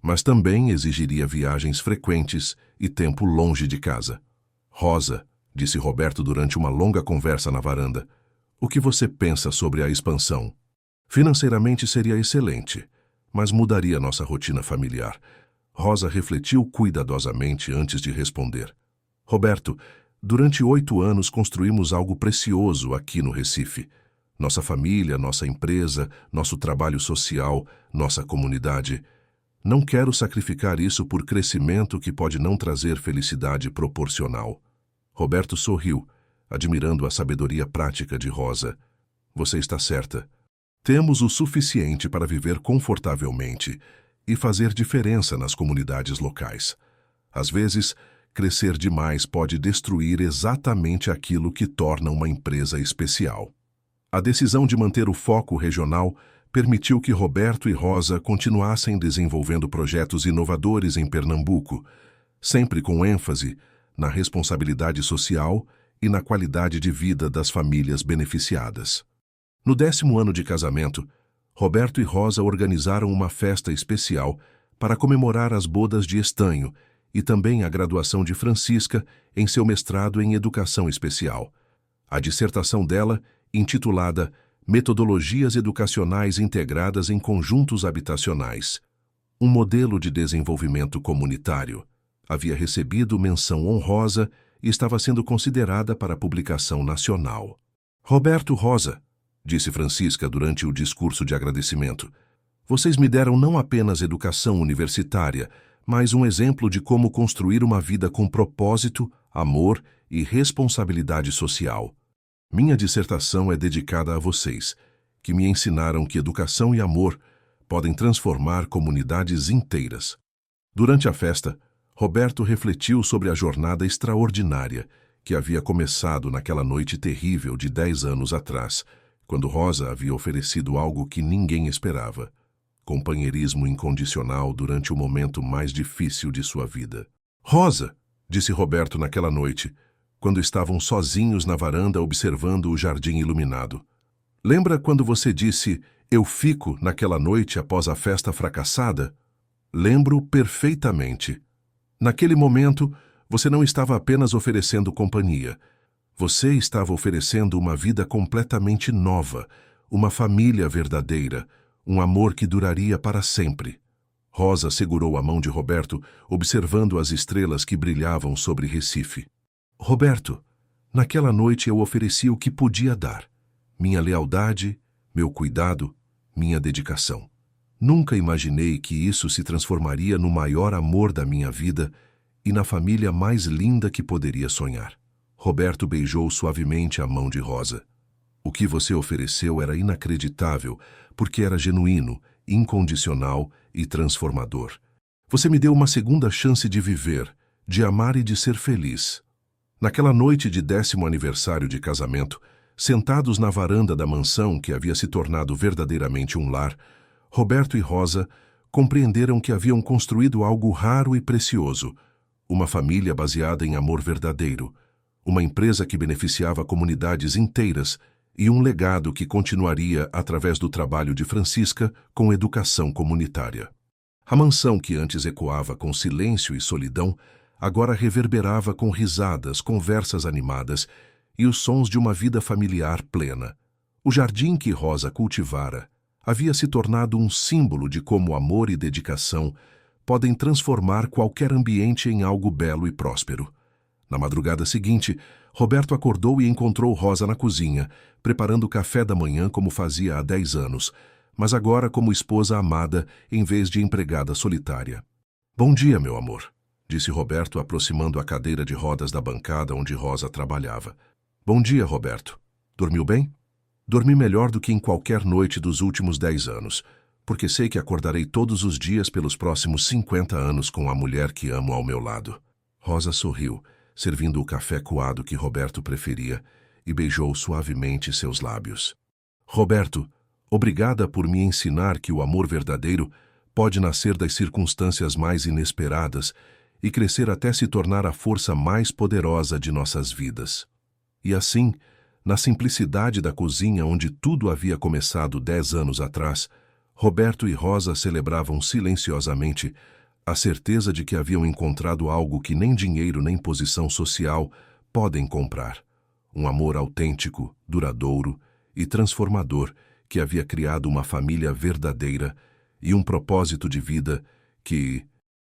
A: mas também exigiria viagens frequentes e tempo longe de casa. Rosa, disse Roberto durante uma longa conversa na varanda, o que você pensa sobre a expansão? Financeiramente seria excelente, mas mudaria nossa rotina familiar. Rosa refletiu cuidadosamente antes de responder. Roberto, durante 8 anos construímos algo precioso aqui no Recife. Nossa família, nossa empresa, nosso trabalho social, nossa comunidade. Não quero sacrificar isso por crescimento que pode não trazer felicidade proporcional. Roberto sorriu, admirando a sabedoria prática de Rosa. Você está certa. Temos o suficiente para viver confortavelmente e fazer diferença nas comunidades locais. Às vezes, crescer demais pode destruir exatamente aquilo que torna uma empresa especial. A decisão de manter o foco regional permitiu que Roberto e Rosa continuassem desenvolvendo projetos inovadores em Pernambuco, sempre com ênfase na responsabilidade social e na qualidade de vida das famílias beneficiadas. No 10º ano de casamento, Roberto e Rosa organizaram uma festa especial para comemorar as bodas de Estanho e também a graduação de Francisca em seu mestrado em Educação Especial. A dissertação dela, intitulada Metodologias Educacionais Integradas em Conjuntos Habitacionais, um modelo de desenvolvimento comunitário, havia recebido menção honrosa e estava sendo considerada para publicação nacional. Roberto, Rosa, disse Francisca durante o discurso de agradecimento, vocês me deram não apenas educação universitária, mas um exemplo de como construir uma vida com propósito, amor e responsabilidade social. Minha dissertação é dedicada a vocês, que me ensinaram que educação e amor podem transformar comunidades inteiras. Durante a festa, Roberto refletiu sobre a jornada extraordinária que havia começado naquela noite terrível de 10 anos atrás, quando Rosa havia oferecido algo que ninguém esperava: companheirismo incondicional durante o momento mais difícil de sua vida. "Rosa", disse Roberto naquela noite, quando estavam sozinhos na varanda observando o jardim iluminado. "Lembra quando você disse, 'Eu fico', naquela noite após a festa fracassada?" "Lembro perfeitamente. Naquele momento, você não estava apenas oferecendo companhia. Você estava oferecendo uma vida completamente nova, uma família verdadeira, um amor que duraria para sempre." Rosa segurou a mão de Roberto, observando as estrelas que brilhavam sobre Recife. "Roberto, naquela noite eu ofereci o que podia dar: minha lealdade, meu cuidado, minha dedicação. Nunca imaginei que isso se transformaria no maior amor da minha vida e na família mais linda que poderia sonhar." Roberto beijou suavemente a mão de Rosa. "O que você ofereceu era inacreditável, porque era genuíno, incondicional e transformador. Você me deu uma segunda chance de viver, de amar e de ser feliz." Naquela noite de 10º aniversário de casamento, sentados na varanda da mansão que havia se tornado verdadeiramente um lar, Roberto e Rosa compreenderam que haviam construído algo raro e precioso: uma família baseada em amor verdadeiro, uma empresa que beneficiava comunidades inteiras e um legado que continuaria através do trabalho de Francisca com educação comunitária. A mansão, que antes ecoava com silêncio e solidão, agora reverberava com risadas, conversas animadas e os sons de uma vida familiar plena. O jardim que Rosa cultivara havia se tornado um símbolo de como amor e dedicação podem transformar qualquer ambiente em algo belo e próspero. Na madrugada seguinte, Roberto acordou e encontrou Rosa na cozinha, preparando o café da manhã como fazia há 10 anos, mas agora como esposa amada em vez de empregada solitária. "Bom dia, meu amor", disse Roberto, aproximando a cadeira de rodas da bancada onde Rosa trabalhava. "Bom dia, Roberto. Dormiu bem?" "Dormi melhor do que em qualquer noite dos últimos 10 anos, porque sei que acordarei todos os dias pelos próximos 50 anos com a mulher que amo ao meu lado." Rosa sorriu, servindo o café coado que Roberto preferia, e beijou suavemente seus lábios. "Roberto, obrigada por me ensinar que o amor verdadeiro pode nascer das circunstâncias mais inesperadas e crescer até se tornar a força mais poderosa de nossas vidas." E assim, na simplicidade da cozinha onde tudo havia começado 10 anos atrás, Roberto e Rosa celebravam silenciosamente a certeza de que haviam encontrado algo que nem dinheiro nem posição social podem comprar: um amor autêntico, duradouro e transformador que havia criado uma família verdadeira e um propósito de vida que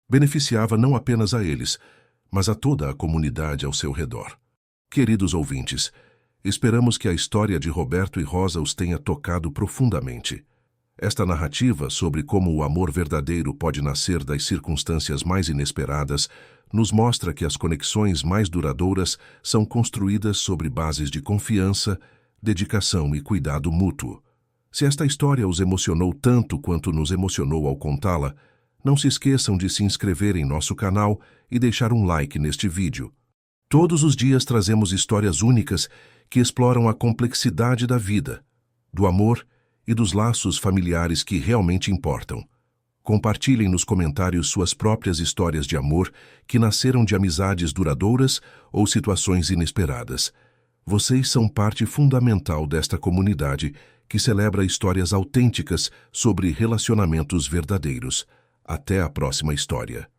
A: beneficiava não apenas a eles, mas a toda a comunidade ao seu redor. Queridos ouvintes, esperamos que a história de Roberto e Rosa os tenha tocado profundamente. Esta narrativa sobre como o amor verdadeiro pode nascer das circunstâncias mais inesperadas nos mostra que as conexões mais duradouras são construídas sobre bases de confiança, dedicação e cuidado mútuo. Se esta história os emocionou tanto quanto nos emocionou ao contá-la, não se esqueçam de se inscrever em nosso canal e deixar um like neste vídeo. Todos os dias trazemos histórias únicas que exploram a complexidade da vida, do amor e dos laços familiares que realmente importam. Compartilhem nos comentários suas próprias histórias de amor que nasceram de amizades duradouras ou situações inesperadas. Vocês são parte fundamental desta comunidade que celebra histórias autênticas sobre relacionamentos verdadeiros. Até a próxima história.